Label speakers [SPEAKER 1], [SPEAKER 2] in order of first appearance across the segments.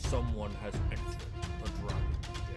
[SPEAKER 1] someone has entered the Dragon's Den.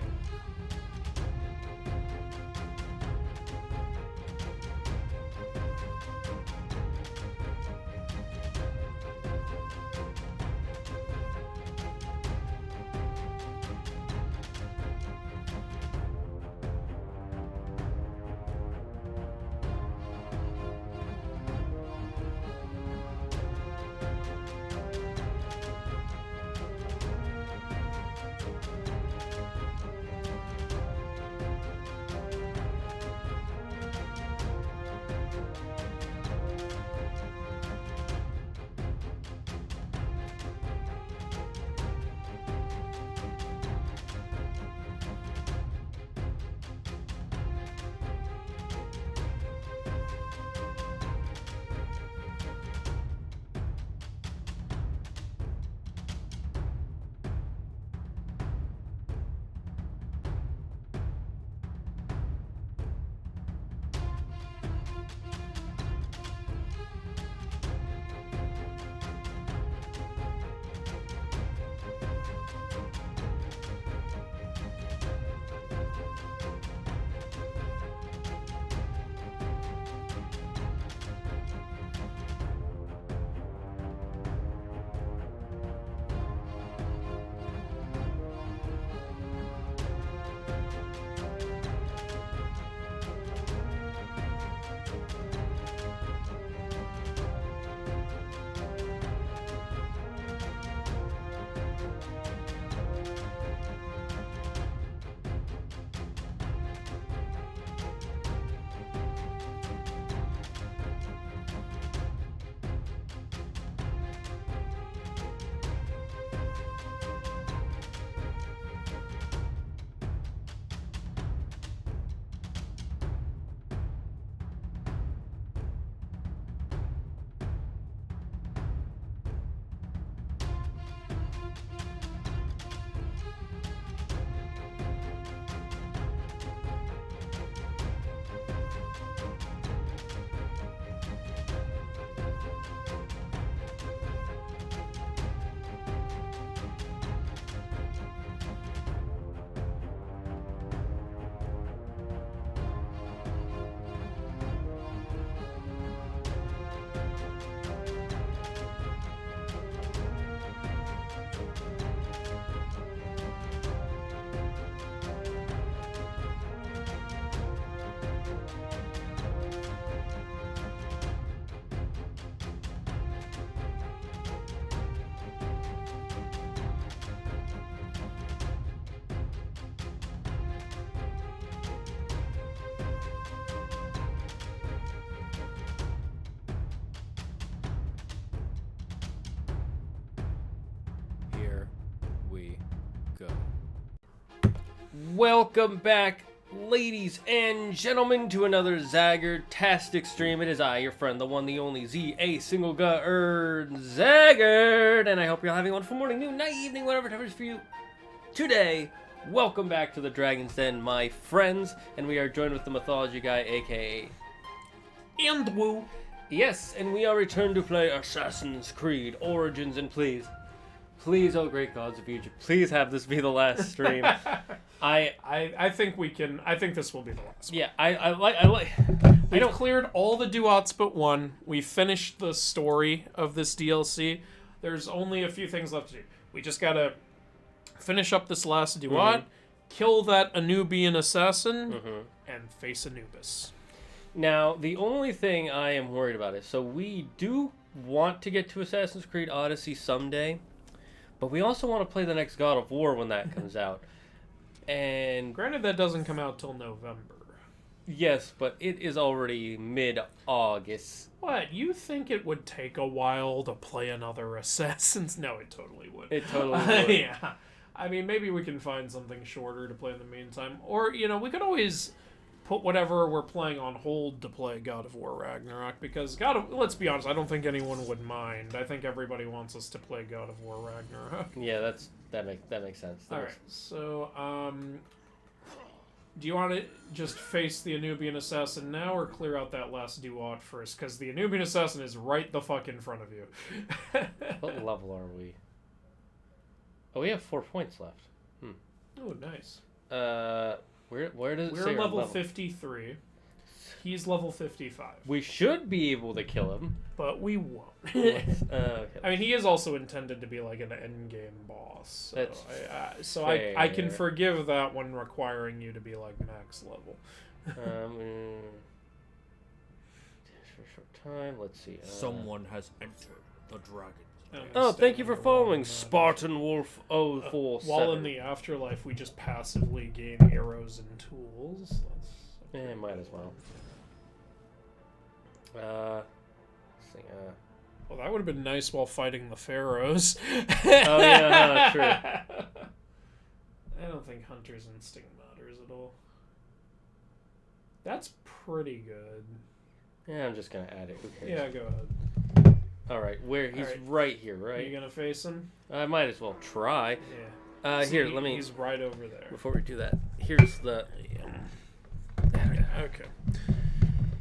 [SPEAKER 1] Welcome back, ladies and gentlemen, to another Zagger-tastic stream. It is I, your friend, the one, the only, Zaggard, and I hope you're having a wonderful morning, noon, night, evening, whatever time it is for you. Today, welcome back to the Dragon's Den, my friends, and we are joined with the Mythology Guy, aka...
[SPEAKER 2] And Woo.
[SPEAKER 1] Yes, and we are returned to play Assassin's Creed Origins, and please, oh great gods of Egypt, please have this be the last stream.
[SPEAKER 2] I think we can. I think this will be the last one.
[SPEAKER 1] Yeah, I like.
[SPEAKER 2] We've cleared all the duats but one. We finished the story of this DLC. There's only a few things left to do. We just gotta finish up this last duat, kill that Anubian assassin, and face Anubis.
[SPEAKER 1] Now, the only thing I am worried about is, so we do want to get to Assassin's Creed Odyssey someday, but we also want to play the next God of War when that comes out. And
[SPEAKER 2] granted, that doesn't come out till November.
[SPEAKER 1] Yes, but it is already mid-August.
[SPEAKER 2] What? You think it would take a while to play another Assassin's? No, it totally would.
[SPEAKER 1] It totally would.
[SPEAKER 2] Yeah. I mean, maybe we can find something shorter to play in the meantime. Or, you know, we could always put whatever we're playing on hold to play God of War Ragnarok, because let's be honest, I don't think anyone would mind. I think everybody wants us to play God of War Ragnarok.
[SPEAKER 1] Yeah, that makes sense.
[SPEAKER 2] Alright, so, do you want to just face the Anubian Assassin now, or clear out that last duat first? Because the Anubian Assassin is right the fuck in front of you.
[SPEAKER 1] What level are we? Oh, we have 4 points left.
[SPEAKER 2] Oh, nice.
[SPEAKER 1] Where does it say
[SPEAKER 2] We're
[SPEAKER 1] our
[SPEAKER 2] level 53. He's level 55.
[SPEAKER 1] We should be able to kill him.
[SPEAKER 2] But we won't.
[SPEAKER 1] Okay.
[SPEAKER 2] I mean, he is also intended to be like an endgame boss. So I can forgive that one requiring you to be like max level.
[SPEAKER 1] For a short time, let's see.
[SPEAKER 3] Someone has entered the dragon.
[SPEAKER 1] Oh, thank you for following Spartan Wolf 047.
[SPEAKER 2] While in the afterlife, we just passively gain arrows and tools.
[SPEAKER 1] Might as well. Let's see,
[SPEAKER 2] Well, that would have been nice while fighting the pharaohs.
[SPEAKER 1] Oh, yeah, true.
[SPEAKER 2] I don't think Hunter's Instinct matters at all. That's pretty good.
[SPEAKER 1] Yeah, I'm just gonna add it. Who cares?
[SPEAKER 2] Yeah, go ahead.
[SPEAKER 1] Alright, he's
[SPEAKER 2] Alright.
[SPEAKER 1] right here,
[SPEAKER 2] Are
[SPEAKER 1] right?
[SPEAKER 2] you gonna face him?
[SPEAKER 1] I might as well try.
[SPEAKER 2] Yeah.
[SPEAKER 1] Here, let me...
[SPEAKER 2] He's right over there.
[SPEAKER 1] Before we do that, here's the...
[SPEAKER 2] Okay.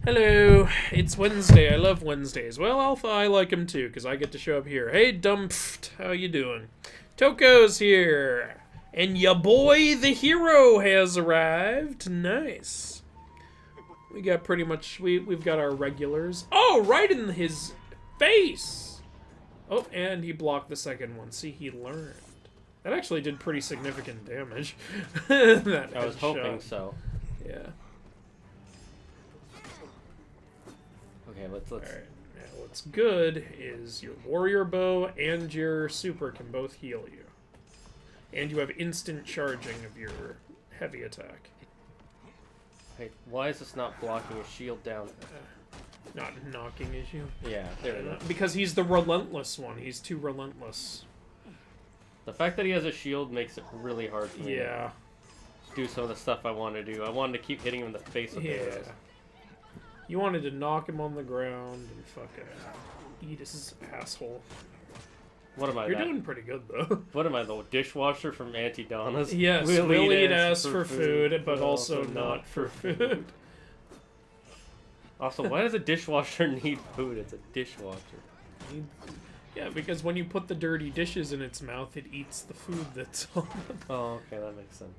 [SPEAKER 2] Hello, it's Wednesday. I love Wednesdays. Well, Alpha, I like him too, because I get to show up here. Hey, Dumpft, how you doing? Toko's here, and ya boy, the hero, has arrived. Nice. We got pretty much, we've got our regulars. Oh, right in his face. Oh, and he blocked the second one. See, he learned. That actually did pretty significant damage. That
[SPEAKER 1] I was hoping
[SPEAKER 2] headshot.
[SPEAKER 1] so.
[SPEAKER 2] Yeah.
[SPEAKER 1] Okay, let's...
[SPEAKER 2] Alright, now what's good is your warrior bow and your super can both heal you. And you have instant charging of your heavy attack.
[SPEAKER 1] Hey, why is this not blocking a shield down?
[SPEAKER 2] Not knocking issue.
[SPEAKER 1] Yeah, there we go.
[SPEAKER 2] Because he's the relentless one. He's too relentless.
[SPEAKER 1] The fact that he has a shield makes it really hard for me
[SPEAKER 2] Yeah.
[SPEAKER 1] to do some of the stuff I want to do. I wanted to keep hitting him in the face with arrows.
[SPEAKER 2] You wanted to knock him on the ground and fucking eat his asshole.
[SPEAKER 1] What am I?
[SPEAKER 2] You're doing pretty good, though.
[SPEAKER 1] What am I, the dishwasher from Auntie Donna's?
[SPEAKER 2] Yes, we'll eat ass for food, but also not for food.
[SPEAKER 1] Also, why does a dishwasher need food? It's a dishwasher.
[SPEAKER 2] Yeah, because when you put the dirty dishes in its mouth, it eats the food that's on them.
[SPEAKER 1] Oh, okay, that makes sense.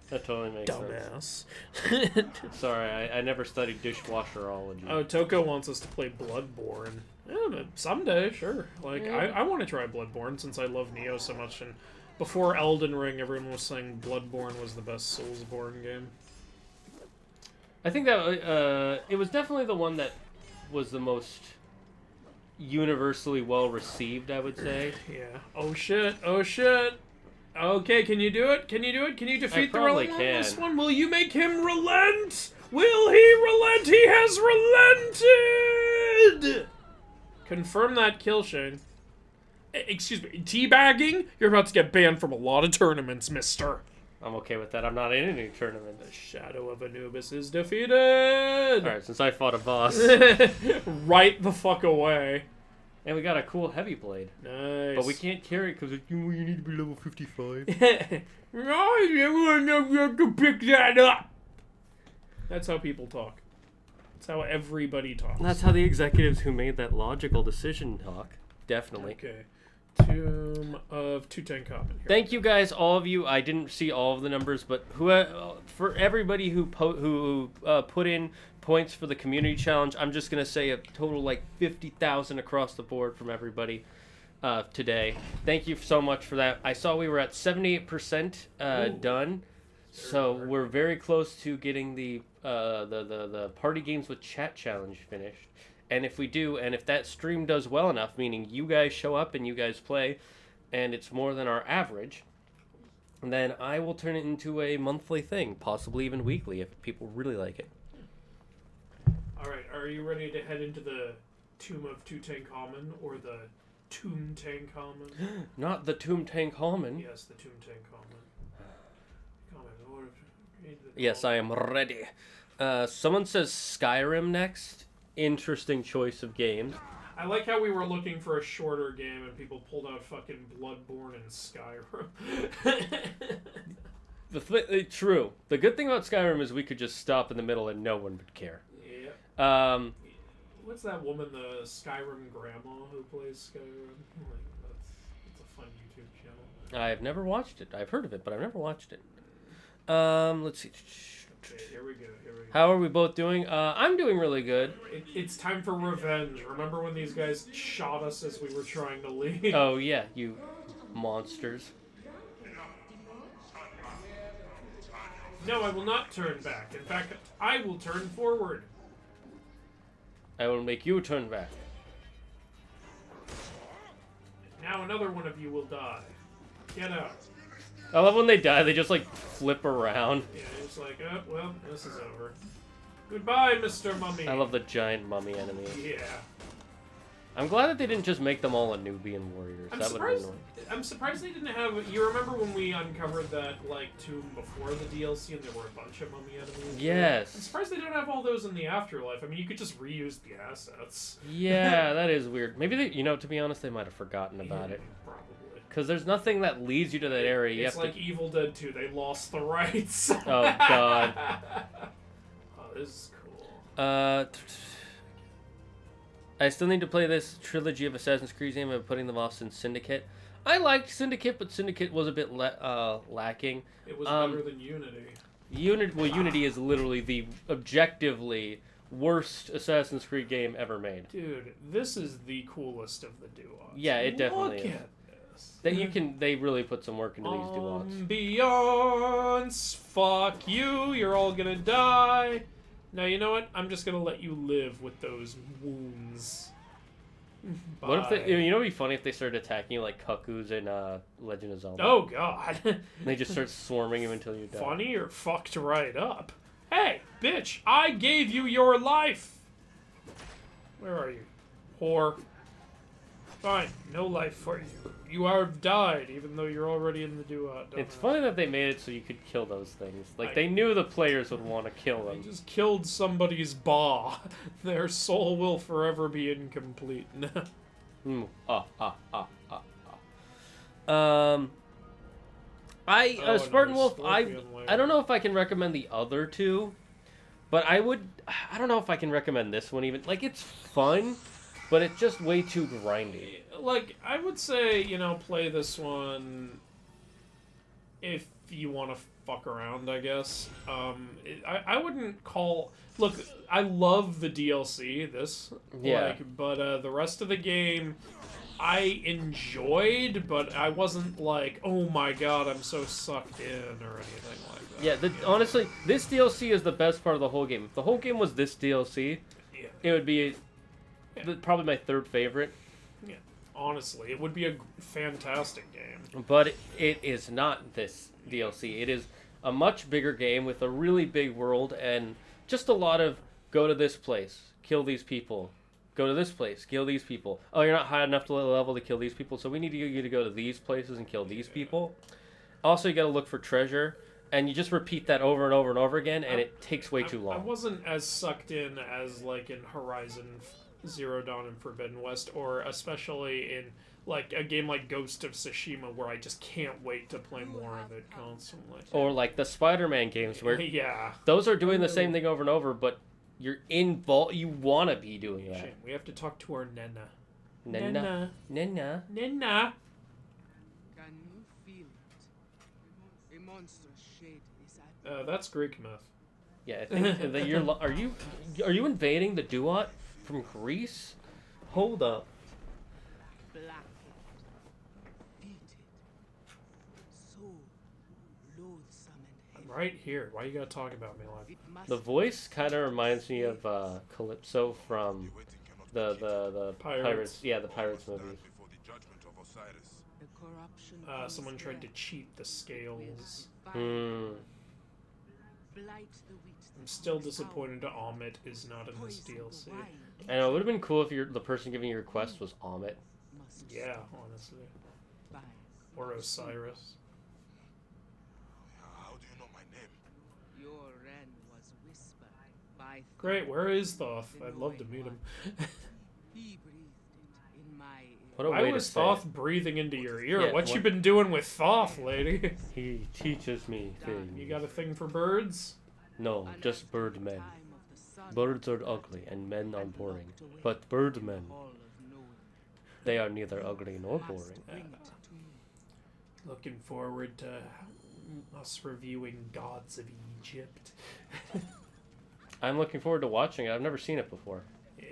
[SPEAKER 1] That totally makes sense.
[SPEAKER 2] Dumbass.
[SPEAKER 1] Sorry, I never studied dishwasherology.
[SPEAKER 2] Oh, Toko wants us to play Bloodborne. Yeah, but someday, sure. Like,
[SPEAKER 1] Yeah.
[SPEAKER 2] I want to try Bloodborne since I love Neo so much. And before Elden Ring, everyone was saying Bloodborne was the best Soulsborne game.
[SPEAKER 1] I think that it was definitely the one that was the most universally well received, I would say.
[SPEAKER 2] Yeah. Oh shit. Oh shit. Okay, can you do it? Can you do it? Can you defeat the
[SPEAKER 1] probably
[SPEAKER 2] relentless
[SPEAKER 1] can.
[SPEAKER 2] one? Will you make him relent? Will he relent? He has relented! Confirm that kill, Shane. Excuse me, teabagging? You're about to get banned from a lot of tournaments, mister.
[SPEAKER 1] I'm okay with that. I'm not in any tournament.
[SPEAKER 2] The shadow of Anubis is defeated!
[SPEAKER 1] Alright, since I fought a boss.
[SPEAKER 2] Right the fuck away.
[SPEAKER 1] And we got a cool heavy blade.
[SPEAKER 2] Nice.
[SPEAKER 1] But we can't carry it because you need to be level 55.
[SPEAKER 2] I can pick that up. That's how people talk. That's how everybody talks.
[SPEAKER 1] That's how the executives who made that logical decision talk. Definitely.
[SPEAKER 2] Okay. Tomb of Tutankhamun. Here.
[SPEAKER 1] Thank you guys, all of you. I didn't see all of the numbers, but for everybody who put in points for the community challenge, I'm just gonna say a total like 50,000 across the board from everybody today. Thank you so much for that. I saw we were at 78% done, so we're very close to getting the party games with chat challenge finished. And if we do, and if that stream does well enough, meaning you guys show up and you guys play, and it's more than our average, then I will turn it into a monthly thing, possibly even weekly if people really like it.
[SPEAKER 2] Alright, are you ready to head into the Tomb of Tutankhamun or the Toontankhamun?
[SPEAKER 1] Not the Toontankhamun.
[SPEAKER 2] Yes, the Toontankhamun.
[SPEAKER 1] Yes, I am ready. Someone says Skyrim next. Interesting choice of games.
[SPEAKER 2] I like how we were looking for a shorter game and people pulled out fucking Bloodborne and Skyrim.
[SPEAKER 1] True. The good thing about Skyrim is we could just stop in the middle and no one would care.
[SPEAKER 2] Yeah. What's that woman, the Skyrim grandma who plays Skyrim? Like, that's a fun YouTube channel.
[SPEAKER 1] I've never watched it. I've heard of it, but I've never watched it. Let's see.
[SPEAKER 2] Okay, here we go.
[SPEAKER 1] How are we both doing? I'm doing really good.
[SPEAKER 2] It's time for revenge. Remember when these guys shot us as we were trying to leave?
[SPEAKER 1] Oh yeah, you monsters.
[SPEAKER 2] No, I will not turn back. In fact, I will turn forward.
[SPEAKER 1] I will make you turn back.
[SPEAKER 2] Now another one of you will die. Get out.
[SPEAKER 1] I love when they die, they just like flip around.
[SPEAKER 2] Yeah, it's like, oh, well, this is over. Goodbye, Mr. Mummy.
[SPEAKER 1] I love the giant mummy enemy.
[SPEAKER 2] Yeah.
[SPEAKER 1] I'm glad that they didn't just make them all Anubian warriors. That would have been annoying.
[SPEAKER 2] I'm surprised they didn't have. You remember when we uncovered that like tomb before the DLC, and there were a bunch of mummy enemies?
[SPEAKER 1] Yes.
[SPEAKER 2] I'm surprised they don't have all those in the afterlife. I mean, you could just reuse the assets.
[SPEAKER 1] Yeah, that is weird. Maybe they, to be honest, they might have forgotten about it.
[SPEAKER 2] Probably.
[SPEAKER 1] Because there's nothing that leads you to that area. You
[SPEAKER 2] It's
[SPEAKER 1] have
[SPEAKER 2] like Evil Dead 2. They lost the rights.
[SPEAKER 1] Oh God.
[SPEAKER 2] Oh, this is cool.
[SPEAKER 1] I still need to play this trilogy of Assassin's Creed games. I'm putting them off since Syndicate. I liked Syndicate, but Syndicate was a bit lacking.
[SPEAKER 2] It was better than Unity.
[SPEAKER 1] Unity is literally the objectively worst Assassin's Creed game ever made.
[SPEAKER 2] Dude, this is the coolest of the duos.
[SPEAKER 1] Yeah, it definitely
[SPEAKER 2] Look
[SPEAKER 1] is.
[SPEAKER 2] at this.
[SPEAKER 1] They really put some work into these duos.
[SPEAKER 2] Ambiance, fuck you, you're all gonna die. Now, you know what? I'm just gonna let you live with those wounds.
[SPEAKER 1] What if
[SPEAKER 2] Bye.
[SPEAKER 1] it'd be funny if they started attacking you like Cuckoos in Legend of Zelda?
[SPEAKER 2] Oh, God.
[SPEAKER 1] And they just start swarming you until you die.
[SPEAKER 2] Funny or fucked right up? Hey, bitch, I gave you your life! Where are you? Whore. Fine, no life for you. You are died, even though you're already in the duo.
[SPEAKER 1] It's funny that they made it so you could kill those things. Like, they knew the players would want to kill
[SPEAKER 2] They
[SPEAKER 1] them.
[SPEAKER 2] just killed somebody's ba. Their soul will forever be incomplete.
[SPEAKER 1] Spartan Wolf,
[SPEAKER 2] Scorpion
[SPEAKER 1] I don't know if I can recommend the other two, but I don't know if I can recommend this one even. Like, it's fun, but it's just way too grindy.
[SPEAKER 2] Like, I would say, play this one if you want to fuck around, I guess. I wouldn't call... Look, I love the DLC,
[SPEAKER 1] Yeah.
[SPEAKER 2] But the rest of the game, I enjoyed, but I wasn't like, oh my god, I'm so sucked in, or anything like that.
[SPEAKER 1] Yeah, honestly, this DLC is the best part of the whole game. If the whole game was this DLC,
[SPEAKER 2] Yeah.
[SPEAKER 1] it would be probably my third favorite.
[SPEAKER 2] Yeah. Honestly, it would be a fantastic game.
[SPEAKER 1] But it is not this DLC. It is a much bigger game with a really big world and just a lot of go to this place, kill these people. Go to this place, kill these people. Oh, you're not high enough to level to kill these people, so we need you to go to these places and kill these people. Also, you got to look for treasure, and you just repeat that over and over and over again, and it takes way too long.
[SPEAKER 2] I wasn't as sucked in as like in Horizon Zero Dawn and Forbidden West, or especially in like a game like Ghost of Tsushima, where I just can't wait to play more of it constantly.
[SPEAKER 1] Or like the Spider-Man games, where
[SPEAKER 2] Yeah.
[SPEAKER 1] those are doing the same thing over and over, but you're involved. You want to be doing that.
[SPEAKER 2] Shit, we have to talk to our Nena.
[SPEAKER 1] Nena. Nena.
[SPEAKER 2] Nena.
[SPEAKER 4] Can you feel it? A monstrous shade is at
[SPEAKER 2] That's Greek myth.
[SPEAKER 1] Yeah, I think that you're. Are you invading the Duat from Greece? Hold up.
[SPEAKER 4] blackened, beaten, so loathsome and heavy.
[SPEAKER 2] Right here. Why you gotta talk about me like
[SPEAKER 4] It must
[SPEAKER 1] The voice kind of reminds me of Calypso from the
[SPEAKER 2] Pirates.
[SPEAKER 1] Yeah, the Pirates movie.
[SPEAKER 3] Before the judgment of Osiris.
[SPEAKER 4] the corruption
[SPEAKER 2] someone tried to cheat the scales.
[SPEAKER 1] Hmm.
[SPEAKER 4] Blight the wheat
[SPEAKER 2] I'm still disappointed Amit is not in this DLC.
[SPEAKER 1] I know it would have been cool if the person giving you your request was Amit.
[SPEAKER 2] Yeah, honestly. Or Osiris.
[SPEAKER 3] How do you know my name?
[SPEAKER 4] Your wren was whispered by
[SPEAKER 2] Great, where is Thoth? I'd love to meet him.
[SPEAKER 4] He breathed it in my ear.
[SPEAKER 1] What a
[SPEAKER 2] Why
[SPEAKER 1] way
[SPEAKER 2] was
[SPEAKER 1] to say
[SPEAKER 2] Thoth
[SPEAKER 1] it.
[SPEAKER 2] breathing into your ear?
[SPEAKER 1] Yeah,
[SPEAKER 2] what you
[SPEAKER 1] what-
[SPEAKER 2] been doing with Thoth, lady?
[SPEAKER 1] He teaches me things.
[SPEAKER 2] You got a thing for birds?
[SPEAKER 1] No,
[SPEAKER 4] And
[SPEAKER 1] just
[SPEAKER 4] as
[SPEAKER 1] bird
[SPEAKER 4] the
[SPEAKER 1] men.
[SPEAKER 4] time of the sun
[SPEAKER 1] Birds are ugly and men are
[SPEAKER 4] and
[SPEAKER 1] boring.
[SPEAKER 4] locked away
[SPEAKER 1] But bird men,
[SPEAKER 4] hall of knowing
[SPEAKER 1] they are neither ugly nor
[SPEAKER 4] must
[SPEAKER 1] boring.
[SPEAKER 4] bring it to
[SPEAKER 2] Looking forward to us reviewing Gods of Egypt.
[SPEAKER 1] I'm looking forward to watching it. I've never seen it before.
[SPEAKER 2] Yeah,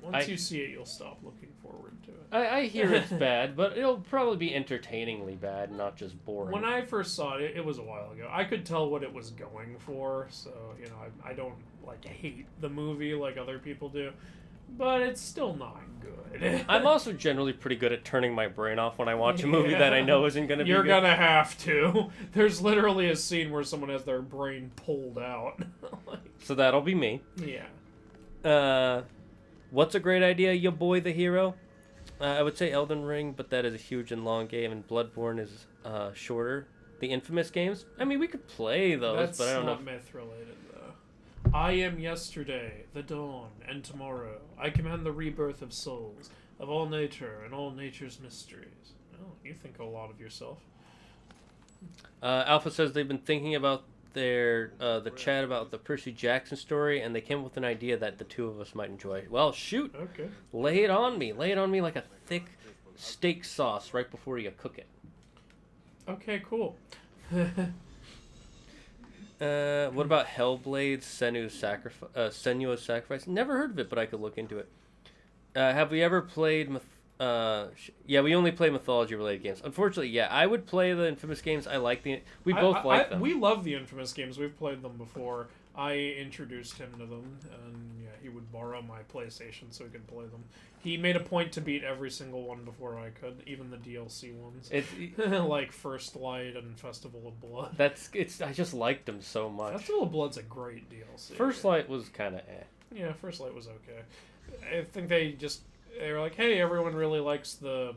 [SPEAKER 2] once you see it, you'll stop looking forward to it.
[SPEAKER 1] I hear it's bad, but it'll probably be entertainingly bad, not just boring.
[SPEAKER 2] When I first saw it, it was a while ago. I could tell what it was going for, so you know, I don't like hate the movie like other people do, but it's still not good.
[SPEAKER 1] I'm also generally pretty good at turning my brain off when I watch a movie that I know isn't going to be
[SPEAKER 2] You're
[SPEAKER 1] good.
[SPEAKER 2] gonna have to. There's literally a scene where someone has their brain pulled out.
[SPEAKER 1] So that'll be me.
[SPEAKER 2] Yeah.
[SPEAKER 1] What's a great idea, you boy the hero? I would say Elden Ring, but that is a huge and long game, and Bloodborne is shorter. The Infamous games? I mean, we could play those,
[SPEAKER 2] That's
[SPEAKER 1] but I don't know.
[SPEAKER 2] not myth related, though. I am yesterday, the dawn, and tomorrow. I command the rebirth of souls, of all nature and all nature's mysteries. Oh, you think a lot of yourself.
[SPEAKER 1] Alpha says they've been thinking about the chat about the Percy Jackson story, and they came up with an idea that the two of us might enjoy. Well, shoot.
[SPEAKER 2] Okay.
[SPEAKER 1] Lay it on me. Lay it on me like a thick steak sauce right before you cook it.
[SPEAKER 2] Okay, cool.
[SPEAKER 1] What about Hellblade: Senua's Sacrifice? Never heard of it, but I could look into it. Have we ever played? Yeah, we only play mythology-related games. Unfortunately, yeah, I would play the Infamous games. I like the. We both like them.
[SPEAKER 2] We love the Infamous games. We've played them before. I introduced him to them, and yeah, he would borrow my PlayStation so he could play them. He made a point to beat every single one before I could, even the DLC ones. Like First Light and Festival of Blood.
[SPEAKER 1] I just liked them so much.
[SPEAKER 2] Festival of Blood's a great DLC.
[SPEAKER 1] First Light was kind of
[SPEAKER 2] Yeah, First Light was okay. I think they were like, hey, everyone really likes the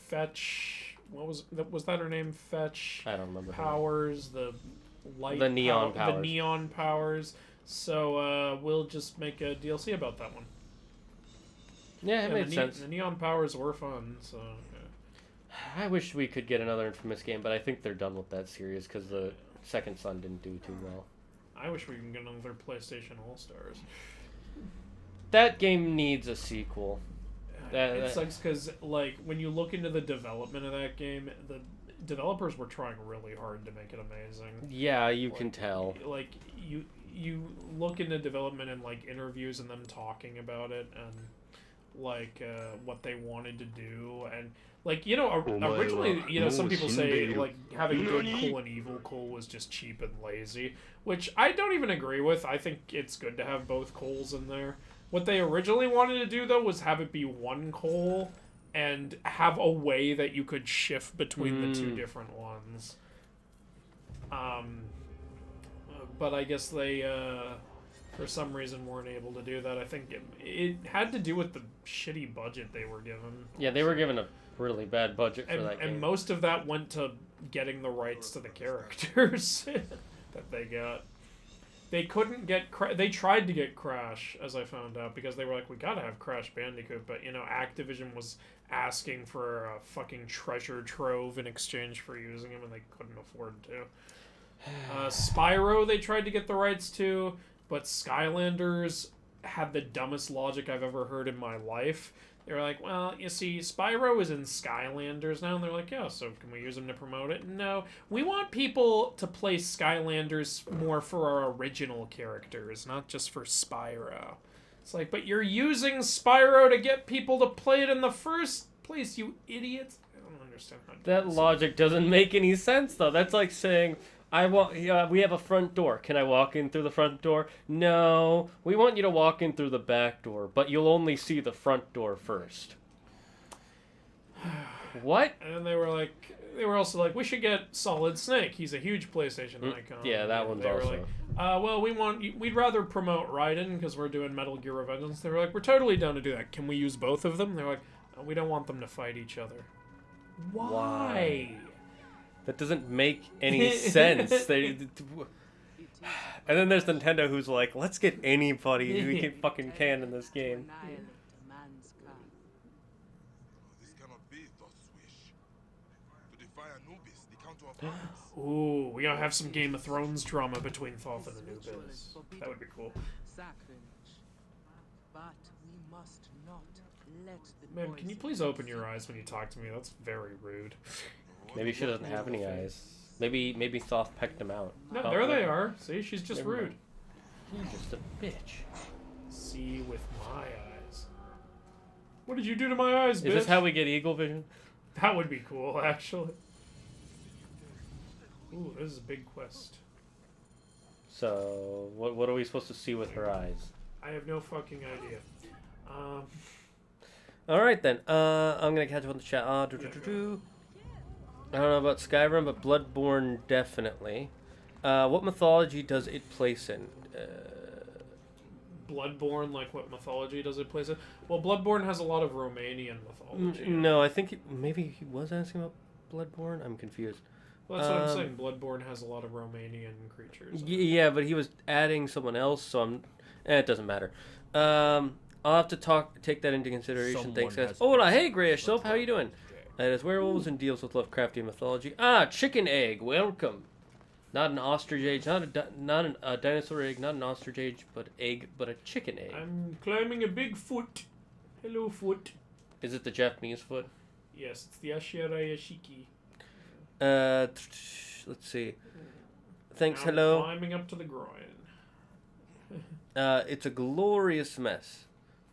[SPEAKER 2] Fetch. What was that her name? Fetch.
[SPEAKER 1] I don't remember.
[SPEAKER 2] Powers, the light.
[SPEAKER 1] The neon powers.
[SPEAKER 2] The neon powers. So we'll just make a DLC about that one.
[SPEAKER 1] Yeah, it made sense.
[SPEAKER 2] The neon powers were fun, so. Yeah.
[SPEAKER 1] I wish we could get another Infamous game, but I think they're done with that series because the Second Son didn't do too well.
[SPEAKER 2] I wish we can get another PlayStation All-Stars.
[SPEAKER 1] That game needs a sequel.
[SPEAKER 2] It sucks because, like, when you look into the development of that game, the developers were trying really hard to make it amazing.
[SPEAKER 1] Yeah, you can tell.
[SPEAKER 2] Like, you look into development and, like, interviews and them talking about it and, like, what they wanted to do. And, like, you know, originally, you know, some people say, like, having good Cole and evil Cole was just cheap and lazy, which I don't even agree with. I think it's good to have both Coles in there. What they originally wanted to do, though, was have it be one Cole and have a way that you could shift between the two different ones. But I guess they, for some reason, weren't able to do that. I think it had to do with the shitty budget they were given.
[SPEAKER 1] Yeah, they were given a really bad budget for that game.
[SPEAKER 2] And most of that went to getting the rights to the characters that they got. They couldn't get... They tried to get Crash, as I found out, because they were like, we gotta have Crash Bandicoot, but, you know, Activision was asking for a fucking treasure trove in exchange for using him, and they couldn't afford to. Spyro, they tried to get the rights to, but Skylanders had the dumbest logic I've ever heard in my life. They were like, well, you see, Spyro is in Skylanders now, and they're like, yeah, so can we use him to promote it? No, we want people to play Skylanders more for our original characters, not just for Spyro. It's like, but you're using Spyro to get people to play it in the first place, you idiots. I don't understand how
[SPEAKER 1] that logic doesn't make any sense, though. That's like saying, we have a front door. Can I walk in through the front door? No. We want you to walk in through the back door, but you'll only see the front door first. What?
[SPEAKER 2] And they were also like, we should get Solid Snake. He's a huge PlayStation icon.
[SPEAKER 1] Yeah, that one's also.
[SPEAKER 2] Like, well, we'd rather promote Raiden because we're doing Metal Gear Revengeance. They were like, we're totally down to do that. Can we use both of them? They're like, we don't want them to fight each other. Why?
[SPEAKER 1] That doesn't make any sense. And then there's Nintendo, who's like, let's get anybody we can fucking can in this game.
[SPEAKER 3] This cannot be Thoth's wish. To defy Anubis, the Counter of Hearts.
[SPEAKER 2] Ooh, we gotta have some Game of Thrones drama between Thoth and Anubis. That would be cool.
[SPEAKER 4] Sacrilege. But we must not let the
[SPEAKER 2] Man, can you please open your eyes when you talk to me? That's very rude.
[SPEAKER 1] Maybe she doesn't have any eyes. Maybe Thoth pecked them out.
[SPEAKER 2] No,
[SPEAKER 1] Oh,
[SPEAKER 2] there they are. See, she's just
[SPEAKER 1] Never
[SPEAKER 2] rude.
[SPEAKER 1] mind. You're just a bitch.
[SPEAKER 2] See with my eyes. What did you do to my eyes, bitch?
[SPEAKER 1] Is this how we get eagle vision?
[SPEAKER 2] That would be cool, actually. Ooh, this is a big quest.
[SPEAKER 1] So, what are we supposed to see with her eyes?
[SPEAKER 2] I have no fucking idea.
[SPEAKER 1] All right then. I'm gonna catch up on the chat. I don't know about Skyrim, but Bloodborne definitely. What mythology does it place in?
[SPEAKER 2] Bloodborne, like what mythology does it place in? Well, Bloodborne has a lot of Romanian mythology.
[SPEAKER 1] No, I think maybe he was asking about Bloodborne. I'm confused.
[SPEAKER 2] Well, that's what I'm saying. Bloodborne has a lot of Romanian creatures.
[SPEAKER 1] Yeah, but he was adding someone else, so I'm. It doesn't matter. I'll have to take that into consideration.
[SPEAKER 5] Someone
[SPEAKER 1] Thanks, guys.
[SPEAKER 5] has
[SPEAKER 1] Hola,
[SPEAKER 5] been
[SPEAKER 1] hey, Grayish Soap, how you doing? It is werewolves and deals with Lovecraftian mythology. Chicken egg, welcome. Not an ostrich egg, not a dinosaur egg, not an ostrich egg, but a chicken egg.
[SPEAKER 2] I'm climbing a big foot. Hello, foot.
[SPEAKER 1] Is it the Japanese foot?
[SPEAKER 2] Yes, it's the Ashira Yashiki.
[SPEAKER 1] Let's see. Thanks,
[SPEAKER 2] Now I'm
[SPEAKER 1] hello.
[SPEAKER 2] climbing up to the groin.
[SPEAKER 1] It's a glorious mess.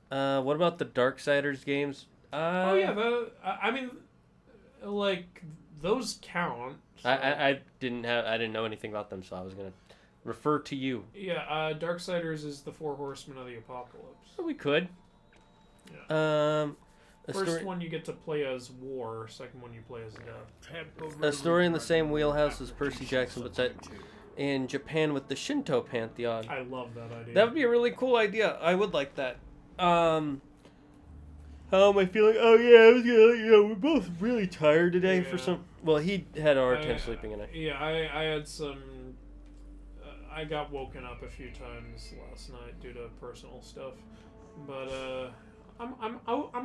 [SPEAKER 1] What about the Darksiders games?
[SPEAKER 2] Oh yeah, I mean, like those count. So.
[SPEAKER 1] I didn't know anything about them, so I was gonna refer to you.
[SPEAKER 2] Yeah, Darksiders is the Four Horsemen of the Apocalypse.
[SPEAKER 1] So we could.
[SPEAKER 2] Yeah.
[SPEAKER 1] A
[SPEAKER 2] First
[SPEAKER 1] story,
[SPEAKER 2] one you get to play as War. Second one you play as Death.
[SPEAKER 1] a story in the same wheelhouse as Percy Jackson, but set in Japan with the Shinto pantheon.
[SPEAKER 2] I love that idea.
[SPEAKER 1] That would be a really cool idea. I would like that. How am I feeling? Oh yeah, I was gonna. We're both really tired today for
[SPEAKER 2] Yeah.
[SPEAKER 1] some. Well, he had a hard time sleeping in it.
[SPEAKER 2] Yeah, I had some. I got woken up a few times last night due to personal stuff, but I'm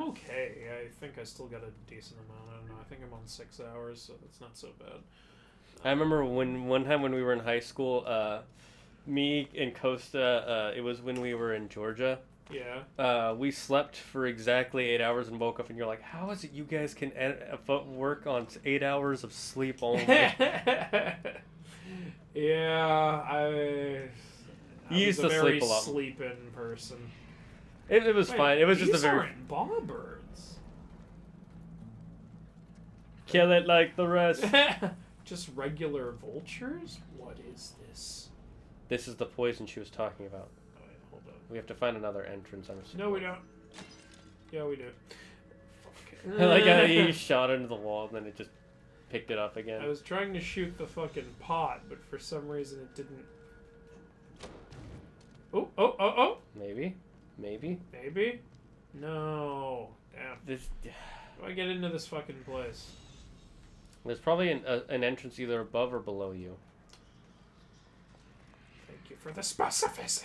[SPEAKER 2] okay. I think I still got a decent amount. I don't know. I think I'm on 6 hours, so that's not so bad.
[SPEAKER 1] I remember one time when we were in high school, me and Costa, it was when we were in Georgia.
[SPEAKER 2] Yeah.
[SPEAKER 1] We slept for exactly 8 hours and woke up, and you're like, how is it you guys can work on 8 hours of sleep only?
[SPEAKER 2] Yeah, I
[SPEAKER 1] used
[SPEAKER 2] was
[SPEAKER 1] to
[SPEAKER 2] a very
[SPEAKER 1] sleep a lot.
[SPEAKER 2] sleep-in person.
[SPEAKER 1] It was fine. It was just a
[SPEAKER 2] these
[SPEAKER 1] very...
[SPEAKER 2] aren't barbirds.
[SPEAKER 1] Kill it like the rest.
[SPEAKER 2] Just regular vultures? What is this?
[SPEAKER 1] This is the poison she was talking about.
[SPEAKER 2] Oh, wait, hold on.
[SPEAKER 1] We have to find another entrance.
[SPEAKER 2] No, we don't. Yeah, we do. Fuck.
[SPEAKER 1] I like how you shot into the wall and then it just picked it up again.
[SPEAKER 2] I was trying to shoot the fucking pot, but for some reason it didn't. Oh.
[SPEAKER 1] Maybe.
[SPEAKER 2] Maybe? No. Damn.
[SPEAKER 1] This.
[SPEAKER 2] How do I get into this fucking place?
[SPEAKER 1] There's probably an entrance either above or below you.
[SPEAKER 2] Thank you for the specificity.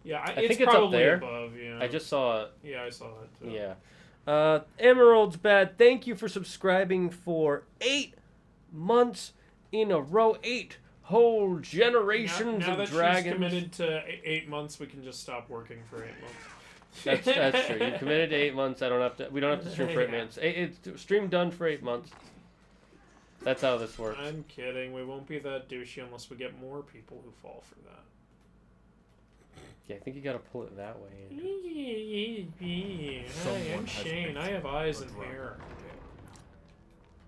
[SPEAKER 2] Yeah,
[SPEAKER 1] I
[SPEAKER 2] it's
[SPEAKER 1] think it's up
[SPEAKER 2] probably
[SPEAKER 1] there.
[SPEAKER 2] above, yeah.
[SPEAKER 1] I just saw.
[SPEAKER 2] Yeah, I saw that too.
[SPEAKER 1] Yeah. Emerald's Bad, thank you for subscribing for 8 months in a row. 8 whole generations
[SPEAKER 2] now
[SPEAKER 1] of
[SPEAKER 2] that
[SPEAKER 1] dragons.
[SPEAKER 2] she's committed to 8 months, we can just stop working for 8 months.
[SPEAKER 1] That's true. You committed to 8 months. We don't have to stream for 8
[SPEAKER 2] Yeah.
[SPEAKER 1] months. It's stream done for 8 months. That's how this works.
[SPEAKER 2] I'm kidding. We won't be that douchey unless we get more people who fall for that.
[SPEAKER 1] Yeah, I think you gotta pull it that way.
[SPEAKER 2] Hi,
[SPEAKER 5] Someone
[SPEAKER 2] I'm
[SPEAKER 5] has
[SPEAKER 2] Shane. I have eyes and hair.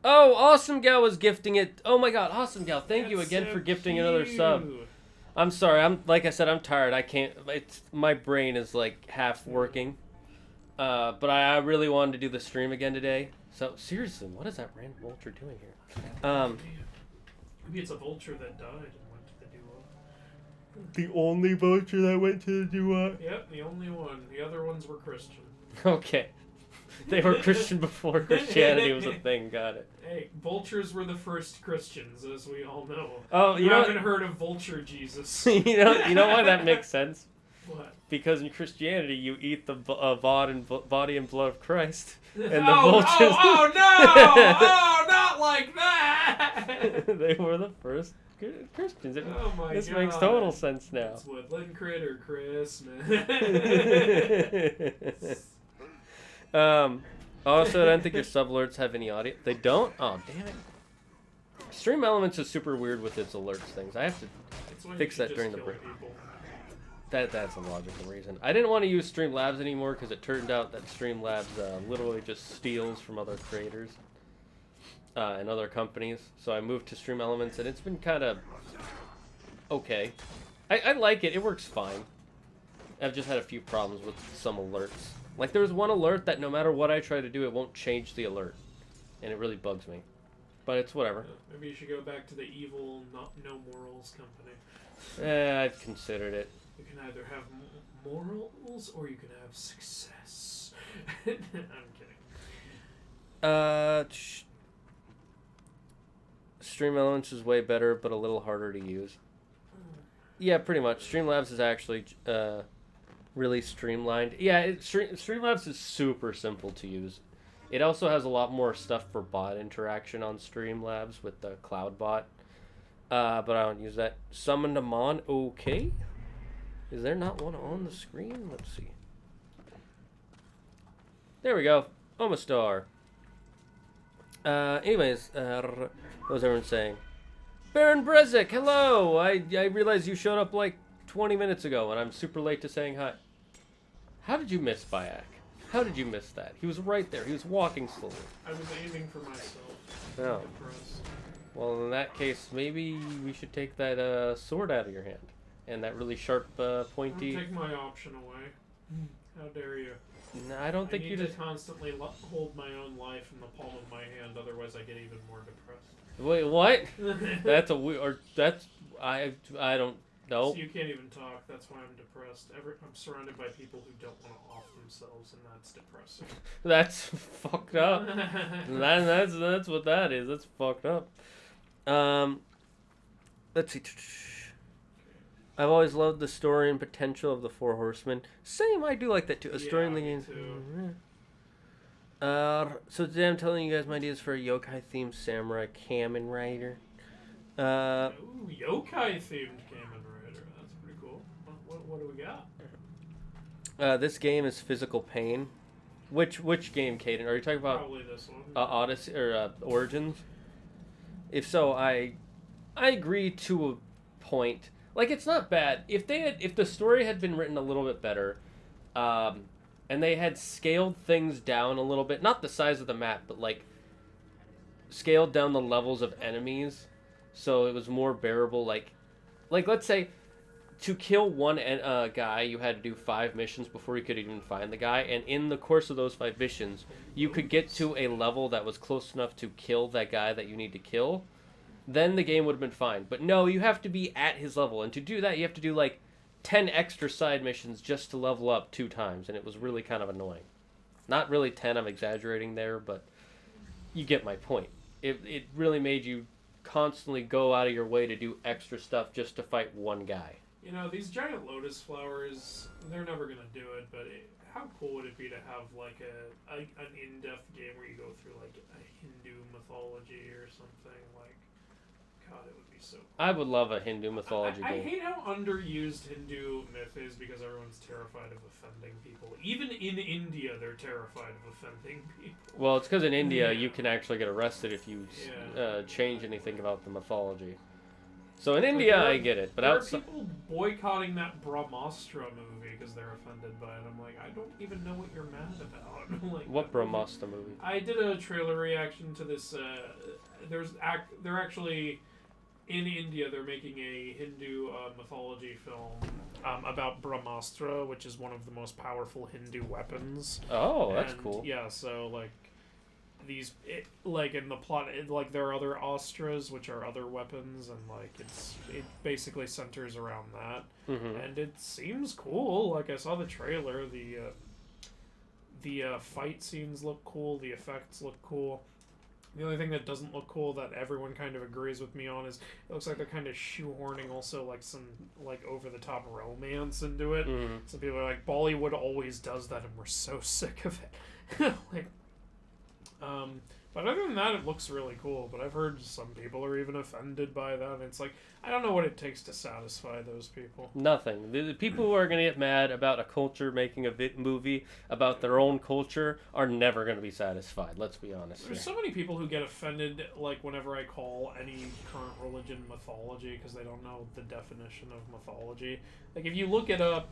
[SPEAKER 1] Oh, Awesome Gal was gifting it. Oh my God, Awesome Gal! Thank you
[SPEAKER 2] That's
[SPEAKER 1] again
[SPEAKER 2] so
[SPEAKER 1] for gifting another sub.
[SPEAKER 2] cute.
[SPEAKER 1] I'm sorry. Like I said, I'm tired. I can't. My brain is like half working. But I really wanted to do the stream again today. So seriously, what is that random vulture doing here?
[SPEAKER 2] Maybe it's a vulture that died and went to the duo.
[SPEAKER 1] The only vulture that went to the duo.
[SPEAKER 2] Yep, the only one. The other ones were Christian.
[SPEAKER 1] Okay. They were Christian before Christianity was a thing. Got it.
[SPEAKER 2] Hey, vultures were the first Christians, as we all know.
[SPEAKER 1] Oh,
[SPEAKER 2] you
[SPEAKER 1] you know.
[SPEAKER 2] haven't heard of vulture Jesus.
[SPEAKER 1] You know why that makes sense?
[SPEAKER 2] What?
[SPEAKER 1] Because in Christianity, you eat the body and blood of Christ, and the
[SPEAKER 2] Oh
[SPEAKER 1] vultures.
[SPEAKER 2] no! Oh, not like that!
[SPEAKER 1] They were the first Christians.
[SPEAKER 2] Oh my
[SPEAKER 1] This
[SPEAKER 2] god.
[SPEAKER 1] makes total sense now.
[SPEAKER 2] It's Woodland Critter Christmas.
[SPEAKER 1] Also, I don't think your sub alerts have any audio. They don't? Oh, damn it. Stream Elements is super weird with its alerts things. I have to
[SPEAKER 2] It's when
[SPEAKER 1] fix
[SPEAKER 2] you should
[SPEAKER 1] that
[SPEAKER 2] just
[SPEAKER 1] during the
[SPEAKER 2] kill
[SPEAKER 1] break.
[SPEAKER 2] people.
[SPEAKER 1] That's a logical reason. I didn't want to use Streamlabs anymore because it turned out that Streamlabs literally just steals from other creators and other companies. So I moved to Stream Elements, and it's been kind of okay. I like it. It works fine. I've just had a few problems with some alerts. Like, there's one alert that no matter what I try to do, it won't change the alert. And it really bugs me. But it's whatever.
[SPEAKER 2] Maybe you should go back to the evil, no morals company.
[SPEAKER 1] I've considered it.
[SPEAKER 2] You can either have morals or you can have success. I'm kidding.
[SPEAKER 1] Stream Elements is way better, but a little harder to use. Yeah, pretty much. Streamlabs is actually really streamlined. Yeah, Streamlabs is super simple to use. It also has a lot more stuff for bot interaction on Streamlabs with the Cloud bot. But I don't use that. Summoned a Mon, okay. Is there not one on the screen? Let's see. There we go. Omastar. Anyways, what was everyone saying? Baron Brezik, hello! I realized you showed up like 20 minutes ago, and I'm super late to saying hi. How did you miss Bayak? How did you miss that? He was right there. He was walking slowly.
[SPEAKER 2] I was aiming for myself.
[SPEAKER 1] Oh.
[SPEAKER 2] Depressed.
[SPEAKER 1] Well, in that case, maybe we should take that sword out of your hand. And that really sharp, pointy...
[SPEAKER 2] Don't take my option away. How dare you?
[SPEAKER 1] No, I don't think
[SPEAKER 2] I
[SPEAKER 1] you
[SPEAKER 2] need
[SPEAKER 1] just...
[SPEAKER 2] to constantly hold my own life in the palm of my hand, otherwise I get even more depressed.
[SPEAKER 1] Wait, what? That's a weird... Or that's... I don't know.
[SPEAKER 2] So you can't even talk, that's why I'm depressed. I'm surrounded by people who don't want to off themselves, and that's depressing.
[SPEAKER 1] That's fucked up. That's what that is. That's fucked up. Let's see. I've always loved the story and potential of the Four Horsemen. Same, I do like that too. A story in the game. So today I'm telling you guys my ideas for a yokai-themed samurai Kamen Rider.
[SPEAKER 2] Ooh, yokai-themed Kamen Rider. That's pretty cool. What do we got?
[SPEAKER 1] This game is Physical Pain. Which game, Caden? Are you talking about
[SPEAKER 2] Probably this one.
[SPEAKER 1] Odyssey or Origins? If so, I agree to a point. Like, it's not bad. If the story had been written a little bit better, and they had scaled things down a little bit, not the size of the map, but like scaled down the levels of enemies, so it was more bearable. Like let's say to kill one guy, you had to do 5 missions before you could even find the guy, and in the course of those 5 missions, you could get to a level that was close enough to kill that guy that you need to kill. Then the game would have been fine. But no, you have to be at his level. And to do that, you have to do like 10 extra side missions just to level up 2 times. And it was really kind of annoying. Not really 10, I'm exaggerating there, but you get my point. It really made you constantly go out of your way to do extra stuff just to fight one guy.
[SPEAKER 2] You know, these giant lotus flowers, they're never going to do it, but how cool would it be to have like an in-depth game where you go through like a Hindu mythology or something? Like, God, it would be so cool.
[SPEAKER 1] I would love a Hindu mythology
[SPEAKER 2] I
[SPEAKER 1] game.
[SPEAKER 2] hate how underused Hindu myth is because everyone's terrified of offending people. Even in India, they're terrified of offending people.
[SPEAKER 1] Well, it's because in India,
[SPEAKER 2] Yeah.
[SPEAKER 1] you can actually get arrested if you
[SPEAKER 2] Yeah.
[SPEAKER 1] change anything about the mythology. So in India, I get it. But
[SPEAKER 2] there
[SPEAKER 1] outside...
[SPEAKER 2] are people boycotting that Brahmastra movie because they're offended by it. I'm like, I don't even know what you're mad about. Like,
[SPEAKER 1] What Brahmastra movie?
[SPEAKER 2] I did a trailer reaction to this. They're actually in India. They're making a Hindu mythology film about Brahmastra, which is one of the most powerful Hindu weapons.
[SPEAKER 1] Oh, that's
[SPEAKER 2] And,
[SPEAKER 1] cool.
[SPEAKER 2] Yeah, so like like in the plot, like there are other astras, which are other weapons, and like it basically centers around that,
[SPEAKER 1] Mm-hmm.
[SPEAKER 2] and it seems cool. Like I saw the trailer, the fight scenes look cool, the effects look cool. The only thing that doesn't look cool that everyone kind of agrees with me on is it looks like they're kind of shoehorning also like some like over the top romance into it.
[SPEAKER 1] Mm-hmm.
[SPEAKER 2] Some people are like, Bollywood always does that, and we're so sick of it. Like, But other than that, it looks really cool. But I've heard some people are even offended by that. And it's like, I don't know what it takes to satisfy those people.
[SPEAKER 1] Nothing. The people who are going to get mad about a culture making a movie about their own culture are never going to be satisfied. Let's be honest.
[SPEAKER 2] There's so many people who get offended, like, whenever I call any current religion mythology, because they don't know the definition of mythology. Like, if you look it up,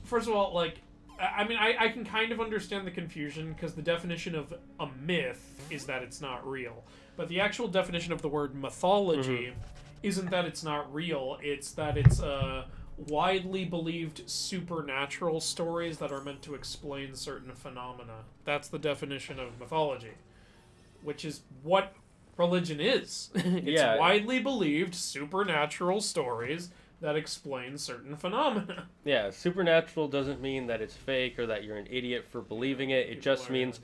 [SPEAKER 2] first of all, like, I mean, I can kind of understand the confusion, because the definition of a myth is that it's not real. But the actual definition of the word mythology isn't that it's not real, it's that it's widely believed supernatural stories that are meant to explain certain phenomena. That's the definition of mythology, which is what religion is. It's widely believed supernatural stories that explain certain phenomena.
[SPEAKER 1] Yeah, supernatural doesn't mean that it's fake or that you're an idiot for believing it. It just means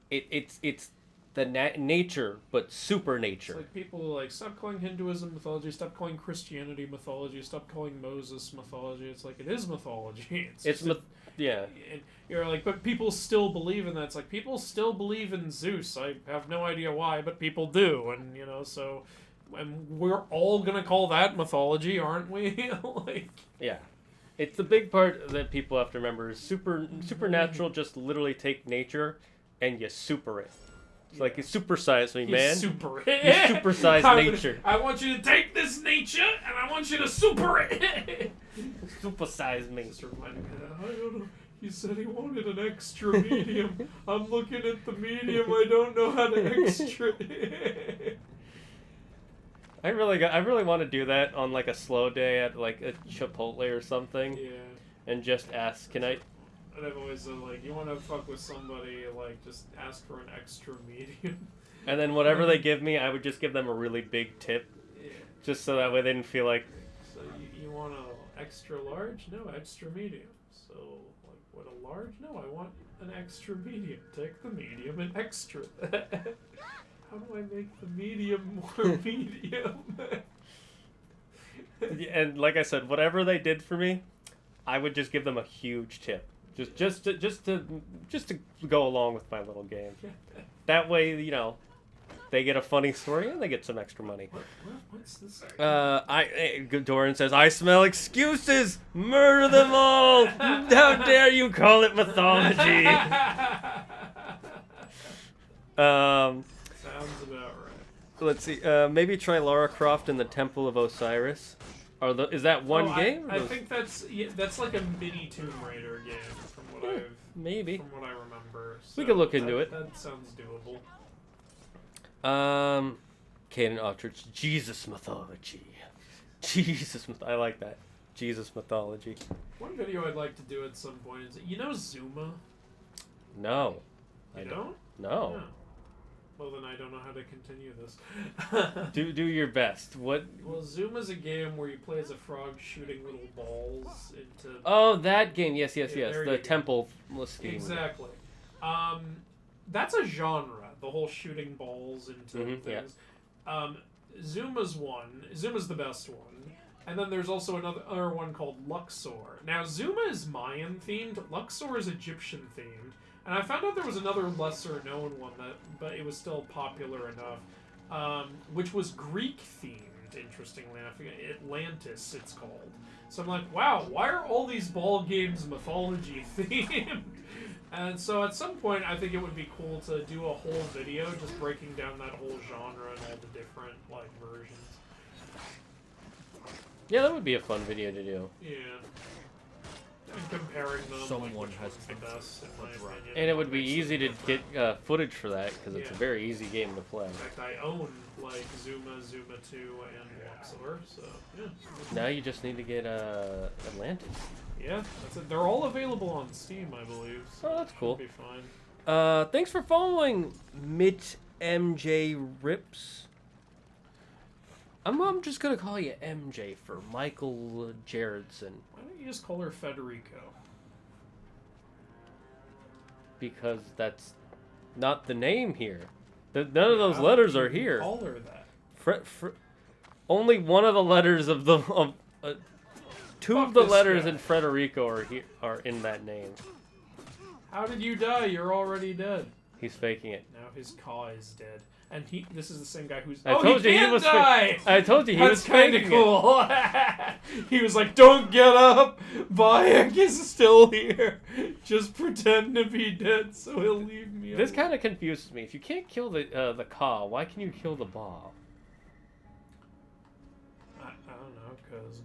[SPEAKER 1] it's the nature, but super nature.
[SPEAKER 2] It's like people like, stop calling Hinduism mythology, stop calling Christianity mythology, stop calling Moses mythology. It's like, it is mythology.
[SPEAKER 1] Yeah.
[SPEAKER 2] And you're like, but people still believe in that. It's like, people still believe in Zeus. I have no idea why, but people do. And, you know, so... And we're all gonna call that mythology, aren't we? Like,
[SPEAKER 1] yeah, it's the big part that people have to remember is supernatural. Just literally take nature and you super it. It's like you supersize me, man.
[SPEAKER 2] Super it.
[SPEAKER 1] You supersize nature.
[SPEAKER 2] I want you to take this nature and I want you to super it.
[SPEAKER 1] Supersize me.
[SPEAKER 2] Just reminding me that, I don't know. He said he wanted an extra medium. I'm looking at the medium. I don't know how to extra it.
[SPEAKER 1] I really want to do that on like a slow day at like a Chipotle or something.
[SPEAKER 2] Yeah.
[SPEAKER 1] And just ask, can I?
[SPEAKER 2] And I've always said, like, you want to fuck with somebody, like, just ask for an extra medium.
[SPEAKER 1] And then whatever they give me, I would just give them a really big tip.
[SPEAKER 2] Yeah.
[SPEAKER 1] Just so that way they didn't feel like...
[SPEAKER 2] So you want an extra large? No, extra medium. So, like, what, a large? No, I want an extra medium. Take the medium and extra. How do I make the medium more medium?
[SPEAKER 1] And like I said, whatever they did for me, I would just give them a huge tip. Just to go along with my little game. That way, you know, they get a funny story and they get some extra money.
[SPEAKER 2] What's this?
[SPEAKER 1] Doran says, I smell excuses! Murder them all! How dare you call it mythology?
[SPEAKER 2] Sounds about right.
[SPEAKER 1] Let's see. Maybe try Lara Croft in the Temple of Osiris. Is that one game?
[SPEAKER 2] I think that's like a mini Tomb Raider game from what
[SPEAKER 1] maybe.
[SPEAKER 2] From what I remember. So
[SPEAKER 1] We could look into it.
[SPEAKER 2] That sounds doable.
[SPEAKER 1] Canon Ostrich, Jesus mythology. I like that. Jesus mythology.
[SPEAKER 2] One video I'd like to do at some point is, you know Zuma?
[SPEAKER 1] No.
[SPEAKER 2] You don't?
[SPEAKER 1] No.
[SPEAKER 2] Yeah. Well, then I don't know how to continue this.
[SPEAKER 1] Do your best. What?
[SPEAKER 2] Well, Zuma's a game where you play as a frog shooting little balls into...
[SPEAKER 1] Oh, that game. Yes.
[SPEAKER 2] there
[SPEAKER 1] The
[SPEAKER 2] you
[SPEAKER 1] temple scheme.
[SPEAKER 2] Exactly. That's a genre, the whole shooting balls into things.
[SPEAKER 1] Yeah.
[SPEAKER 2] Zuma's one. Zuma's the best one. And then there's also another one called Luxor. Now, Zuma is Mayan-themed. Luxor is Egyptian-themed. And I found out there was another lesser-known one, but it was still popular enough, which was Greek-themed, interestingly enough. Atlantis, it's called. So I'm like, wow, why are all these ball games mythology-themed? And so at some point, I think it would be cool to do a whole video just breaking down that whole genre and all the different, like, versions.
[SPEAKER 1] Yeah, that would be a fun video to do.
[SPEAKER 2] Yeah. And comparing them,
[SPEAKER 5] Someone
[SPEAKER 2] like, which
[SPEAKER 5] has
[SPEAKER 2] one's the best, in my opinion.
[SPEAKER 1] And it would be
[SPEAKER 2] Makes them
[SPEAKER 1] easy to
[SPEAKER 2] different.
[SPEAKER 1] get footage for that, because it's a
[SPEAKER 2] Yeah.
[SPEAKER 1] very easy game to play.
[SPEAKER 2] In fact, I own, like, Zuma 2, and Luxor, so, yeah.
[SPEAKER 1] Now you just need to get Atlantis.
[SPEAKER 2] Yeah, that's it. They're all available on Steam, I believe. So
[SPEAKER 1] Oh, that's cool.
[SPEAKER 2] Should be fine.
[SPEAKER 1] Thanks for following Mit MJ Rips. I'm just gonna call you MJ for Michael Jaredson,
[SPEAKER 2] Why don't you just call her Federico?
[SPEAKER 1] because that's not the name here. None of those letters are here.
[SPEAKER 2] Call her that.
[SPEAKER 1] Only one of the letters of the two of the
[SPEAKER 2] this
[SPEAKER 1] letters
[SPEAKER 2] guy.
[SPEAKER 1] in Federico are in that name.
[SPEAKER 2] How did you die? You're already dead.
[SPEAKER 1] He's faking it.
[SPEAKER 2] Now his Ka is dead. And this is the same guy who's...
[SPEAKER 1] I
[SPEAKER 2] oh,
[SPEAKER 1] told
[SPEAKER 2] he
[SPEAKER 1] you
[SPEAKER 2] can
[SPEAKER 1] he was
[SPEAKER 2] die!
[SPEAKER 1] I told you he
[SPEAKER 2] That's
[SPEAKER 1] was
[SPEAKER 2] kind of
[SPEAKER 1] faking
[SPEAKER 2] cool. He was like, don't get up. Bayek is still here. Just pretend to be dead so he'll leave me
[SPEAKER 1] it. This
[SPEAKER 2] alone."
[SPEAKER 1] kind of confuses me. If you can't kill the Ka, why can you kill the Ba?
[SPEAKER 2] I don't know, because...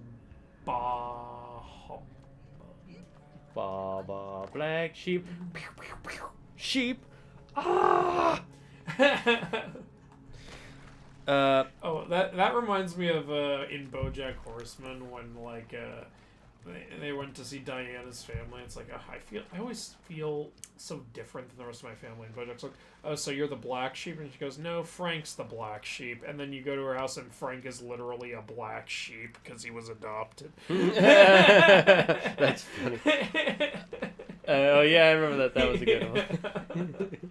[SPEAKER 1] Ba, black sheep. Pew, pew, pew. Sheep. Ah!
[SPEAKER 2] Oh, that reminds me of in BoJack Horseman when like they went to see Diana's family. It's like I always feel so different than the rest of my family. And BoJack's like, oh, so you're the black sheep, and she goes, no, Frank's the black sheep. And then you go to her house, and Frank is literally a black sheep because he was adopted.
[SPEAKER 1] That's funny. Oh yeah, I remember that. That was a good one.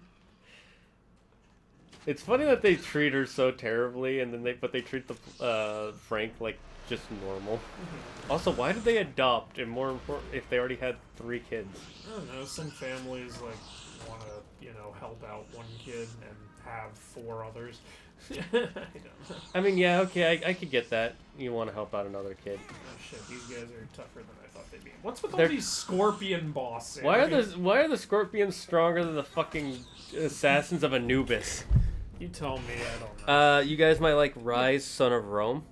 [SPEAKER 1] It's funny that they treat her so terribly, and then they treat the Frank like just normal. Also, why did they adopt? And more important, if they already had 3 kids.
[SPEAKER 2] I don't know. Some families like want to help out one kid and have 4 others. I don't know.
[SPEAKER 1] I mean, yeah, okay, I could get that. You want to help out another kid.
[SPEAKER 2] Oh shit, these guys are tougher than I thought they'd be. What's with all
[SPEAKER 1] They're-
[SPEAKER 2] these scorpion bosses?
[SPEAKER 1] Why are the scorpions stronger than the fucking assassins of Anubis?
[SPEAKER 2] You tell me, I don't know.
[SPEAKER 1] You guys might like Rise, Son of Rome.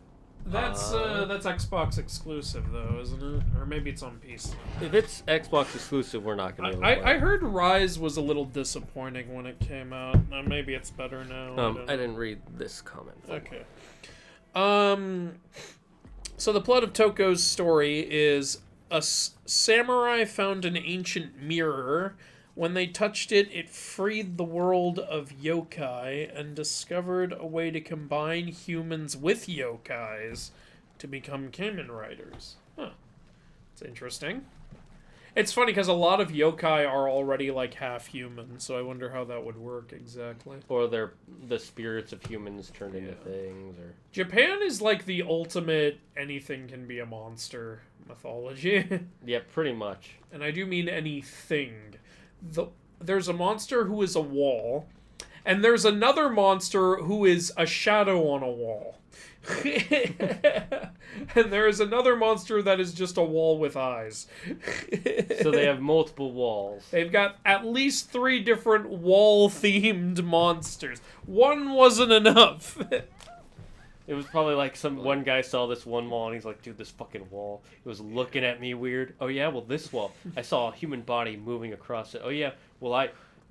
[SPEAKER 2] That's Xbox exclusive though, isn't it? Or maybe it's on PC.
[SPEAKER 1] If it's Xbox exclusive, we're not gonna be able to play
[SPEAKER 2] I
[SPEAKER 1] it.
[SPEAKER 2] heard Rise was a little disappointing when it came out. Maybe it's better now.
[SPEAKER 1] I didn't read this comment.
[SPEAKER 2] Okay. So the plot of Toko's story is a samurai found an ancient mirror. When they touched it, it freed the world of yokai and discovered a way to combine humans with yokais to become Kamen Riders. Huh. It's interesting. It's funny because a lot of yokai are already like half human, so I wonder how that would work exactly.
[SPEAKER 1] Or they're the spirits of humans turned into things, or
[SPEAKER 2] Japan is like the ultimate anything can be a monster mythology.
[SPEAKER 1] yeah, pretty much.
[SPEAKER 2] And I do mean anything. There's a monster who is a wall, and there's another monster who is a shadow on a wall. And there is another monster that is just a wall with eyes.
[SPEAKER 1] So they have multiple walls.
[SPEAKER 2] They've got at least 3 different wall-themed monsters. One wasn't enough.
[SPEAKER 1] It was probably like one guy saw this one wall and he's like, dude, this fucking wall. It was looking at me weird. Oh yeah, well this wall. I saw a human body moving across it. Oh yeah, well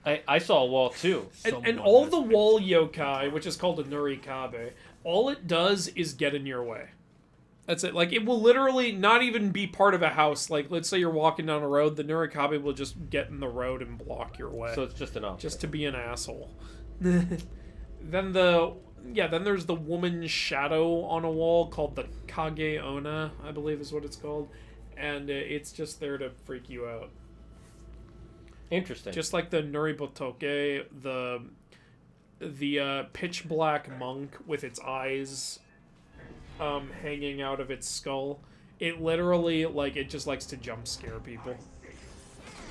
[SPEAKER 1] I saw a wall too.
[SPEAKER 2] And all the wall yokai, which is called a Nurikabe, all it does is get in your way. That's it. Like, it will literally not even be part of a house. Like, let's say you're walking down a road, the Nurikabe will just get in the road and block your way.
[SPEAKER 1] So it's just an option.
[SPEAKER 2] Just to be an asshole. Then there's the woman shadow on a wall called the Kage Ona, I believe is what it's called. And it's just there to freak you out.
[SPEAKER 1] Interesting.
[SPEAKER 2] Just like the Nuribotoke, the pitch black monk with its eyes hanging out of its skull. It literally, it just likes to jump scare people.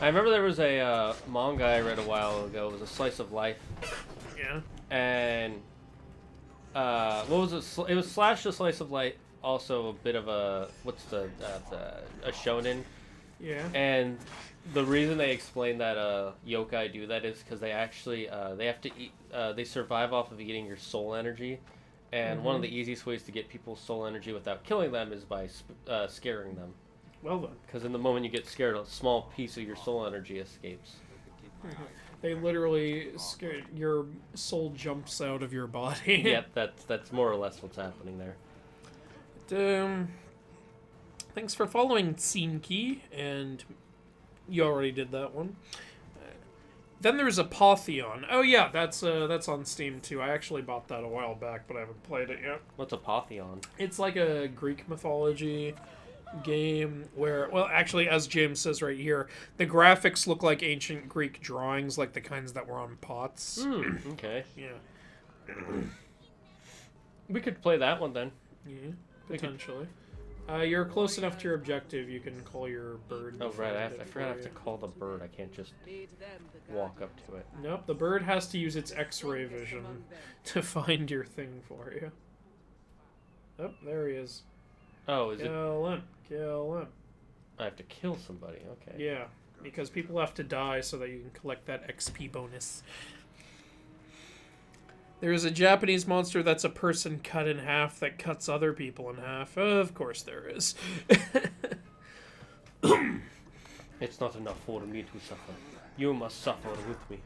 [SPEAKER 1] I remember there was a manga I read a while ago. It was a slice of life.
[SPEAKER 2] Yeah.
[SPEAKER 1] And what was it? It was slash the slice of life. Also a bit of a a shonen.
[SPEAKER 2] Yeah.
[SPEAKER 1] And the reason they explain that yokai do that is because they actually they have to eat. They survive off of eating your soul energy, and one of the easiest ways to get people's soul energy without killing them is by scaring them.
[SPEAKER 2] Well then.
[SPEAKER 1] Because in the moment you get scared, a small piece of your soul energy escapes.
[SPEAKER 2] They literally scare your soul jumps out of your body.
[SPEAKER 1] Yep, that's more or less what's happening there.
[SPEAKER 2] Thanks for following Tsinky, and you already did that one. Then there's Apotheon. Oh yeah, that's on Steam too. I actually bought that a while back, but I haven't played it yet.
[SPEAKER 1] What's Apotheon?
[SPEAKER 2] It's like a Greek mythology game where, well, actually, as James says right here, the graphics look like ancient Greek drawings, like the kinds that were on pots.
[SPEAKER 1] Okay.
[SPEAKER 2] Yeah.
[SPEAKER 1] We could play that one then.
[SPEAKER 2] Yeah, potentially. You're close enough to your objective. You can call your bird.
[SPEAKER 1] Oh,
[SPEAKER 2] to
[SPEAKER 1] right.
[SPEAKER 2] find
[SPEAKER 1] I
[SPEAKER 2] it
[SPEAKER 1] forgot I have
[SPEAKER 2] for
[SPEAKER 1] to
[SPEAKER 2] you.
[SPEAKER 1] call the bird. I can't just
[SPEAKER 4] Made them the
[SPEAKER 1] walk
[SPEAKER 4] guardians.
[SPEAKER 1] up to it.
[SPEAKER 2] Nope, the bird has to use its X-ray vision to find your thing for you. Oh, there he is.
[SPEAKER 1] Oh, is it?
[SPEAKER 2] Kill him. Kill him.
[SPEAKER 1] I have to kill somebody. Okay.
[SPEAKER 2] Yeah, because people have to die so that you can collect that XP bonus. There is a Japanese monster that's a person cut in half that cuts other people in half. Of course there is.
[SPEAKER 1] It's not enough for me to suffer. You must suffer with me.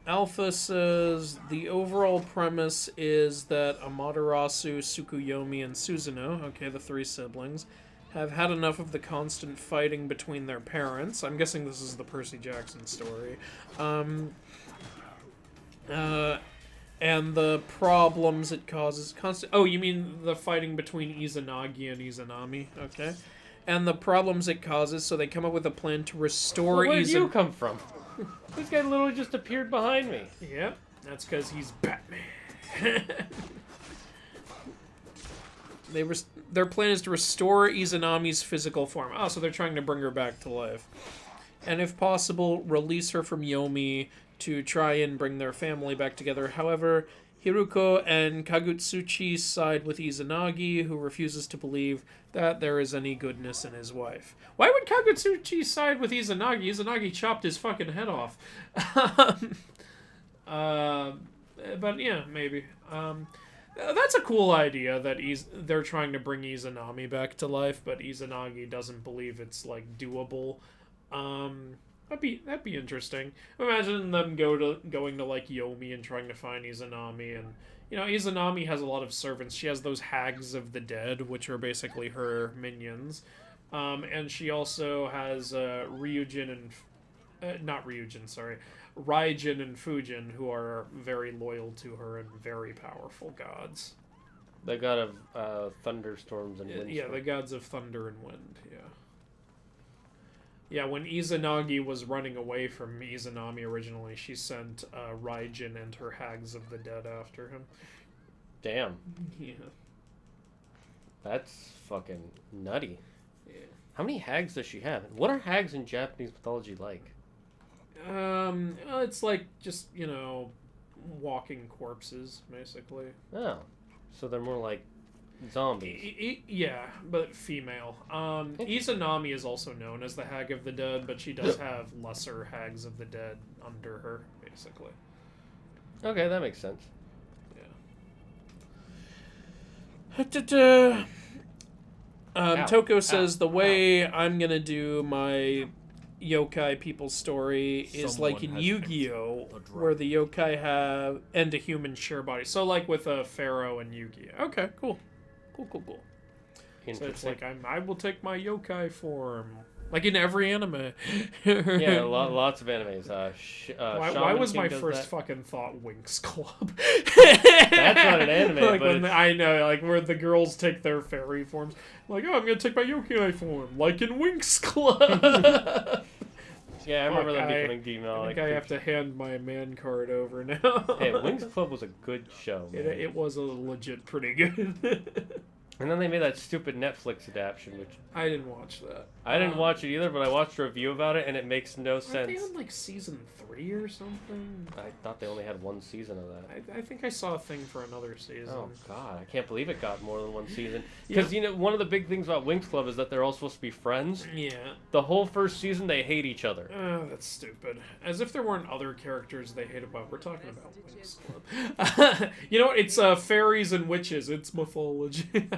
[SPEAKER 2] Alpha says the overall premise is that Amaterasu, Tsukuyomi, and Suzuno, okay, the three siblings, have had enough of the constant fighting between their parents. I'm guessing this is the Percy Jackson story. And the problems it causes. Oh, you mean the fighting between Izanagi and Izanami? Okay. And the problems it causes, so they come up with a plan to restore
[SPEAKER 1] Well, where did you
[SPEAKER 2] Izanami.
[SPEAKER 1] come from? This guy literally just appeared behind me.
[SPEAKER 2] Yep, that's because he's Batman. Their plan is to restore Izanami's physical form. Oh, so they're trying to bring her back to life. And if possible, release her from Yomi to try and bring their family back together. However, Hiruko and Kagutsuchi side with Izanagi, who refuses to believe that there is any goodness in his wife. Why would Kagutsuchi side with Izanagi? Izanagi chopped his fucking head off. But yeah, maybe. That's a cool idea that they're trying to bring Izanami back to life, but Izanagi doesn't believe it's like doable. That'd be interesting. Imagine them going to like Yomi and trying to find Izanami, and you know Izanami has a lot of servants. She has those hags of the dead, which are basically her minions, and she also has Ryujin and not Ryujin, sorry, Raijin and Fujin, who are very loyal to her and very powerful gods.
[SPEAKER 1] The god of thunderstorms and windstorms.
[SPEAKER 2] Yeah, the gods of thunder and wind. Yeah. Yeah, when Izanagi was running away from Izanami originally, she sent Raijin and her Hags of the Dead after him.
[SPEAKER 1] Damn.
[SPEAKER 2] Yeah.
[SPEAKER 1] That's fucking nutty.
[SPEAKER 2] Yeah.
[SPEAKER 1] How many hags does she have? What are hags in Japanese mythology like?
[SPEAKER 2] It's like just, you know, walking corpses, basically.
[SPEAKER 1] Oh. So they're more like zombies.
[SPEAKER 2] Yeah, but female. Izanami is also known as the Hag of the Dead, but she does have lesser Hags of the Dead under her, basically.
[SPEAKER 1] Okay, that makes sense.
[SPEAKER 2] Yeah.
[SPEAKER 1] Ow.
[SPEAKER 2] Toko says
[SPEAKER 1] Ow.
[SPEAKER 2] the way I'm gonna do my yokai people story is like in
[SPEAKER 5] Someone has
[SPEAKER 2] Yu-Gi-Oh,
[SPEAKER 5] fixed the
[SPEAKER 2] where the yokai have and a human share body. So like with Pharaoh and Yu-Gi-Oh. Okay, cool. Cool. So it's
[SPEAKER 1] Interesting.
[SPEAKER 2] like I will take my yokai form, like in every anime.
[SPEAKER 1] Yeah, lots of animes.
[SPEAKER 2] Why
[SPEAKER 1] Shaman
[SPEAKER 2] was
[SPEAKER 1] King
[SPEAKER 2] my
[SPEAKER 1] does
[SPEAKER 2] first
[SPEAKER 1] that.
[SPEAKER 2] fucking thought Winx Club?
[SPEAKER 1] That's not an anime,
[SPEAKER 2] like
[SPEAKER 1] but
[SPEAKER 2] when
[SPEAKER 1] it's-
[SPEAKER 2] I know, like where the girls take their fairy forms. Like, oh, I'm gonna take my yokai form, like in Winx Club.
[SPEAKER 1] Yeah, I remember
[SPEAKER 2] Fuck,
[SPEAKER 1] them becoming female.
[SPEAKER 2] I think
[SPEAKER 1] like,
[SPEAKER 2] I have to hand my man card over now.
[SPEAKER 1] Hey, Wings Club was a good show, man.
[SPEAKER 2] It was a legit pretty good.
[SPEAKER 1] And then they made that stupid Netflix adaptation, which
[SPEAKER 2] I didn't watch that.
[SPEAKER 1] I didn't watch it either, but I watched a review about it, and it makes no
[SPEAKER 2] Aren't they
[SPEAKER 1] sense.
[SPEAKER 2] on like season 3 or something?
[SPEAKER 1] I thought they only had one season of that.
[SPEAKER 2] I think I saw a thing for another season.
[SPEAKER 1] Oh god, I can't believe it got more than one season. Because you know, one of the big things about Winx Club is that they're all supposed to be friends.
[SPEAKER 2] Yeah.
[SPEAKER 1] The whole first season, they hate each other.
[SPEAKER 2] Oh, that's stupid. As if there weren't other characters they hated. Well, we're talking about Winx Club. You know what? It's fairies and witches. It's mythology.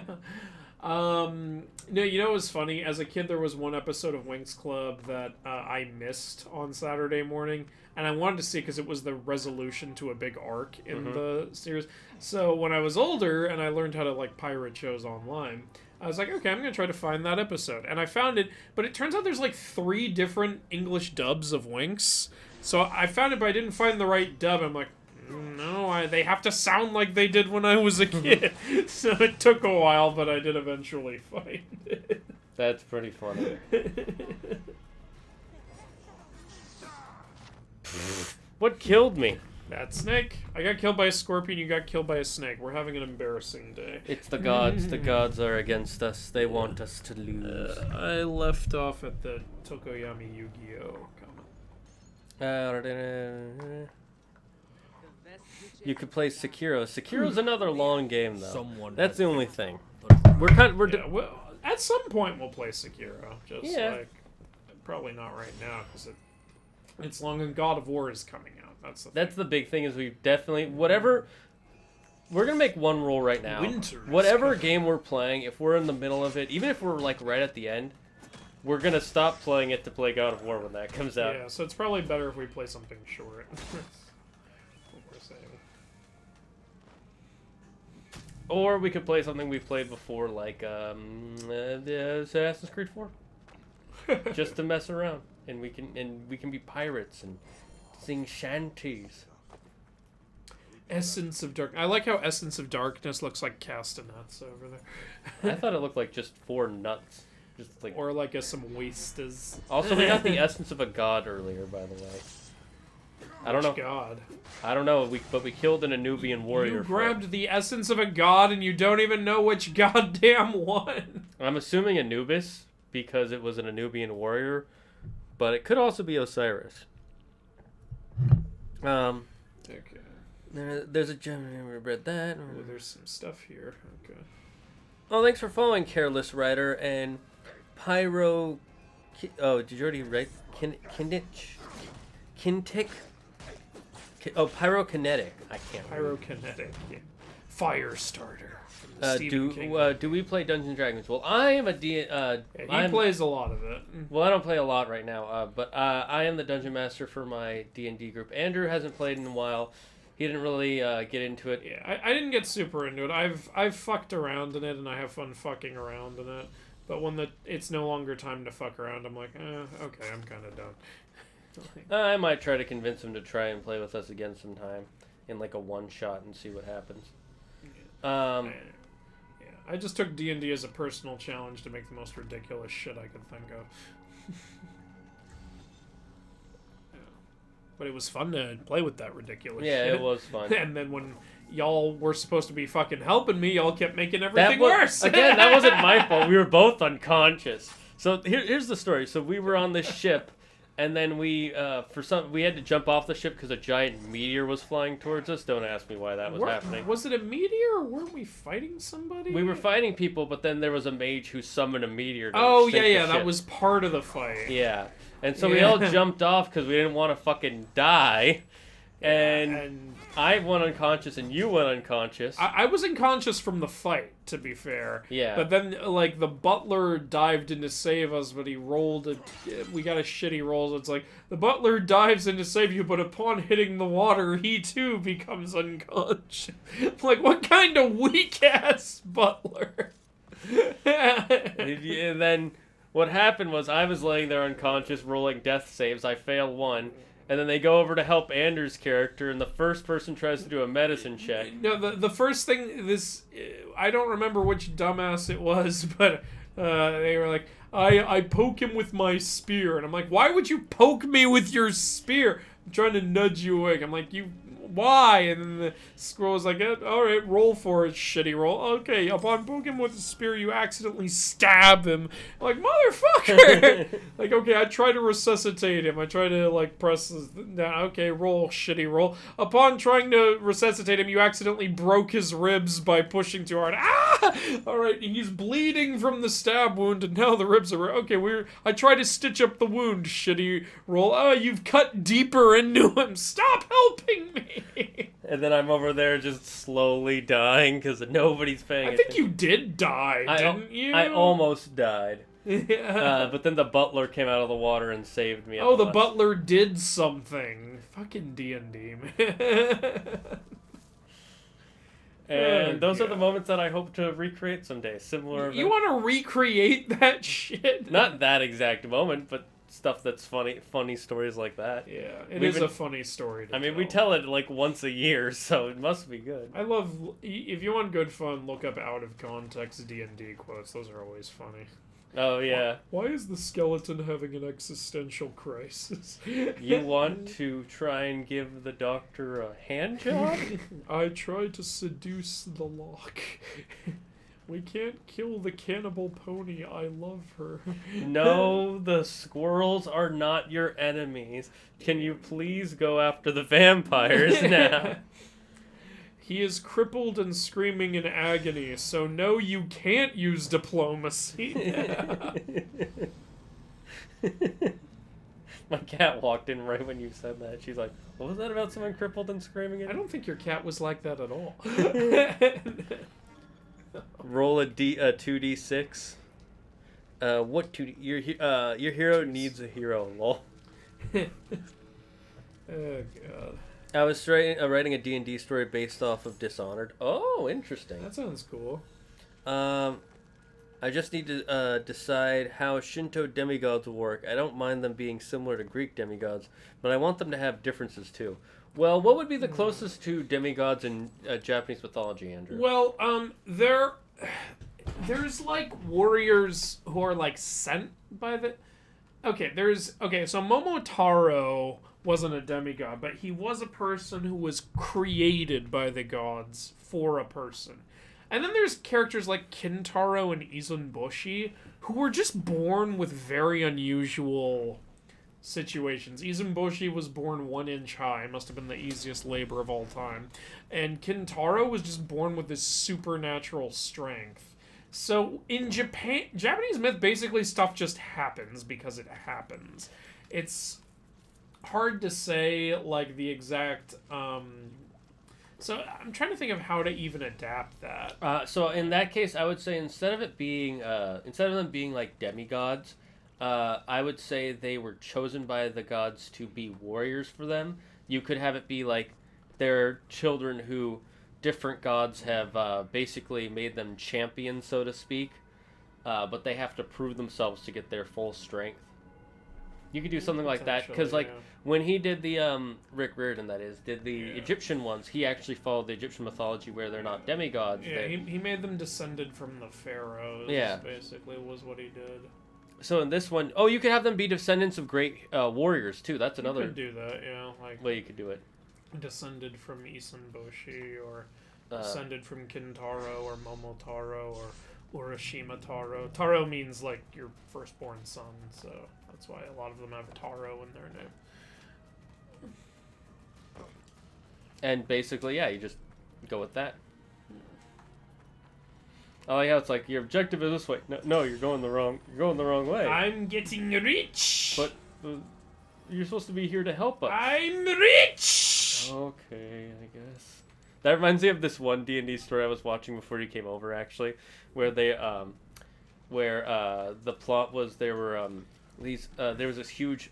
[SPEAKER 2] No, you know what was funny? As a kid, there was one episode of Winx Club that I missed on Saturday morning, and I wanted to see because it was the resolution to a big arc in the series. So when I was older and I learned how to like pirate shows online, I was like, okay, I'm gonna try to find that episode, and I found it. But it turns out there's like 3 different English dubs of Winx. So I found it, but I didn't find the right dub. I'm like, no, they have to sound like they did when I was a kid. So it took a while, but I did eventually find it.
[SPEAKER 1] That's pretty funny. What killed me?
[SPEAKER 2] That snake. I got killed by a scorpion. You got killed by a snake. We're having an embarrassing day.
[SPEAKER 1] It's the gods. The gods are against us. They want us to lose.
[SPEAKER 2] I left off at the Tokoyami Yu-Gi-Oh comment.
[SPEAKER 1] You could play Sekiro. Sekiro's another long game, though.
[SPEAKER 5] Someone
[SPEAKER 1] That's
[SPEAKER 5] has
[SPEAKER 1] the only
[SPEAKER 5] picked
[SPEAKER 1] thing.
[SPEAKER 5] the-
[SPEAKER 1] We're
[SPEAKER 2] Yeah, well, at some point we'll play Sekiro. Just
[SPEAKER 1] Yeah.
[SPEAKER 2] like probably not right now because it's long and God of War is coming out. That's
[SPEAKER 1] the big thing is we definitely whatever. We're gonna make one rule right now.
[SPEAKER 2] Winter is
[SPEAKER 1] Whatever
[SPEAKER 2] coming.
[SPEAKER 1] game we're playing, if we're in the middle of it, even if we're like right at the end, we're gonna stop playing it to play God of War when that comes out.
[SPEAKER 2] Yeah, so it's probably better if we play something short. What we're saying.
[SPEAKER 1] Or we could play something we've played before, like the Assassin's Creed 4, just to mess around, and we can be pirates and sing shanties.
[SPEAKER 2] Essence of Dark. I like how Essence of Darkness looks like castanets over there.
[SPEAKER 1] I thought it looked like just 4 nuts, just like.
[SPEAKER 2] Or like some wastes.
[SPEAKER 1] Also, we got the essence of a god earlier, by the way. I don't know.
[SPEAKER 2] God.
[SPEAKER 1] I don't know. But we killed an Anubian warrior.
[SPEAKER 2] You grabbed the essence of a god and you don't even know which goddamn one.
[SPEAKER 1] I'm assuming Anubis because it was an Anubian warrior, but it could also be Osiris.
[SPEAKER 2] Okay.
[SPEAKER 1] There's a gem. We read that.
[SPEAKER 2] Oh, there's some stuff here. Okay.
[SPEAKER 1] Oh, thanks for following, Careless Writer and Pyro. Oh, did you already write Kintic? Oh, Pyrokinetic. I can't. Remember.
[SPEAKER 2] Pyrokinetic. Yeah. Firestarter.
[SPEAKER 1] Do we play Dungeons and Dragons? Well, I am a
[SPEAKER 2] Yeah, he plays a lot of it.
[SPEAKER 1] Well, I don't play a lot right now, but I am the dungeon master for my D&D group. Andrew hasn't played in a while. He didn't really get into it.
[SPEAKER 2] Yeah, I didn't get super into it. I've fucked around in it, and I have fun fucking around in it. But when it's no longer time to fuck around, I'm like, okay, I'm kind of done.
[SPEAKER 1] I might try to convince him to try and play with us again sometime in like a one-shot and see what happens.
[SPEAKER 2] Yeah, I just took D&D as a personal challenge to make the most ridiculous shit I could think of. Yeah. But it was fun to play with that ridiculous shit.
[SPEAKER 1] Yeah, it was fun.
[SPEAKER 2] And then when y'all were supposed to be fucking helping me, y'all kept making everything worse.
[SPEAKER 1] Again, that wasn't my fault. We were both unconscious. So here's the story. So we were on this ship, and then we had to jump off the ship because a giant meteor was flying towards us. Don't ask me why that was happening.
[SPEAKER 2] Was it a meteor, or weren't we fighting somebody?
[SPEAKER 1] We were fighting people, but then there was a mage who summoned a meteor to
[SPEAKER 2] Oh,
[SPEAKER 1] sink the
[SPEAKER 2] yeah, that
[SPEAKER 1] ship.
[SPEAKER 2] was part of the fight.
[SPEAKER 1] Yeah. And so we all jumped off because we didn't want to fucking die. And I went unconscious and you went unconscious.
[SPEAKER 2] I was unconscious from the fight, to be fair.
[SPEAKER 1] Yeah.
[SPEAKER 2] But then, like, the butler dived in to save us, but he rolled we got a shitty roll. So it's like, the butler dives in to save you, but upon hitting the water, he too becomes unconscious. Like, what kind of weak-ass butler?
[SPEAKER 1] And then what happened was I was laying there unconscious, rolling death saves. I fail one. And then they go over to help Anders' character, and the first person tries to do a medicine check.
[SPEAKER 2] No, the first thing, I don't remember which dumbass it was, but they were like, I poke him with my spear. And I'm like, why would you poke me with your spear? I'm trying to nudge you awake. I'm like, why? And then the scroll's like, alright, roll for it, shitty roll. Okay, upon poking him with the spear, you accidentally stab him. I'm like, motherfucker! Like, okay, I try to resuscitate him. I try to, like, press down. Okay, roll, shitty roll. Upon trying to resuscitate him, you accidentally broke his ribs by pushing too hard. Ah! Alright, he's bleeding from the stab wound, and now the ribs are... Okay, I try to stitch up the wound, shitty roll. Oh, you've cut deeper into him. Stop helping me!
[SPEAKER 1] And then I'm over there just slowly dying because nobody's paying attention.
[SPEAKER 2] I think you did die, didn't you?
[SPEAKER 1] I almost died.
[SPEAKER 2] Yeah.
[SPEAKER 1] But then the butler came out of the water and saved me.
[SPEAKER 2] Oh, the butler did something. Fucking D&D, man.
[SPEAKER 1] And those are the moments that I hope to recreate someday. Similar.
[SPEAKER 2] You want to recreate that shit?
[SPEAKER 1] Not that exact moment, but stuff that's funny stories like that.
[SPEAKER 2] Yeah, it is a funny story to
[SPEAKER 1] we tell it like once a year, so it must be good.
[SPEAKER 2] I love, if you want good fun, look up out of context D&D quotes. Those are always funny.
[SPEAKER 1] Oh yeah.
[SPEAKER 2] Why is the skeleton having an existential crisis?
[SPEAKER 1] You want to try and give the doctor a hand job?
[SPEAKER 2] I tried to seduce the lock. We can't kill the cannibal pony. I love her.
[SPEAKER 1] No, the squirrels are not your enemies. Can you please go after the vampires now?
[SPEAKER 2] He is crippled and screaming in agony, so no, you can't use diplomacy.
[SPEAKER 1] My cat walked in right when you said that. She's like, what was that about someone crippled and screaming in?
[SPEAKER 2] I don't think your cat was like that at all.
[SPEAKER 1] Roll a 2d6. What 2d? Your hero needs a hero. Lol.
[SPEAKER 2] Oh god,
[SPEAKER 1] I was writing a D&D story based off of Dishonored. Oh, interesting.
[SPEAKER 2] that sounds cool.
[SPEAKER 1] I just need to decide how Shinto demigods will work. I don't mind them being similar to Greek demigods, but I want them to have differences too. Well, what would be the closest to demigods in Japanese mythology, Andrew?
[SPEAKER 2] Well, there's like warriors who are like sent by the. So Momotaro wasn't a demigod, but he was a person who was created by the gods for a person. And then there's characters like Kintaro and Izunboshi who were just born with very unusual situations. Izunboshi was born 1 inch high, must have been the easiest labor of all time. And Kintaro was just born with this supernatural strength. So in Japanese myth, basically stuff just happens because it happens. It's hard to say like the exact so I'm trying to think of how to even adapt that.
[SPEAKER 1] So in that case, I would say instead of them being like demigods, I would say they were chosen by the gods to be warriors for them. You could have it be like they're children who different gods have basically made them champions, so to speak, but they have to prove themselves to get their full strength. You could do something like that, because like when he did the Rick Riordan, that is, did the Egyptian ones, he actually followed the Egyptian mythology where they're not demigods.
[SPEAKER 2] Yeah, he made them descended from the pharaohs.
[SPEAKER 1] Yeah,
[SPEAKER 2] basically was what he did.
[SPEAKER 1] So in this one, you could have them be descendants of great warriors too. That's another.
[SPEAKER 2] You could do that, yeah, like
[SPEAKER 1] way you could do it.
[SPEAKER 2] Descended from Izunboshi, or descended from Kintaro or Momotaro or Urashima Taro. Taro means like your firstborn son, so that's why a lot of them have Taro in their name.
[SPEAKER 1] And basically, yeah, you just go with that. Oh yeah, it's like your objective is this way. No, you're going the wrong way.
[SPEAKER 2] I'm getting rich.
[SPEAKER 1] But you're supposed to be here to help us.
[SPEAKER 2] I'm rich.
[SPEAKER 1] Okay, I guess. That reminds me of this one D&D story I was watching before you came over, actually, where they the plot was there was this huge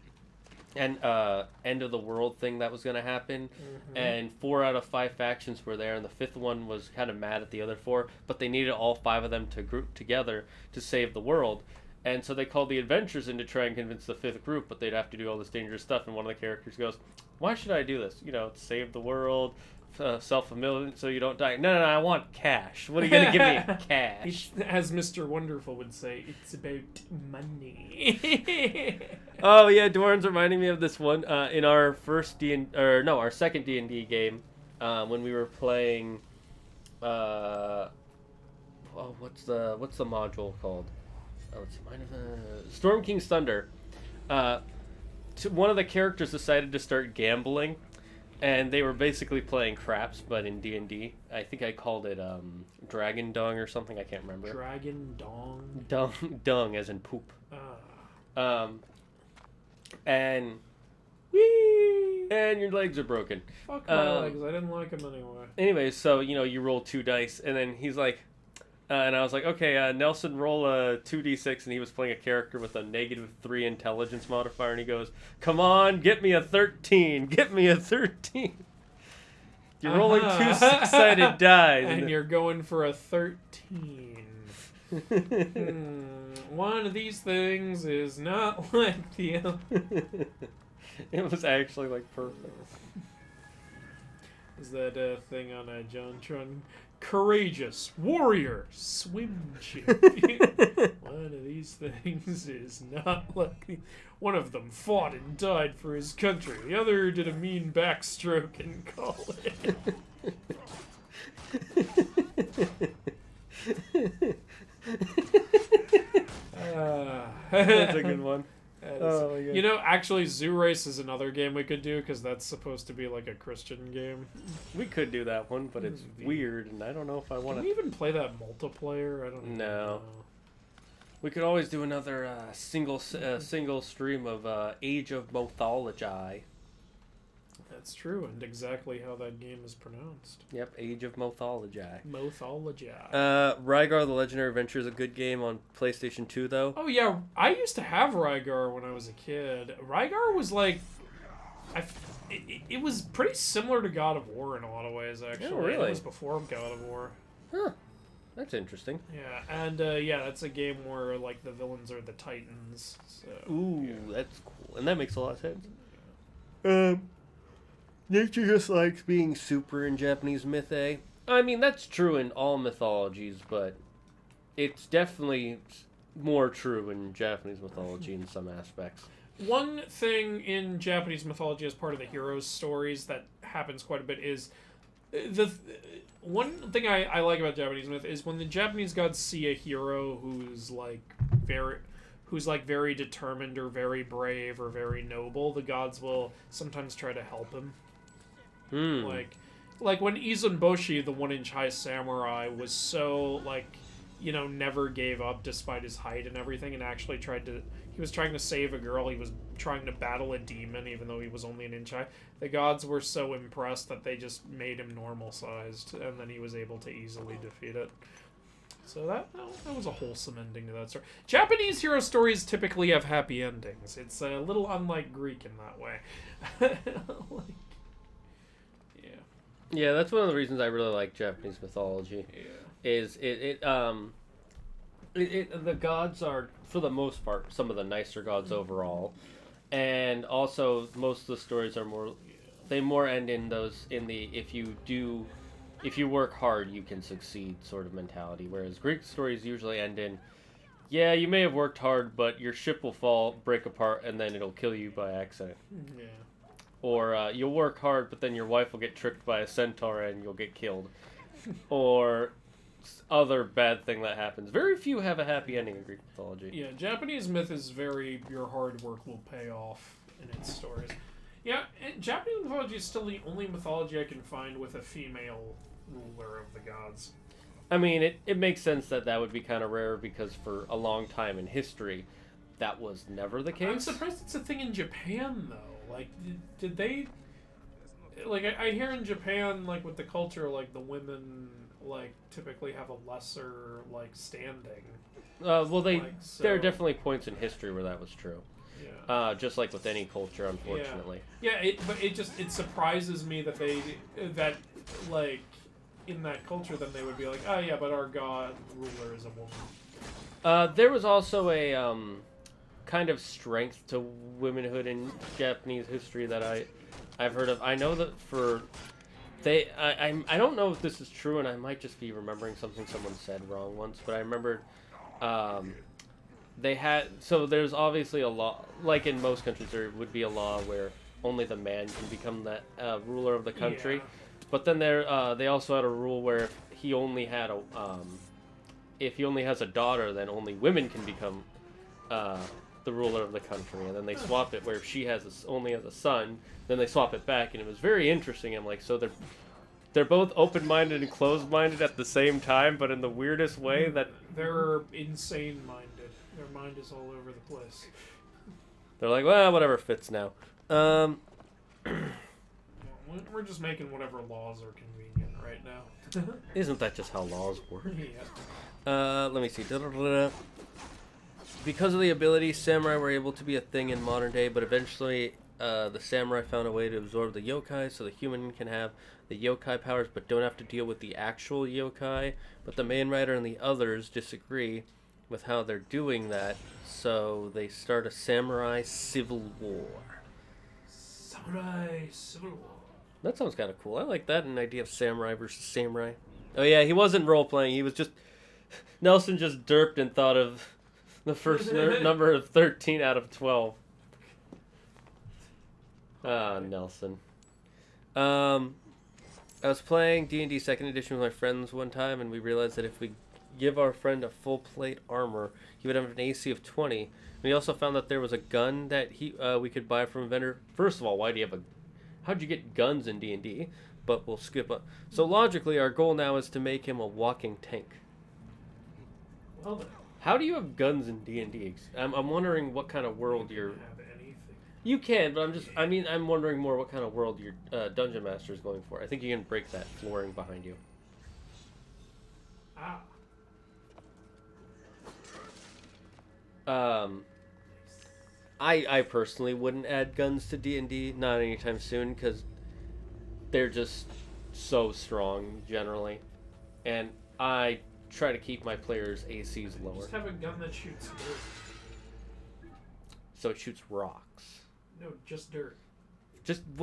[SPEAKER 1] end of the world thing that was going to happen, and 4 out of 5 factions were there, and the 5th one was kind of mad at the other 4, but they needed all 5 of them to group together to save the world. And so they called the adventurers in to try and convince the 5th group, but they'd have to do all this dangerous stuff. And one of the characters goes, "Why should I do this? Save the world, self-familiar, so you don't die." No, I want cash. What are you going to give me? Cash.
[SPEAKER 2] As Mr. Wonderful would say, it's about money.
[SPEAKER 1] Oh yeah, Doran's reminding me of this one in our our second D&D game when we were playing. What's the module called? Storm King's Thunder. One of the characters decided to start gambling, and they were basically playing craps, but in D&D. I think I called it Dragon Dung or something. I can't remember.
[SPEAKER 2] Dragon Dong?
[SPEAKER 1] Dung as in poop. And your legs are broken.
[SPEAKER 2] Fuck my legs. I didn't like them anyway.
[SPEAKER 1] Anyway, so you roll 2 dice, and then he's like. And I was like, okay, Nelson, roll a 2d6, and he was playing a character with a -3 intelligence modifier, and he goes, "Come on, get me a 13, get me a 13." You're rolling 2 6-sided dice.
[SPEAKER 2] And you're going for a 13. One of these things is not like the other.
[SPEAKER 1] It was actually, like, perfect.
[SPEAKER 2] Is that a thing on a JonTron courageous warrior swim champion. One of these things is not lucky. One of them fought and died for his country. The other did a mean backstroke in college.
[SPEAKER 1] That's a good one.
[SPEAKER 2] Oh my God. You know, actually, Zoo Race is another game we could do because that's supposed to be like a Christian game.
[SPEAKER 1] We could do that one, but it's weird, and I don't know if I want
[SPEAKER 2] Can we even play that multiplayer? I don't even know.
[SPEAKER 1] We could always do another single stream of Age of Mythology.
[SPEAKER 2] That's true, and exactly how that game is pronounced.
[SPEAKER 1] Yep, Age of Mythology.
[SPEAKER 2] Mythology.
[SPEAKER 1] Rygar: The Legendary Adventure is a good game on PlayStation 2, though.
[SPEAKER 2] Oh yeah, I used to have Rygar when I was a kid. Rygar was like, it was pretty similar to God of War in a lot of ways, actually.
[SPEAKER 1] Oh, really?
[SPEAKER 2] It was before God of War.
[SPEAKER 1] Huh. That's interesting.
[SPEAKER 2] Yeah, and that's a game where like the villains are the Titans. So,
[SPEAKER 1] Ooh, that's cool, and that makes a lot of sense. Nature just likes being super in Japanese myth, eh? I mean, that's true in all mythologies, but it's definitely more true in Japanese mythology in some aspects.
[SPEAKER 2] One thing in Japanese mythology as part of the heroes' stories that happens quite a bit is one thing I like about Japanese myth is when the Japanese gods see a hero who's very determined or very brave or very noble, the gods will sometimes try to help him. Like when Izanboshi, the 1-inch high samurai, was so never gave up despite his height and everything, and actually he was trying to save a girl. He was trying to battle a demon even though he was only an inch high. The gods were so impressed that they just made him normal sized, and then he was able to easily defeat it. So that was a wholesome ending to that story. Japanese hero stories typically have happy endings. It's a little unlike Greek in that way.
[SPEAKER 1] Yeah, that's one of the reasons I really like Japanese mythology.
[SPEAKER 2] Yeah.
[SPEAKER 1] Is the gods are, for the most part, some of the nicer gods overall, and also most of the stories are more end in the if you work hard you can succeed sort of mentality, whereas Greek stories usually end in, yeah, you may have worked hard, but your ship will break apart, and then it'll kill you by accident.
[SPEAKER 2] Yeah.
[SPEAKER 1] Or you'll work hard, but then your wife will get tricked by a centaur and you'll get killed. Or other bad thing that happens. Very few have a happy ending in Greek mythology.
[SPEAKER 2] Yeah, Japanese myth is very your hard work will pay off in its stories. Yeah, and Japanese mythology is still the only mythology I can find with a female ruler of the gods.
[SPEAKER 1] I mean, it makes sense that would be kind of rare because for a long time in history, that was never the case.
[SPEAKER 2] I'm surprised it's a thing in Japan, though. Like, did they... Like, I hear in Japan, like, with the culture, like, the women, like, typically have a lesser, like, standing.
[SPEAKER 1] Well, there are definitely points in history where that was true. Yeah. Just like with any culture, unfortunately.
[SPEAKER 2] Yeah, but it surprises me that like, in that culture, then they would be like, oh, yeah, but our god ruler is a woman.
[SPEAKER 1] There was also a, kind of strength to womanhood in Japanese history that I've heard of. I know that I don't know if this is true, and I might just be remembering something someone said wrong once, but I remembered there's obviously a law, like in most countries there would be a law where only the man can become the ruler of the country. Yeah. But then they also had a rule where if he only has a daughter, then only women can become the ruler of the country, and then they swap it where if she only has a son, then they swap it back, and it was very interesting. I'm like, so they're both open-minded and closed-minded at the same time, but in the weirdest way that
[SPEAKER 2] they're insane-minded. Their mind is all over the place.
[SPEAKER 1] They're like, well, whatever fits now.
[SPEAKER 2] We're just making whatever laws are convenient right now.
[SPEAKER 1] Isn't that just how laws work?
[SPEAKER 2] Yeah.
[SPEAKER 1] Let me see. Because of the ability, samurai were able to be a thing in modern day, but eventually the samurai found a way to absorb the yokai so the human can have the yokai powers but don't have to deal with the actual yokai. But the main writer and the others disagree with how they're doing that, so they start a samurai civil war.
[SPEAKER 2] Samurai civil war.
[SPEAKER 1] That sounds kind of cool. I like that, an idea of samurai versus samurai. Oh yeah, he wasn't role playing. He was just Nelson just derped and thought of the first number of 13 out of 12. Ah, Nelson. I was playing D&D 2nd edition with my friends one time, and we realized that if we give our friend a full plate armor, he would have an AC of 20. We also found that there was a gun that we could buy from a vendor. First of all, why do you have a... How'd you get guns in D&D? But we'll skip up. So logically, our goal now is to make him a walking tank.
[SPEAKER 2] Well then.
[SPEAKER 1] How do you have guns in D&D? I'm wondering what kind of world you're...
[SPEAKER 2] Have anything.
[SPEAKER 1] You can, but I'm wondering more what kind of world your Dungeon Master is going for. I think you can break that flooring behind you.
[SPEAKER 2] Ah.
[SPEAKER 1] I personally wouldn't add guns to D&D, not anytime soon, because they're just so strong generally, and I try to keep my players' ACs lower.
[SPEAKER 2] Just have a gun that shoots dirt.
[SPEAKER 1] So it shoots rocks.
[SPEAKER 2] No, just dirt.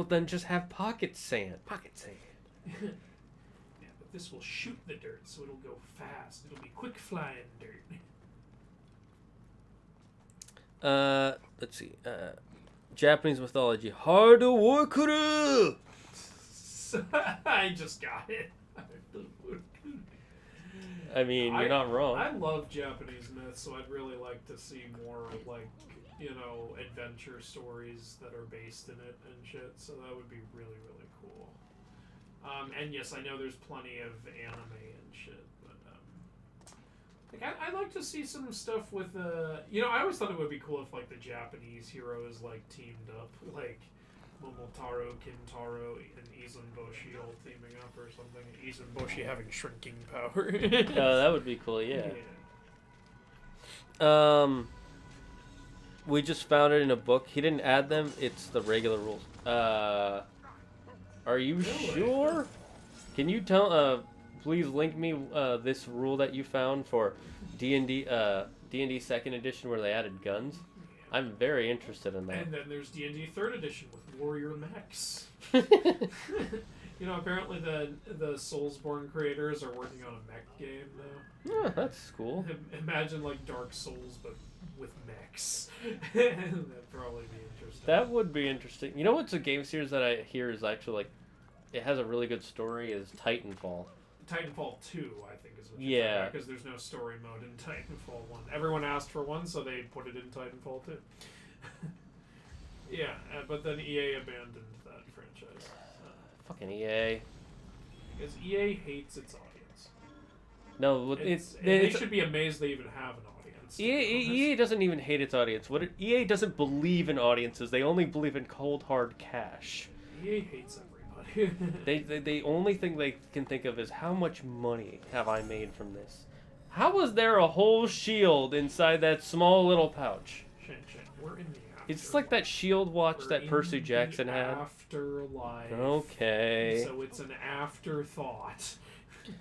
[SPEAKER 1] Then just have pocket sand. Pocket sand.
[SPEAKER 2] Yeah, but this will shoot the dirt, so it'll go fast. It'll be quick flying dirt.
[SPEAKER 1] Let's see. Japanese mythology. Hardawakuru!
[SPEAKER 2] I just got it.
[SPEAKER 1] I mean, you're not wrong.
[SPEAKER 2] I love Japanese myths, so I'd really like to see more, like, adventure stories that are based in it and shit, so that would be really, really cool. And yes, I know there's plenty of anime and shit, but, I'd like to see some stuff with, I always thought it would be cool if, like, the Japanese heroes, like, teamed up, like, Momotaro, Kintaro, and Izanboshi all teaming up or something. Izanboshi having shrinking power.
[SPEAKER 1] That would be cool, yeah. We just found it in a book. He didn't add them. It's the regular rules. Are you sure? Can you please link me this rule that you found for D&D 2nd edition where they added guns? I'm very interested in that.
[SPEAKER 2] And then there's D&D 3rd edition with warrior mechs. Apparently the Soulsborne creators are working on a mech game now.
[SPEAKER 1] Yeah, that's cool.
[SPEAKER 2] Imagine like Dark Souls, but with mechs. That'd probably be interesting.
[SPEAKER 1] That would be interesting. You know what's a game series that I hear is actually like, it has a really good story, is Titanfall.
[SPEAKER 2] Titanfall 2, I think, is what
[SPEAKER 1] you're talking about,
[SPEAKER 2] because there's no story mode in Titanfall 1. Everyone asked for one, so they put it in Titanfall 2. Yeah, but then EA abandoned that franchise.
[SPEAKER 1] Fucking EA.
[SPEAKER 2] Because EA hates its audience.
[SPEAKER 1] No,
[SPEAKER 2] they should be amazed they even have an audience.
[SPEAKER 1] EA doesn't even hate its audience. EA doesn't believe in audiences. They only believe in cold, hard cash.
[SPEAKER 2] EA hates everybody.
[SPEAKER 1] The only thing they can think of is how much money have I made from this? How was there a whole shield inside that small little pouch?
[SPEAKER 2] Shin, we're in the afterlife.
[SPEAKER 1] It's like that shield watch that Percy Jackson had.
[SPEAKER 2] Afterlife.
[SPEAKER 1] Okay.
[SPEAKER 2] So it's an afterthought.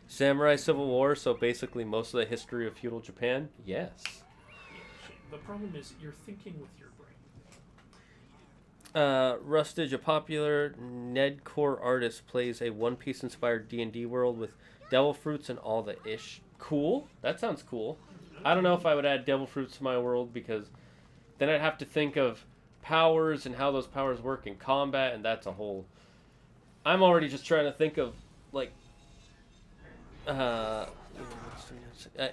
[SPEAKER 1] Samurai Civil War, so basically most of the history of feudal Japan? Yes.
[SPEAKER 2] Yeah, the problem is you're thinking with your brain.
[SPEAKER 1] Rustage, a popular Nedcore artist, plays a One Piece inspired D&D world with devil fruits and all the ish. Cool. That sounds cool. I don't know if I would add devil fruits to my world because then I'd have to think of powers and how those powers work in combat, and that's a whole... I'm already just trying to think of, like,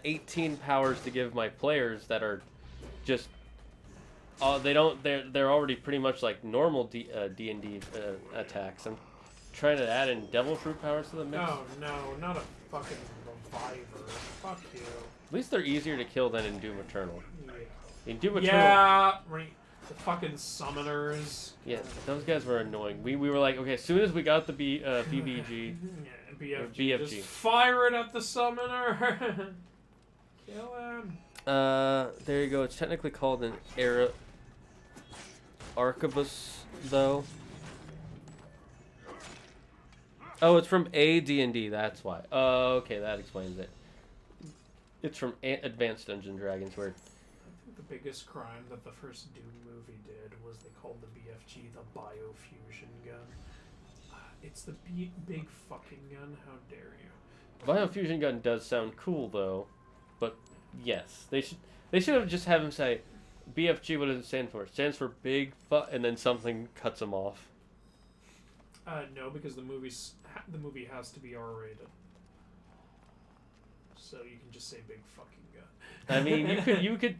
[SPEAKER 1] 18 powers to give my players that are just... they're already pretty much like normal D&D attacks. I'm trying to add in devil fruit powers to the mix.
[SPEAKER 2] No, not a fucking reviver. Fuck you.
[SPEAKER 1] At least they're easier to kill than in Doom Eternal.
[SPEAKER 2] Yeah.
[SPEAKER 1] In Doom Eternal...
[SPEAKER 2] Yeah, right. The fucking summoners.
[SPEAKER 1] Yeah, those guys were annoying. We were like, okay, as soon as we got the BBG...
[SPEAKER 2] Yeah,
[SPEAKER 1] BFG.
[SPEAKER 2] Just fire it at the summoner. Kill him.
[SPEAKER 1] There you go. It's technically called an Arquebus, though. Oh, it's from AD&D, that's why. Oh, okay, that explains it. It's from Advanced Dungeons & Dragons, where...
[SPEAKER 2] I think the biggest crime that the first Doom movie did was they called the BFG the Biofusion Gun. It's the big fucking gun, how dare you.
[SPEAKER 1] Biofusion gun does sound cool though, but yes, they should have just have him say, BFG. What does it stand for? It stands for big and then something cuts him off.
[SPEAKER 2] No, because the movie has to be R-rated. So you can just say big fucking gun.
[SPEAKER 1] I mean, you could.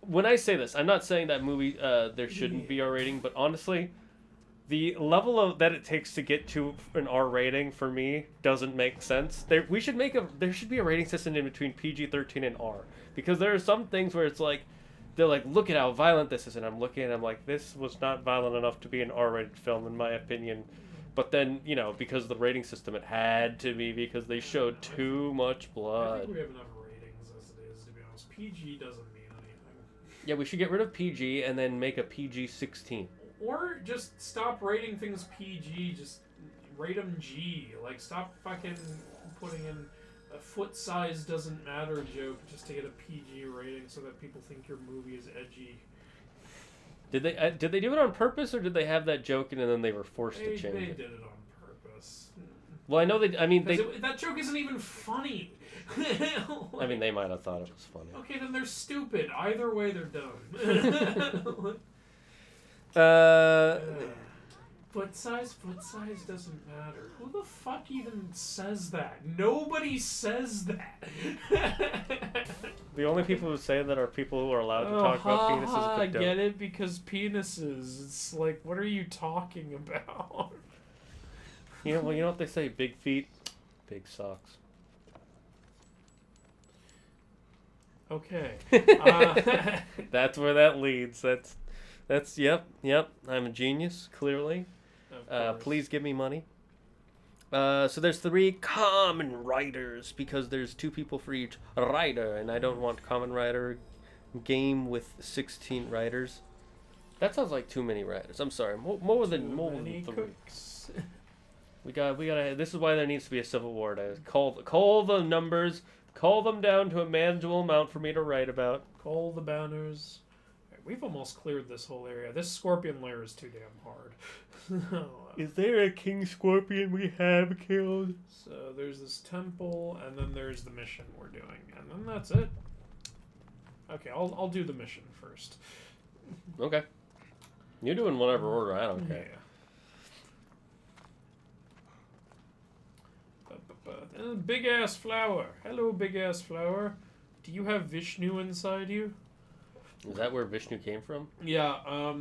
[SPEAKER 1] When I say this, I'm not saying that movie there shouldn't be R rating, but honestly, the level of that it takes to get to an R rating for me doesn't make sense. There should be a rating system in between PG-13 and R, because there are some things where it's like they're like, look at how violent this is, and I'm looking and I'm like, this was not violent enough to be an R-rated film in my opinion. But then, because of the rating system, it had to be, because they showed too much blood.
[SPEAKER 2] I think we have enough ratings as it is, to be honest. PG doesn't mean anything.
[SPEAKER 1] Yeah, we should get rid of PG and then make a PG-16.
[SPEAKER 2] Or just stop rating things PG, just rate them G. Like, stop fucking putting in a foot size doesn't matter joke just to get a PG rating so that people think your movie is edgy.
[SPEAKER 1] Did they do it on purpose, or did they have that joke and then they were forced to change
[SPEAKER 2] They
[SPEAKER 1] it?
[SPEAKER 2] did it on purpose.
[SPEAKER 1] Well, I know they. I mean,
[SPEAKER 2] that joke isn't even funny.
[SPEAKER 1] I mean, they might have thought it was funny.
[SPEAKER 2] Okay, then they're stupid. Either way, they're dumb. Foot size doesn't matter. Who the fuck even says that? Nobody says that.
[SPEAKER 1] The only people who say that are people who are allowed to talk about penises.
[SPEAKER 2] I get it, because penises. It's like, what are you talking about?
[SPEAKER 1] You know what they say? Big feet, big socks.
[SPEAKER 2] Okay.
[SPEAKER 1] That's where that leads. That's yep. I'm a genius, clearly. Please give me money. So there's 3 common writers, because there's 2 people for each writer, and I don't want common writer game with 16 writers. That sounds like too many writers. I'm sorry. More than 3.
[SPEAKER 2] Cooks.
[SPEAKER 1] We gotta. This is why there needs to be a civil war. To call the numbers. Call them down to a manageable amount for me to write about.
[SPEAKER 2] Call the banners. We've almost cleared this whole area. This scorpion lair is too damn hard.
[SPEAKER 1] Is there a king scorpion we have killed?
[SPEAKER 2] So there's this temple, and then there's the mission we're doing, and then that's it. Okay, I'll do the mission first.
[SPEAKER 1] Okay. You're doing whatever order. I don't care.
[SPEAKER 2] Yeah. Big ass flower. Hello, big ass flower. Do you have Vishnu inside you?
[SPEAKER 1] Is that where Vishnu came from?
[SPEAKER 2] Yeah,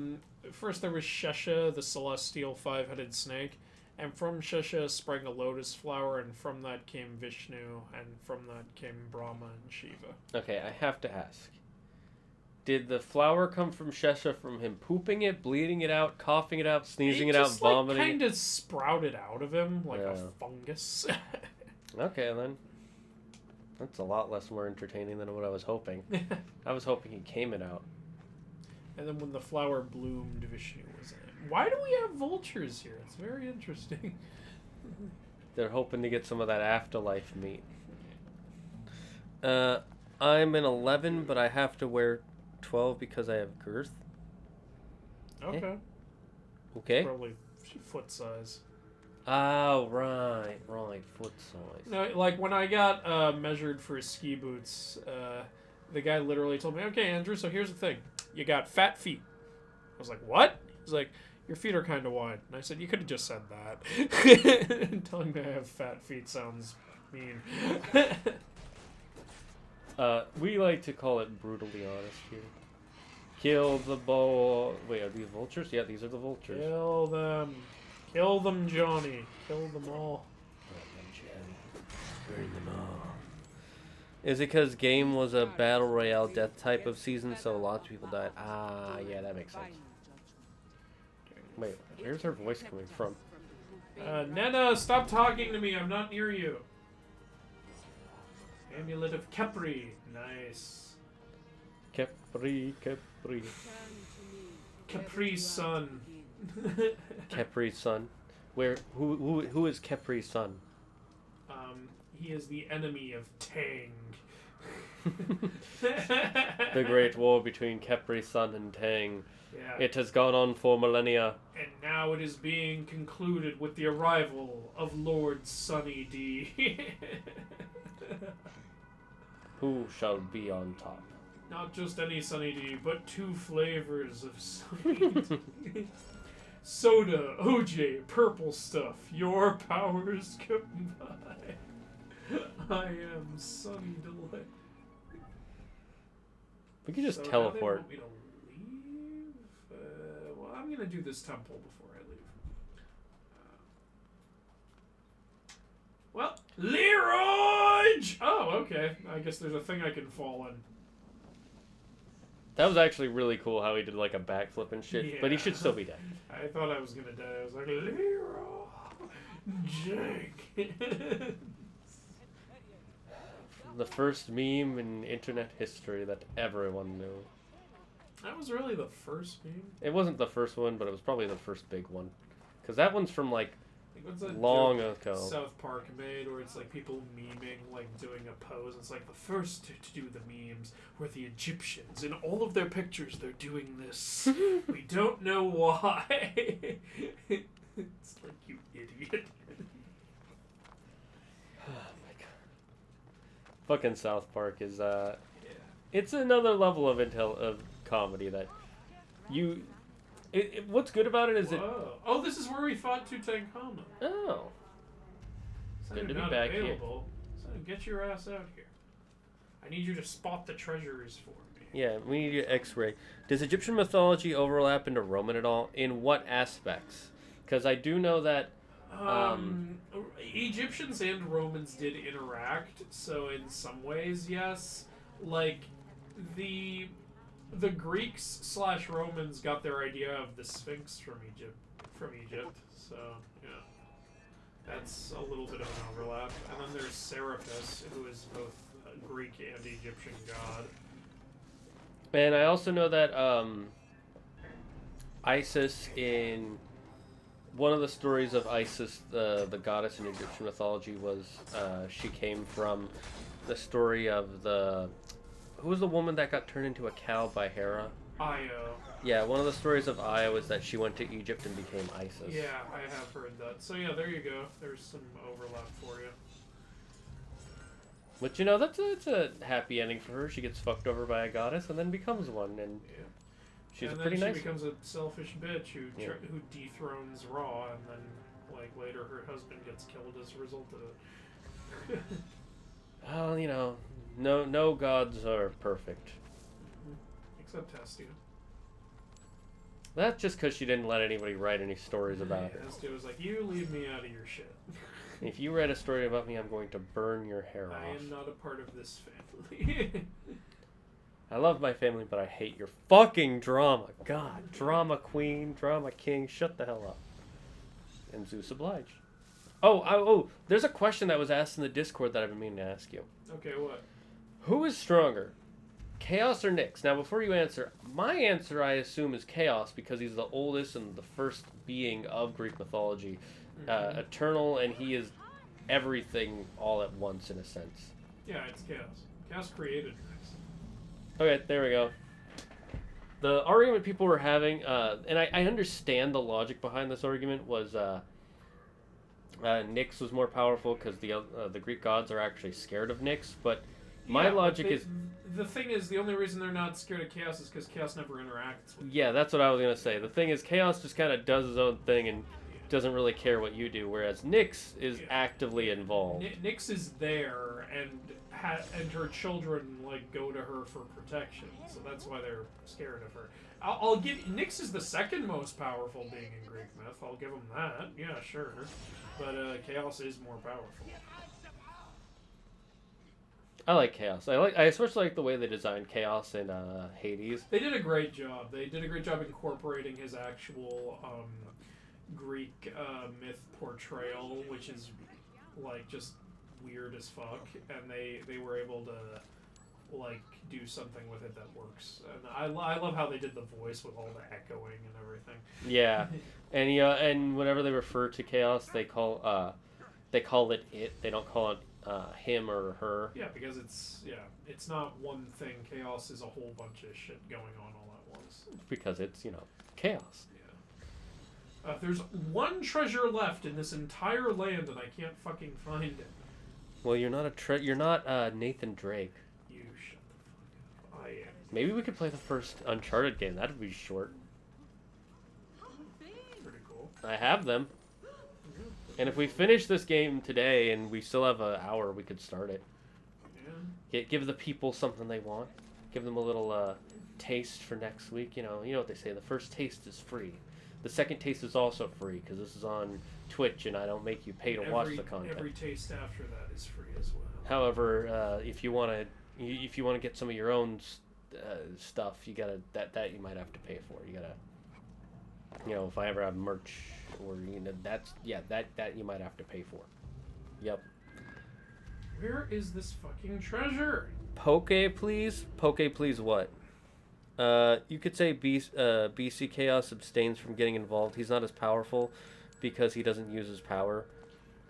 [SPEAKER 2] first there was Shesha, the celestial 5-headed snake, and from Shesha sprang a lotus flower, and from that came Vishnu, and from that came Brahma and Shiva.
[SPEAKER 1] Okay, I have to ask. Did the flower come from Shesha from him pooping it, bleeding it out, coughing it out, sneezing it out, vomiting?
[SPEAKER 2] It kind of sprouted out of him like a fungus.
[SPEAKER 1] Okay, then. That's a lot more entertaining than what I was hoping. I was hoping he came it out.
[SPEAKER 2] And then when the flower bloomed, Vishnu was in it. Why do we have vultures here? It's very interesting.
[SPEAKER 1] They're hoping to get some of that afterlife meat. I'm an 11, but I have to wear 12 because I have girth.
[SPEAKER 2] Okay.
[SPEAKER 1] Okay.
[SPEAKER 2] Probably foot size.
[SPEAKER 1] Oh, right, foot size.
[SPEAKER 2] No, like when I got measured for ski boots, the guy literally told me, "Okay, Andrew, so here's the thing. You got fat feet." I was like, "What?" He's like, "Your feet are kind of wide." And I said, "You could have just said that." Telling me I have fat feet sounds mean.
[SPEAKER 1] We like to call it brutally honest here. Kill the bull. Wait, are these vultures? Yeah, these are the vultures.
[SPEAKER 2] Kill them. Kill them, Johnny. Kill them all.
[SPEAKER 1] Burn them all. Is it because game was a battle royale death type of season, so lots of people died? Ah, yeah, that makes sense. Wait, where's her voice coming from?
[SPEAKER 2] Nana, stop talking to me. I'm not near you. Amulet of Kepri. Nice.
[SPEAKER 1] Kepri.
[SPEAKER 2] Capri's son.
[SPEAKER 1] Kepri's son. Who is Kepri's son?
[SPEAKER 2] He is the enemy of Tang.
[SPEAKER 1] The great war between Khepri Sun and Tang.
[SPEAKER 2] Yeah.
[SPEAKER 1] It has gone on for millennia.
[SPEAKER 2] And now it is being concluded with the arrival of Lord Sunny D.
[SPEAKER 1] Who shall be on top?
[SPEAKER 2] Not just any Sunny D, but 2 flavors of Sunny D. Soda, OJ, purple stuff. Your powers combine. I am Sunny Delight.
[SPEAKER 1] We could just
[SPEAKER 2] So now they
[SPEAKER 1] teleport.
[SPEAKER 2] want me to leave? Well, I'm gonna do this temple before I leave. Well, Leroy! Oh, okay. I guess there's a thing I can fall in.
[SPEAKER 1] That was actually really cool how he did like a backflip and shit, but he
[SPEAKER 2] Yeah.
[SPEAKER 1] should still be dead.
[SPEAKER 2] I thought I was gonna die. I was like, Leroy Jenkins.
[SPEAKER 1] The first meme in internet history that everyone knew.
[SPEAKER 2] That was really the first meme.
[SPEAKER 1] It wasn't the first one, but it was probably the first big one. Because that one's from like
[SPEAKER 2] Like, what's that
[SPEAKER 1] long
[SPEAKER 2] joke
[SPEAKER 1] ago.
[SPEAKER 2] South Park made where it's like people memeing, like doing a pose. It's like the first to do the memes were the Egyptians. In all of their pictures, they're doing this. We don't know why. It's like, you idiot.
[SPEAKER 1] Fucking South Park is
[SPEAKER 2] Yeah.
[SPEAKER 1] it's another level of comedy that you. What's good about it is it.
[SPEAKER 2] Whoa. Oh, this is where we fought Tutankhamun.
[SPEAKER 1] Oh,
[SPEAKER 2] So
[SPEAKER 1] Good
[SPEAKER 2] you're
[SPEAKER 1] to be
[SPEAKER 2] not
[SPEAKER 1] back here.
[SPEAKER 2] available. So get your ass out here. I need you to spot the treasures for me.
[SPEAKER 1] yeah. We need your X-ray. Does Egyptian mythology overlap into Roman at all? In what aspects? Because I do know that.
[SPEAKER 2] Egyptians and Romans did interact, so in some ways, yes. Like, the Greeks / Romans got their idea of the Sphinx from Egypt. So yeah, that's a little bit of an overlap. And then there's Serapis, who is both a Greek and Egyptian god.
[SPEAKER 1] And I also know that Isis in one of the stories of Isis, the goddess in Egyptian mythology, was she came from the story of who was the woman that got turned into a cow by Hera?
[SPEAKER 2] Io.
[SPEAKER 1] Yeah, one of the stories of Io was that she went to Egypt and became Isis.
[SPEAKER 2] Yeah, I have heard that. So yeah, there you go. There's some overlap for you.
[SPEAKER 1] But you know, that's a happy ending for her. She gets fucked over by a goddess and then becomes one, and
[SPEAKER 2] Yeah.
[SPEAKER 1] she's
[SPEAKER 2] and
[SPEAKER 1] a pretty
[SPEAKER 2] then
[SPEAKER 1] nice
[SPEAKER 2] she becomes a selfish bitch who
[SPEAKER 1] Yeah.
[SPEAKER 2] who dethrones Raw, and then like later her husband gets killed as a result of it.
[SPEAKER 1] Oh, you know, no gods are perfect.
[SPEAKER 2] Except Hestia.
[SPEAKER 1] That's just because she didn't let anybody write any stories about her.
[SPEAKER 2] Hestia was like, "You leave me out of your shit.
[SPEAKER 1] If you write a story about me, I'm going to burn your hair
[SPEAKER 2] I
[SPEAKER 1] off.
[SPEAKER 2] am not a part of this family."
[SPEAKER 1] I love my family, but I hate your fucking drama. God, drama queen, drama king, shut the hell up. And Zeus obliged. Oh, there's a question that was asked in the Discord that I've been meaning to ask you.
[SPEAKER 2] Okay, what?
[SPEAKER 1] Who is stronger, Chaos or Nyx? Now, before you answer, my answer, I assume, is Chaos because he's the oldest and the first being of Greek mythology. Eternal, and he is everything all at once, in a sense.
[SPEAKER 2] Yeah, it's Chaos. Chaos created Nyx.
[SPEAKER 1] Okay, there we go. The argument people were having, and I understand the logic behind this argument, was Nyx was more powerful because the Greek gods are actually scared of Nyx, but my
[SPEAKER 2] Yeah, but
[SPEAKER 1] logic
[SPEAKER 2] they-
[SPEAKER 1] is...
[SPEAKER 2] the thing is, the only reason they're not scared of Chaos is because Chaos never interacts with
[SPEAKER 1] Yeah, that's what I was going to say. The thing is, Chaos just kind of does his own thing and doesn't really care what you do, whereas Nyx is
[SPEAKER 2] Yeah.
[SPEAKER 1] actively involved.
[SPEAKER 2] Nyx is there, and her children like go to her for protection, so that's why they're scared of her. I'll give Nyx is the second most powerful being in Greek myth. I'll give him that. Yeah, sure, but Chaos is more powerful.
[SPEAKER 1] I like Chaos. I especially like the way they designed Chaos in Hades.
[SPEAKER 2] They did a great job. They did a great job incorporating his actual Greek myth portrayal, which is like just weird as fuck, and they were able to like do something with it that works. And I love how they did the voice with all the echoing and everything.
[SPEAKER 1] Yeah, and whenever they refer to Chaos, they call it. They don't call it him or her.
[SPEAKER 2] Yeah, because it's not one thing. Chaos is a whole bunch of shit going on all at once.
[SPEAKER 1] Because it's, chaos.
[SPEAKER 2] Yeah. There's one treasure left in this entire land, and I can't fucking find it.
[SPEAKER 1] Well, you're not Nathan Drake.
[SPEAKER 2] You shut the fuck up. I am.
[SPEAKER 1] Maybe we could play the first Uncharted game. That'd be short.
[SPEAKER 2] Pretty cool.
[SPEAKER 1] I have them. And if we finish this game today and we still have an hour, we could start it.
[SPEAKER 2] Yeah.
[SPEAKER 1] Give the people something they want. Give them a little taste for next week. You know what they say. The first taste is free. The second taste is also free because this is on Twitch and I don't make you pay to watch the content.
[SPEAKER 2] Every taste after that is free as well.
[SPEAKER 1] However, if you want to get some of your own stuff, you gotta that you might have to pay for. You gotta, if I ever have merch or that you might have to pay for. Yep.
[SPEAKER 2] Where is this fucking treasure?
[SPEAKER 1] Poke, please. Poke, please. What? You could say BC Chaos abstains from getting involved. He's not as powerful because he doesn't use his power.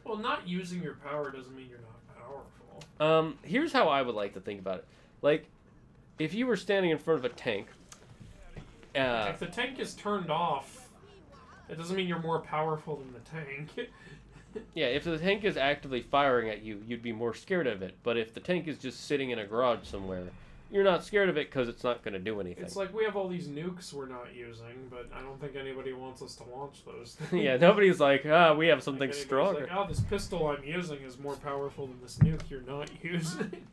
[SPEAKER 2] Well, not using your power doesn't mean you're not powerful.
[SPEAKER 1] Here's how I would like to think about it. Like, if you were standing in front of a tank,
[SPEAKER 2] if the tank is turned off, it doesn't mean you're more powerful than the tank.
[SPEAKER 1] yeah, if the tank is actively firing at you, you'd be more scared of it. But if the tank is just sitting in a garage somewhere, you're not scared of it because it's not going to do anything.
[SPEAKER 2] It's like we have all these nukes we're not using, but I don't think anybody wants us to launch those things.
[SPEAKER 1] yeah, nobody's like, we have something
[SPEAKER 2] Like,
[SPEAKER 1] stronger.
[SPEAKER 2] like, this pistol I'm using is more powerful than this nuke you're not using.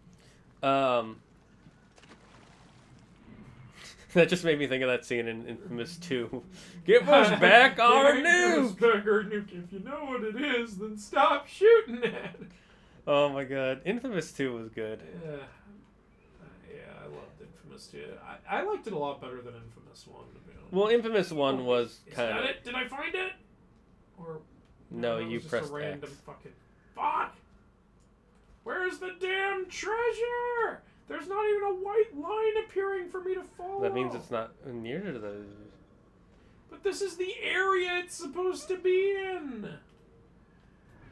[SPEAKER 1] That just made me think of that scene in Infamous 2. Give us back our
[SPEAKER 2] Give us
[SPEAKER 1] nuke!
[SPEAKER 2] back our nuke. If you know what it is, then stop shooting at it.
[SPEAKER 1] Oh my god. Infamous 2 was good.
[SPEAKER 2] Yeah, I loved Infamous 2. I liked it a lot better than Infamous 1, to be honest.
[SPEAKER 1] Well, Infamous 1
[SPEAKER 2] Oh,
[SPEAKER 1] was
[SPEAKER 2] is
[SPEAKER 1] kind
[SPEAKER 2] that
[SPEAKER 1] of...
[SPEAKER 2] it? Did I find it? Or
[SPEAKER 1] No,
[SPEAKER 2] that
[SPEAKER 1] you
[SPEAKER 2] was just
[SPEAKER 1] pressed
[SPEAKER 2] a random
[SPEAKER 1] X.
[SPEAKER 2] fucking... Fuck! Where's the damn treasure? There's not even a white line appearing for me to follow.
[SPEAKER 1] That means it's not near to the...
[SPEAKER 2] But this is the area it's supposed to be in.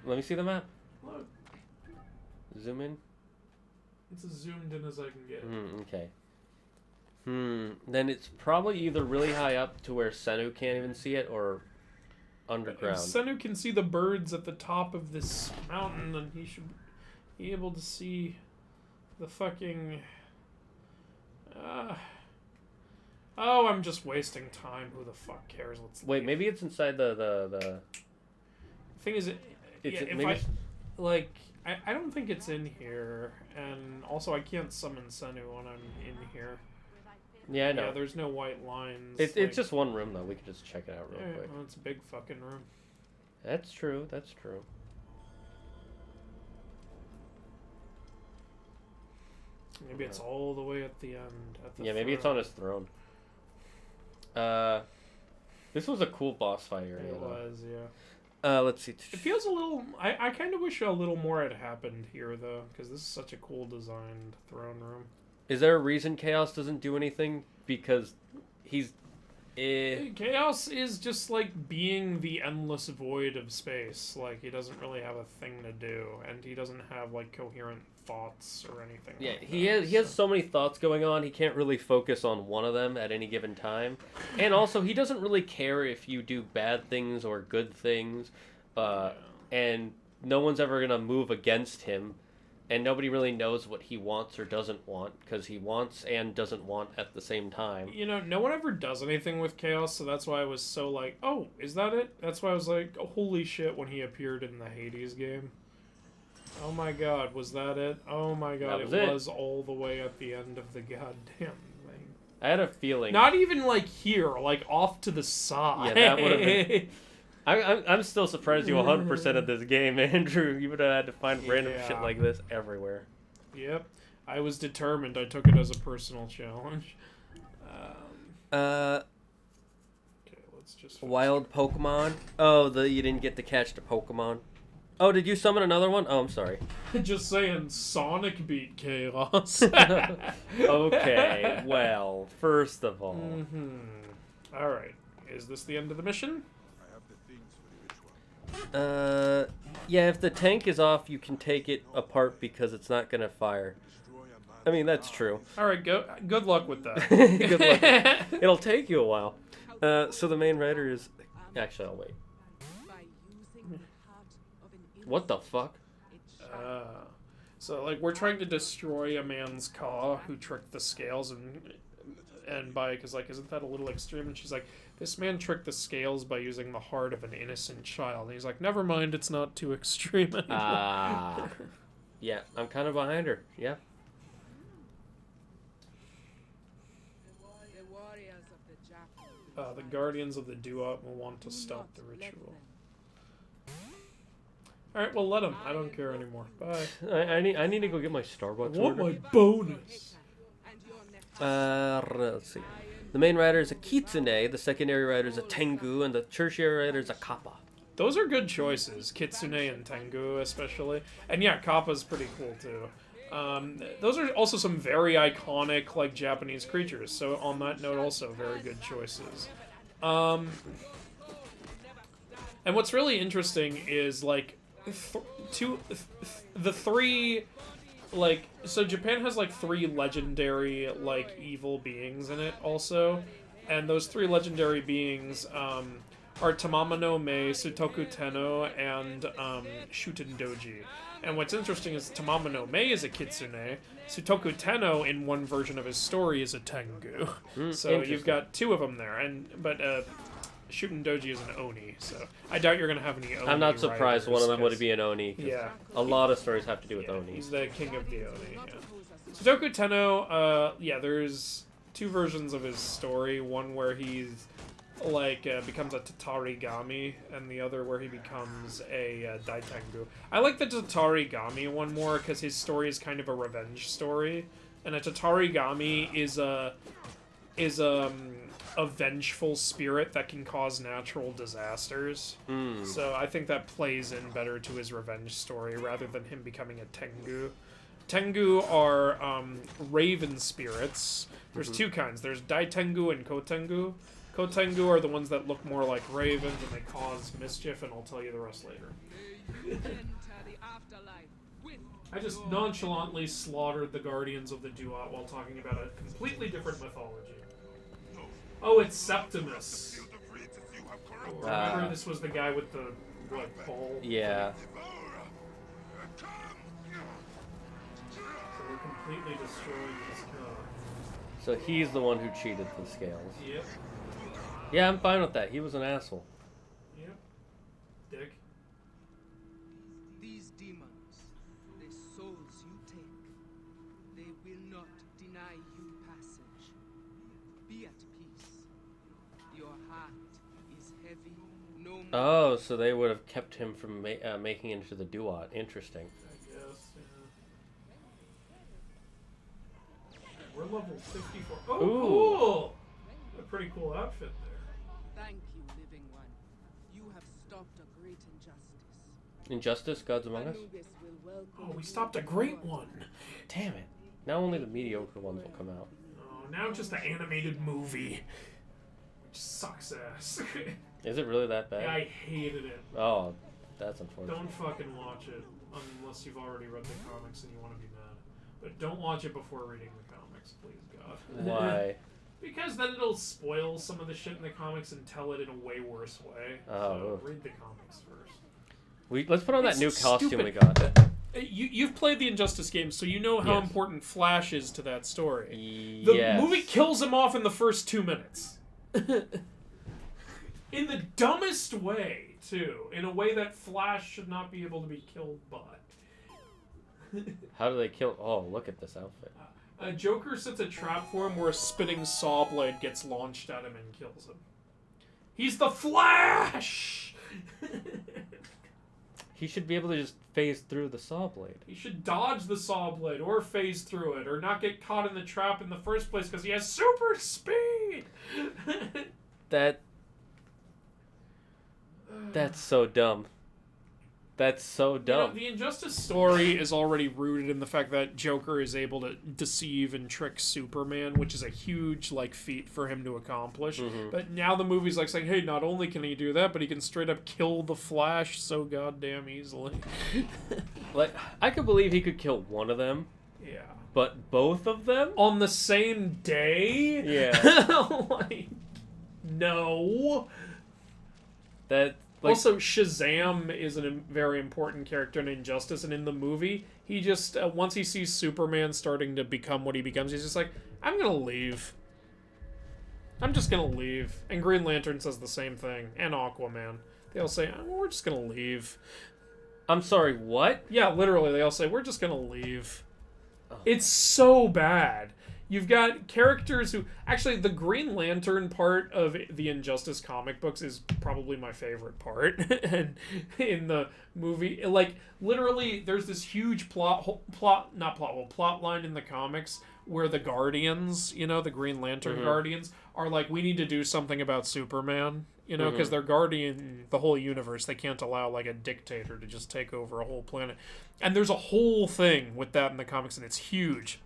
[SPEAKER 1] Let me see the map.
[SPEAKER 2] Look,
[SPEAKER 1] Zoom in.
[SPEAKER 2] it's as zoomed in as I can get.
[SPEAKER 1] Okay. Then it's probably either really high up to where Senu can't even see it, or underground.
[SPEAKER 2] Senu can see the birds at the top of this mountain, and he should be able to see the fucking... Oh, I'm just wasting time. Who the fuck cares? Let's
[SPEAKER 1] Wait,
[SPEAKER 2] leave.
[SPEAKER 1] maybe it's inside the...
[SPEAKER 2] Thing is,
[SPEAKER 1] It's
[SPEAKER 2] I don't think it's in here, and also I can't summon Senu when I'm in here.
[SPEAKER 1] Yeah, I know.
[SPEAKER 2] Yeah, there's no white lines.
[SPEAKER 1] It's just one room, though. We can just check it out real quick.
[SPEAKER 2] Well, it's a big fucking room.
[SPEAKER 1] That's true. That's true.
[SPEAKER 2] Maybe it's all the way at the end.
[SPEAKER 1] Yeah, maybe it's on his throne. This was a cool boss fight area.
[SPEAKER 2] It
[SPEAKER 1] though.
[SPEAKER 2] was, yeah.
[SPEAKER 1] Let's see.
[SPEAKER 2] It feels a little... I kind of wish a little more had happened here, though, because this is such a cool designed throne room.
[SPEAKER 1] Is there a reason Chaos doesn't do anything? Because he's...
[SPEAKER 2] Chaos is just, like, being the endless void of space. Like, he doesn't really have a thing to do, and he doesn't have, like, coherent thoughts or anything
[SPEAKER 1] Yeah,
[SPEAKER 2] like
[SPEAKER 1] he
[SPEAKER 2] that,
[SPEAKER 1] has so many thoughts going on, he can't really focus on one of them at any given time. And also, he doesn't really care if you do bad things or good things. And no one's ever going to move against him. And nobody really knows what he wants or doesn't want, because he wants and doesn't want at the same time.
[SPEAKER 2] You know, no one ever does anything with Chaos, so that's why I was so like, oh, is that it? That's why I was like, oh, holy shit, when he appeared in the Hades game. Oh my god, was that it? Oh my god,
[SPEAKER 1] That
[SPEAKER 2] it
[SPEAKER 1] was
[SPEAKER 2] was all the way at the end of the goddamn thing.
[SPEAKER 1] I had a feeling...
[SPEAKER 2] Not even, like, here, like, off to the side.
[SPEAKER 1] Yeah, that would have been... I'm still surprised you 100% of this game, Andrew. You would have had to find random shit
[SPEAKER 2] Yeah.
[SPEAKER 1] like this everywhere.
[SPEAKER 2] Yep. I was determined. I took it as a personal challenge. Okay, let's just...
[SPEAKER 1] Wild Pokemon. Oh, you didn't get to catch the Pokemon. Oh, did you summon another one? Oh, I'm sorry.
[SPEAKER 2] Just saying, Sonic beat Chaos.
[SPEAKER 1] Okay, well, first of all...
[SPEAKER 2] Alright. Is this the end of the mission?
[SPEAKER 3] I have the things for the ritual.
[SPEAKER 1] Yeah, if the tank is off, you can take it apart because it's not gonna fire. I mean, that's true.
[SPEAKER 2] All right, good luck with that.
[SPEAKER 1] Good luck. It'll take you a while. So the main rider is... Actually, I'll wait.
[SPEAKER 4] By using the heart of an
[SPEAKER 1] What the fuck?
[SPEAKER 2] So like we're trying to destroy a man's Ka who tricked the scales and by because like isn't that a little extreme? And she's like, this man tricked the scales by using the heart of an innocent child. And he's like, never mind, it's not too extreme anymore.
[SPEAKER 1] Yeah, I'm kind of behind her. Yeah.
[SPEAKER 4] The warriors of the Jackal.
[SPEAKER 2] The guardians of the Duat will want to stop the ritual. All right, well let him. I don't care anymore. Bye.
[SPEAKER 1] I need to go get my Starbucks
[SPEAKER 2] I want
[SPEAKER 1] order.
[SPEAKER 2] my bonus.
[SPEAKER 1] Let's see. The main rider is a Kitsune, the secondary rider is a Tengu, and the tertiary rider is a Kappa.
[SPEAKER 2] Those are good choices, Kitsune and Tengu especially. And yeah, Kappa's pretty cool too. Those are also some very iconic like Japanese creatures. So on that note, also very good choices. And what's really interesting is like the three. Like, so Japan has like 3 legendary like evil beings in it also, and those 3 legendary beings are Tamama no Mei, Sutoku Tenno, and Shuten Doji. And what's interesting is Tamama no Mei is a Kitsune, Sutoku Tenno in one version of his story is a Tengu. So you've got 2 of them there, but Shuten Doji is an Oni, so I doubt you're gonna have any Oni.
[SPEAKER 1] I'm not surprised one of them would
[SPEAKER 2] because-
[SPEAKER 1] be an Oni.
[SPEAKER 2] Yeah.
[SPEAKER 1] A lot of stories have to do with
[SPEAKER 2] Yeah,
[SPEAKER 1] Oni.
[SPEAKER 2] he's the king of the Oni. Yeah. Sutoku Tenno, there's 2 versions of his story. One where he's like becomes a Tatarigami, and the other where he becomes a Daitengu. I like the Tatarigami one more because his story is kind of a revenge story, and a Tatarigami is a vengeful spirit that can cause natural disasters. So I think that plays in better to his revenge story rather than him becoming a Tengu. Tengu are raven spirits. There's 2 kinds. There's Daitengu and Kotengu. Kotengu are the ones that look more like ravens and they cause mischief, and I'll tell you the rest later.
[SPEAKER 4] Enter the afterlife with
[SPEAKER 2] I just nonchalantly slaughtered the Guardians of the Duat while talking about a completely different mythology. Oh, it's Septimus. Remember, this was the guy with the, ball?
[SPEAKER 1] Yeah.
[SPEAKER 2] So we're completely destroying this guy.
[SPEAKER 1] So he's the one who cheated the scales.
[SPEAKER 2] Yep.
[SPEAKER 1] Yeah, I'm fine with that. He was an asshole.
[SPEAKER 2] Yep. Dick.
[SPEAKER 4] these demons, the souls you take. They will not deny you passage. Be at peace. Your heart is heavy. No more.
[SPEAKER 1] Oh, so they would have kept him from making it into the Duat. Interesting.
[SPEAKER 2] I guess, yeah. We're level 54. Oh,
[SPEAKER 1] Ooh.
[SPEAKER 2] cool! A pretty cool outfit there.
[SPEAKER 4] Thank you, living one. You have stopped a great injustice.
[SPEAKER 1] Injustice, Gods Among Us?
[SPEAKER 4] Anubis will welcome
[SPEAKER 2] Oh, we
[SPEAKER 4] you
[SPEAKER 2] stopped a
[SPEAKER 4] to
[SPEAKER 2] great
[SPEAKER 4] court.
[SPEAKER 2] one.
[SPEAKER 1] Damn it. Now only the mediocre ones will come out.
[SPEAKER 2] Oh, now just an animated movie. Which sucks ass.
[SPEAKER 1] Is it really that bad?
[SPEAKER 2] Yeah, I hated it.
[SPEAKER 1] Oh, that's unfortunate.
[SPEAKER 2] Don't fucking watch it unless you've already read the comics and you want to be mad. But don't watch it before reading the comics, please God.
[SPEAKER 1] Why?
[SPEAKER 2] Because then it'll spoil some of the shit in the comics and tell it in a way worse way.
[SPEAKER 1] Oh.
[SPEAKER 2] So read the comics first.
[SPEAKER 1] Let's put on that
[SPEAKER 2] It's
[SPEAKER 1] new costume
[SPEAKER 2] stupid.
[SPEAKER 1] we got.
[SPEAKER 2] You've played the Injustice games, so you know how
[SPEAKER 1] Yes.
[SPEAKER 2] important Flash is to that story. The
[SPEAKER 1] Yes.
[SPEAKER 2] movie kills him off in the first 2 minutes. In the dumbest way, too. In a way that Flash should not be able to be killed by.
[SPEAKER 1] How do they kill? Oh, look at this outfit.
[SPEAKER 2] Joker sets a trap for him where a spitting saw blade gets launched at him and kills him. He's the Flash!
[SPEAKER 1] He should be able to just phase through the saw blade.
[SPEAKER 2] He should dodge the saw blade or phase through it or not get caught in the trap in the first place because he has super speed!
[SPEAKER 1] That's so dumb. That's so
[SPEAKER 2] You know,
[SPEAKER 1] dumb.
[SPEAKER 2] the Injustice story is already rooted in the fact that Joker is able to deceive and trick Superman, which is a huge like feat for him to accomplish. But now the movie's like saying, hey, not only can he do that, but he can straight up kill the Flash so goddamn easily.
[SPEAKER 1] Like, I could believe he could kill one of them,
[SPEAKER 2] Yeah.
[SPEAKER 1] but both of them?
[SPEAKER 2] On the same day?
[SPEAKER 1] Yeah.
[SPEAKER 2] Like, no.
[SPEAKER 1] That, like,
[SPEAKER 2] Also, Shazam is a very important character in Injustice, and in the movie, he just, once he sees Superman starting to become what he becomes, he's just like, I'm gonna leave. I'm just gonna leave. And Green Lantern says the same thing, and Aquaman. They all say, oh, we're just gonna leave.
[SPEAKER 1] I'm sorry, what?
[SPEAKER 2] Yeah, literally, they all say, we're just gonna leave.
[SPEAKER 1] Oh.
[SPEAKER 2] It's so bad. You've got characters who... Actually, the Green Lantern part of the Injustice comic books is probably my favorite part. And in the movie, like, literally, there's this huge plot line in the comics where the Guardians, you know, the Green Lantern Guardians, are like, we need to do something about Superman, you know, because they're guardian the whole universe. They can't allow, like, a dictator to just take over a whole planet. And there's a whole thing with that in the comics, and it's huge.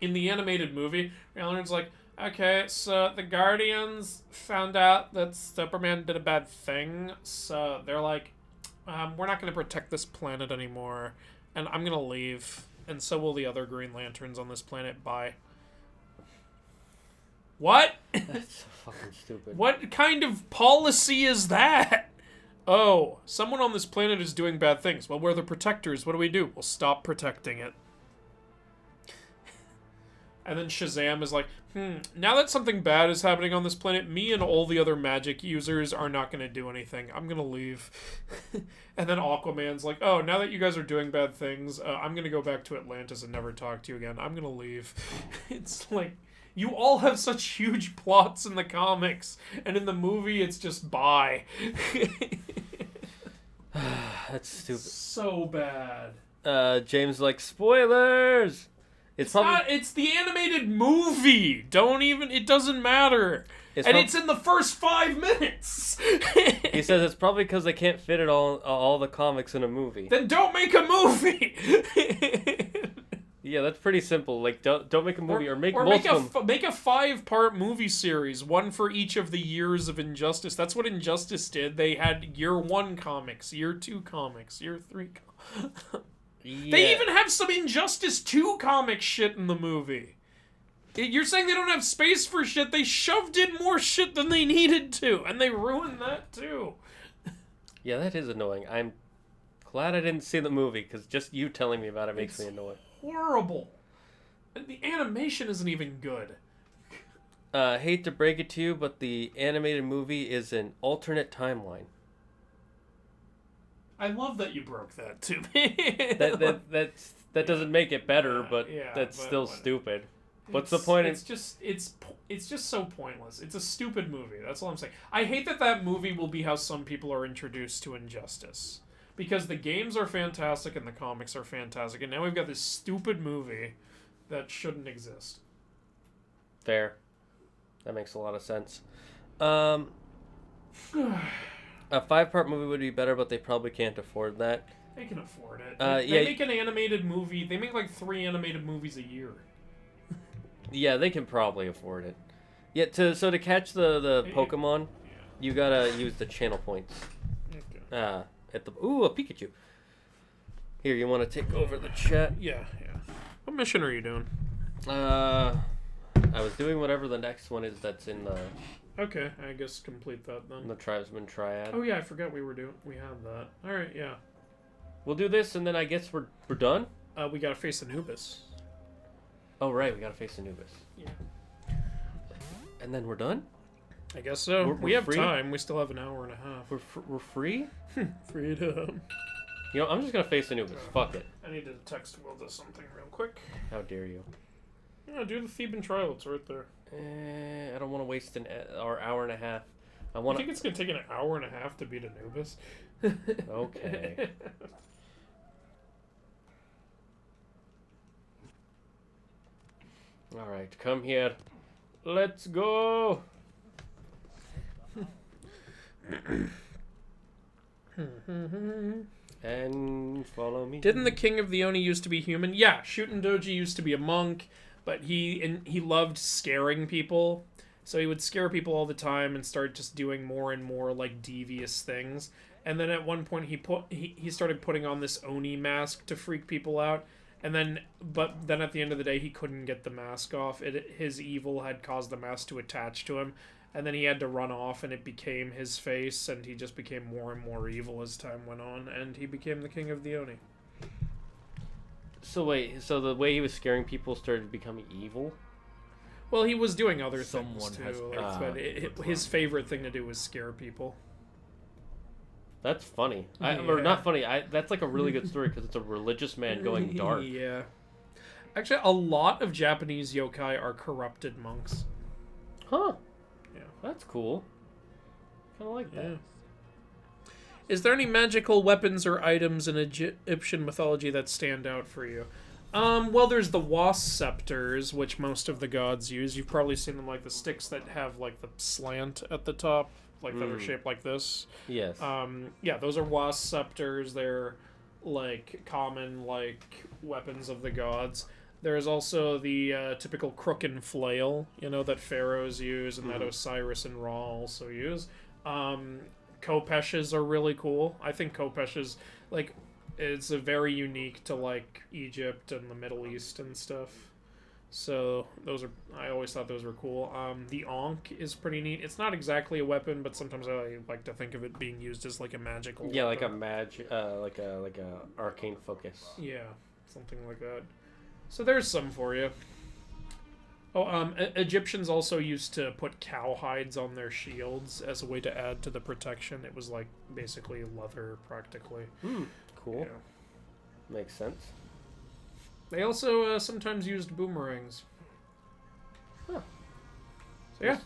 [SPEAKER 2] In the animated movie, Lantern's like, okay, so the Guardians found out that Superman did a bad thing, so they're like, we're not going to protect this planet anymore, and I'm going to leave, and so will the other Green Lanterns on this planet. Bye. What?
[SPEAKER 1] That's so fucking stupid.
[SPEAKER 2] What kind of policy is that? Oh, someone on this planet is doing bad things. Well, we're the protectors. What do? We'll stop protecting it. And then Shazam is like, now that something bad is happening on this planet, me and all the other magic users are not going to do anything. I'm going to leave. And then Aquaman's like, oh, now that you guys are doing bad things, I'm going to go back to Atlantis and never talk to you again. I'm going to leave. It's like, you all have such huge plots in the comics, and in the movie, it's just bye.
[SPEAKER 1] That's stupid.
[SPEAKER 2] So bad.
[SPEAKER 1] James like, spoilers! It's
[SPEAKER 2] It's the animated movie. It doesn't matter. It's in the first 5 minutes.
[SPEAKER 1] He says it's probably because they can't fit it all the comics in a movie.
[SPEAKER 2] Then don't make a movie.
[SPEAKER 1] Yeah, that's pretty simple. Like, don't make a movie, or make multiple.
[SPEAKER 2] Make a 5-part movie series, one for each of the years of Injustice. That's what Injustice did. They had year 1 comics, year 2 comics, year 3
[SPEAKER 1] Yeah.
[SPEAKER 2] They even have some Injustice 2 comic shit in the movie. You're saying they don't have space for shit? They shoved in more shit than they needed to, and they ruined that too.
[SPEAKER 1] Yeah, that is annoying. I'm glad I didn't see the movie, because just you telling me about it makes me annoyed.
[SPEAKER 2] Horrible. And the animation isn't even good.
[SPEAKER 1] Hate to break it to you, but the animated movie is an alternate timeline.
[SPEAKER 2] I love that you broke that to me.
[SPEAKER 1] That doesn't make it better, but
[SPEAKER 2] yeah,
[SPEAKER 1] that's
[SPEAKER 2] but
[SPEAKER 1] still
[SPEAKER 2] whatever.
[SPEAKER 1] stupid. What's the point?
[SPEAKER 2] It's just so pointless. It's a stupid movie. That's all I'm saying. I hate that movie will be how some people are introduced to Injustice, because the games are fantastic and the comics are fantastic, and now we've got this stupid movie that shouldn't exist.
[SPEAKER 1] Fair. That makes a lot of sense. A 5-part movie would be better, but they probably can't afford that.
[SPEAKER 2] They can afford it.
[SPEAKER 1] They
[SPEAKER 2] make an animated movie. They make like 3 animated movies a year.
[SPEAKER 1] Yeah, they can probably afford it. Yeah, to catch the Pokemon, you gotta use the channel points.
[SPEAKER 2] Okay.
[SPEAKER 1] A Pikachu. Here, you want to take over the chat?
[SPEAKER 2] Yeah. What mission are you doing?
[SPEAKER 1] I was doing whatever the next one is that's in the
[SPEAKER 2] Okay, I guess complete that then.
[SPEAKER 1] the Tribesman Triad.
[SPEAKER 2] Oh yeah, I forgot we had that. All right, yeah.
[SPEAKER 1] We'll do this, and then I guess we're done.
[SPEAKER 2] We gotta face Anubis.
[SPEAKER 1] Oh right, we gotta face Anubis.
[SPEAKER 2] Yeah.
[SPEAKER 1] And then we're done.
[SPEAKER 2] I guess so.
[SPEAKER 1] We're
[SPEAKER 2] We have
[SPEAKER 1] free?
[SPEAKER 2] time. We still have an hour and a half.
[SPEAKER 1] We're free.
[SPEAKER 2] Freedom.
[SPEAKER 1] You know, I'm just gonna face Anubis. Fuck it.
[SPEAKER 2] I need to text Will to something real quick.
[SPEAKER 1] How dare you?
[SPEAKER 2] Yeah, do the Theban trial. It's right there.
[SPEAKER 1] I don't want to waste an hour and a half. I
[SPEAKER 2] You
[SPEAKER 1] want
[SPEAKER 2] think it's gonna take an hour and a half to beat Anubis?
[SPEAKER 1] Okay. All right, come here. Let's go. And follow me.
[SPEAKER 2] Didn't the King of the Oni used to be human? Yeah, Shutendoji used to be a monk, but he loved scaring people. So he would scare people all the time and start just doing more and more like devious things. And then at one point he started putting on this Oni mask to freak people out. And then at the end of the day he couldn't get the mask off. His evil had caused the mask to attach to him. And then he had to run off, and it became his face, and he just became more and more evil as time went on, and he became the King of the Oni.
[SPEAKER 1] So wait, so the way he was scaring people started becoming evil?
[SPEAKER 2] Well, he was doing other
[SPEAKER 5] Someone
[SPEAKER 2] things
[SPEAKER 5] has
[SPEAKER 2] too,
[SPEAKER 5] picked
[SPEAKER 2] but his favorite thing to do was scare people.
[SPEAKER 1] That's funny. Or
[SPEAKER 2] Yeah.
[SPEAKER 1] not funny. That's like a really good story because it's a religious man going dark.
[SPEAKER 2] Yeah. Actually, a lot of Japanese yokai are corrupted monks.
[SPEAKER 1] Huh.
[SPEAKER 2] Yeah.
[SPEAKER 1] That's cool. Kind of like that.
[SPEAKER 2] Yeah. Is there any magical weapons or items in Egyptian mythology that stand out for you? Well, there's the wasp scepters, which most of the gods use. You've probably seen them, like the sticks that have like the slant at the top, like that are shaped like this.
[SPEAKER 1] Yes.
[SPEAKER 2] Yeah, those are wasp scepters. They're like common like weapons of the gods. There's also the typical crook and flail, that pharaohs use and that Osiris and Ra also use. Kopeshes are really cool. I think kopeshes, like, it's a very unique to like Egypt and the Middle East and stuff. So I always thought those were cool. The Ankh is pretty neat. It's not exactly a weapon, but sometimes I like to think of it being used as like a magical
[SPEAKER 1] yeah,
[SPEAKER 2] weapon.
[SPEAKER 1] like a arcane focus.
[SPEAKER 2] Yeah, something like that. So there's some for you. Oh, Egyptians also used to put cow hides on their shields as a way to add to the protection. It was like basically leather, practically.
[SPEAKER 1] Cool.
[SPEAKER 2] Yeah.
[SPEAKER 1] Makes sense.
[SPEAKER 2] They also sometimes used boomerangs.
[SPEAKER 1] Huh.
[SPEAKER 2] So yeah,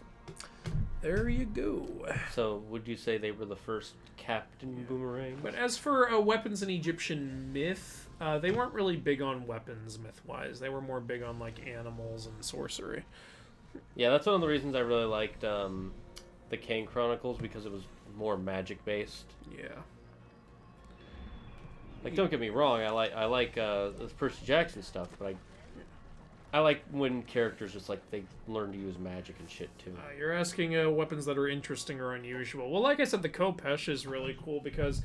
[SPEAKER 2] there you go.
[SPEAKER 1] So would you say they were the first Captain Boomerang?
[SPEAKER 2] But as for weapons in Egyptian myth, they weren't really big on weapons myth-wise. They were more big on like animals and sorcery.
[SPEAKER 1] Yeah, that's one of the reasons I really liked the Kane Chronicles, because it was more magic based.
[SPEAKER 2] Yeah.
[SPEAKER 1] Like, don't get me wrong, I like the Percy Jackson stuff, but I like when characters just like they learn to use magic and shit too.
[SPEAKER 2] You're asking weapons that are interesting or unusual. Well, like I said, the Khopesh is really cool because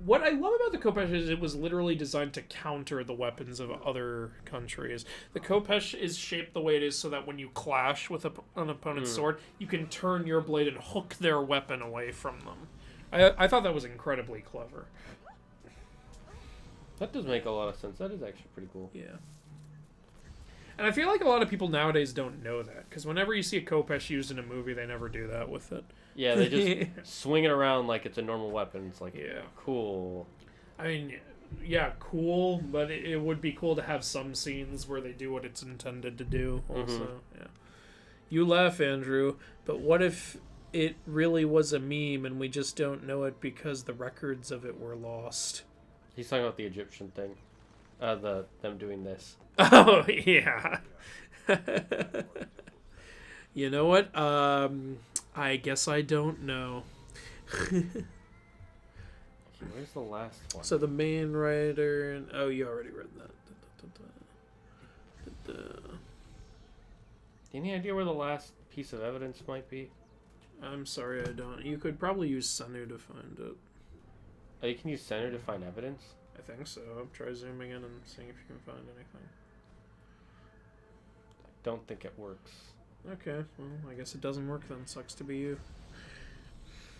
[SPEAKER 2] what I love about the Khopesh is it was literally designed to counter the weapons of other countries. The Khopesh is shaped the way it is so that when you clash with an opponent's sword, you can turn your blade and hook their weapon away from them. I thought that was incredibly clever.
[SPEAKER 1] That does make a lot of sense. That is actually pretty cool.
[SPEAKER 2] Yeah. And I feel like a lot of people nowadays don't know that, because whenever you see a Khopesh used in a movie, they never do that with it.
[SPEAKER 1] Yeah, they just swing it around like it's a normal weapon. It's like,
[SPEAKER 2] Yeah.
[SPEAKER 1] cool.
[SPEAKER 2] I mean, yeah, cool, but it would be cool to have some scenes where they do what it's intended to do also. Yeah. You laugh, Andrew, but what if it really was a meme and we just don't know it because the records of it were lost?
[SPEAKER 1] He's talking about the Egyptian thing. Them doing this.
[SPEAKER 2] Oh, yeah. You know what? I guess I don't know.
[SPEAKER 1] Where's the last one?
[SPEAKER 2] So the main writer... Oh, you already read that.
[SPEAKER 1] Any idea where the last piece of evidence might be?
[SPEAKER 2] I'm sorry, I don't. You could probably use Senu to find it.
[SPEAKER 1] Oh, you can use center to find evidence?
[SPEAKER 2] I think so. Try zooming in and seeing if you can find anything.
[SPEAKER 1] Don't think it works.
[SPEAKER 2] Okay, well, I guess it doesn't work then. Sucks to be you.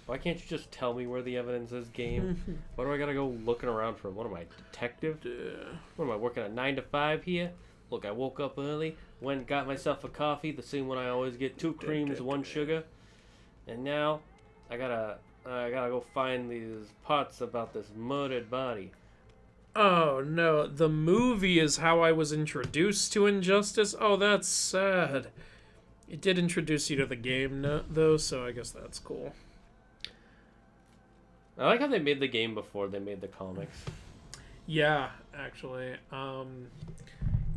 [SPEAKER 1] Why can't you just tell me where the evidence is, game? Why do I gotta go looking around for it? What am I, detective? What am I, working a 9 to 5 here? Look, I woke up early, went and got myself a coffee, the same one I always get, 2 creams, 1 sugar. And now, I gotta go find these parts about this murdered body.
[SPEAKER 2] Oh no, the movie is how I was introduced to Injustice? Oh, that's sad. It did introduce you to the game, though, so I guess that's cool.
[SPEAKER 1] I like how they made the game before they made the comics.
[SPEAKER 2] Yeah, actually.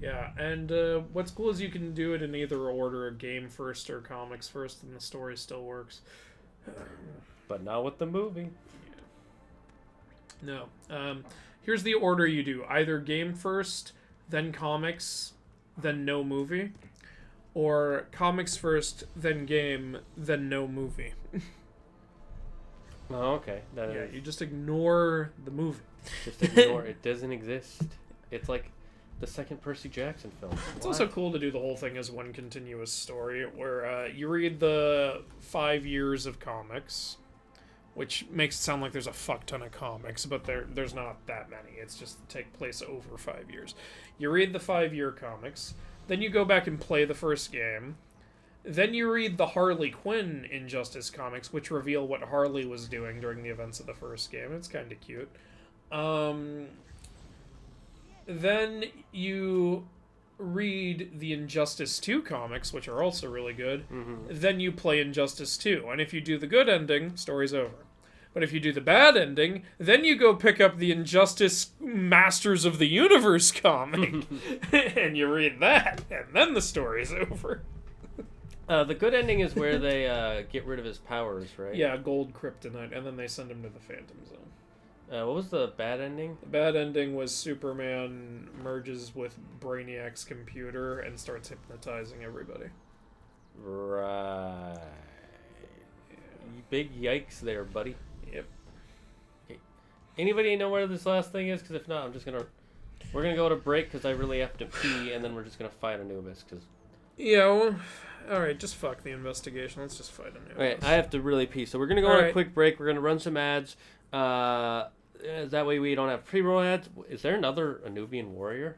[SPEAKER 2] Yeah, and what's cool is you can do it in either order, game first or comics first, and the story still works.
[SPEAKER 1] But not with the movie.
[SPEAKER 2] No. Here's the order you do: either game first, then comics, then no movie, or comics first, then game, then no movie.
[SPEAKER 1] Oh, okay. That
[SPEAKER 2] Yeah,
[SPEAKER 1] is
[SPEAKER 2] you just ignore the movie.
[SPEAKER 1] just ignore it. Doesn't exist. It's like the second Percy Jackson film.
[SPEAKER 2] It's also cool to do the whole thing as one continuous story, where you read the 5 years of comics, which makes it sound like there's a fuck ton of comics, but there's not that many. It's just take place over 5 years. You read the 5-year comics, then you go back and play the first game, then you read the Harley Quinn Injustice comics, which reveal what Harley was doing during the events of the first game. It's kind of cute. Then you read the Injustice 2 comics, which are also really good. Then you play Injustice 2. And if you do the good ending, story's over. But if you do the bad ending, then you go pick up the Injustice Masters of the Universe comic. And you read that. And then the story's over.
[SPEAKER 1] The good ending is where they get rid of his powers, right?
[SPEAKER 2] Yeah, gold kryptonite. And then they send him to the Phantom Zone.
[SPEAKER 1] What was the bad ending?
[SPEAKER 2] The bad ending was Superman merges with Brainiac's computer and starts hypnotizing everybody.
[SPEAKER 1] Right. Big yikes there, buddy.
[SPEAKER 2] Yep.
[SPEAKER 1] Okay. Anybody know where this last thing is? Because if not, we're gonna go to break because I really have to pee, and then we're just gonna fight Anubis. Because
[SPEAKER 2] Yeah, well, alright, just fuck the investigation. Let's just fight Anubis.
[SPEAKER 1] okay, I have to really pee, so we're gonna go on a quick break. We're gonna run some ads. That way we don't have pre-roll ads. Is there another Anubian warrior?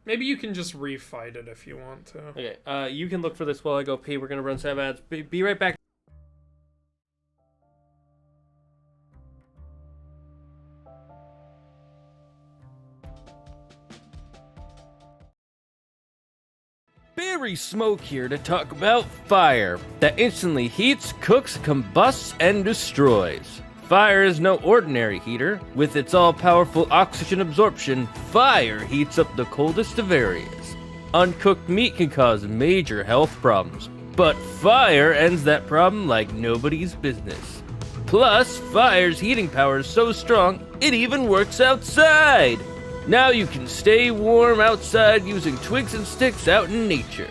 [SPEAKER 2] Maybe you can just refight it if you want to.
[SPEAKER 1] Okay, you can look for this while I go pee. We're gonna run some ads. Be right back. Barry Smoke here to talk about fire that instantly heats, cooks, combusts, and destroys. Fire is no ordinary heater. With its all-powerful oxygen absorption, fire heats up the coldest of areas. Uncooked meat can cause major health problems, but fire ends that problem like nobody's business. Plus, fire's heating power is so strong, it even works outside! Now you can stay warm outside using twigs and sticks out in nature.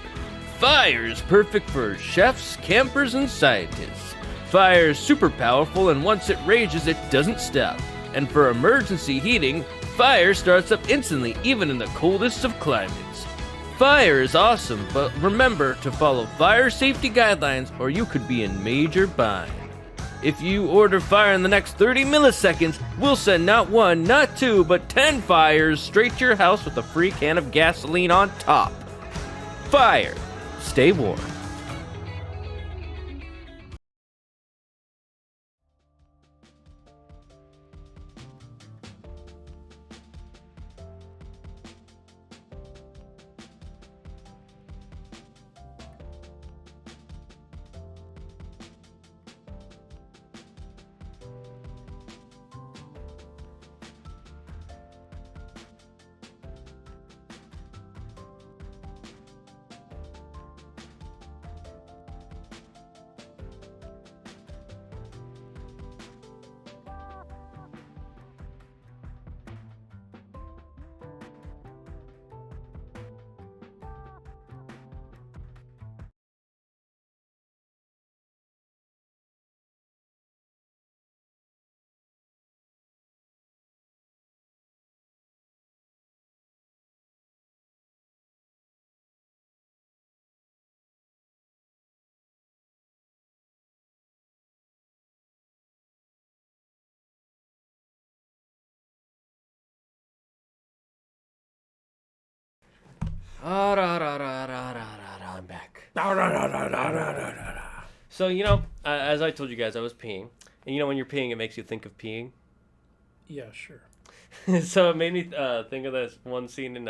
[SPEAKER 1] Fire is perfect for chefs, campers, and scientists. Fire is super powerful, and once it rages, it doesn't stop. And for emergency heating, fire starts up instantly, even in the coldest of climates. Fire is awesome, but remember to follow fire safety guidelines or you could be in major bind. If you order fire in the next 30 milliseconds, we'll send not 1, not 2, but 10 fires straight to your house with a free can of gasoline on top. Fire. Stay warm. I'm back. So, as I told you guys, I was peeing. And when you're peeing, it makes you think of peeing.
[SPEAKER 2] Yeah, sure.
[SPEAKER 1] So it made me think of this one scene in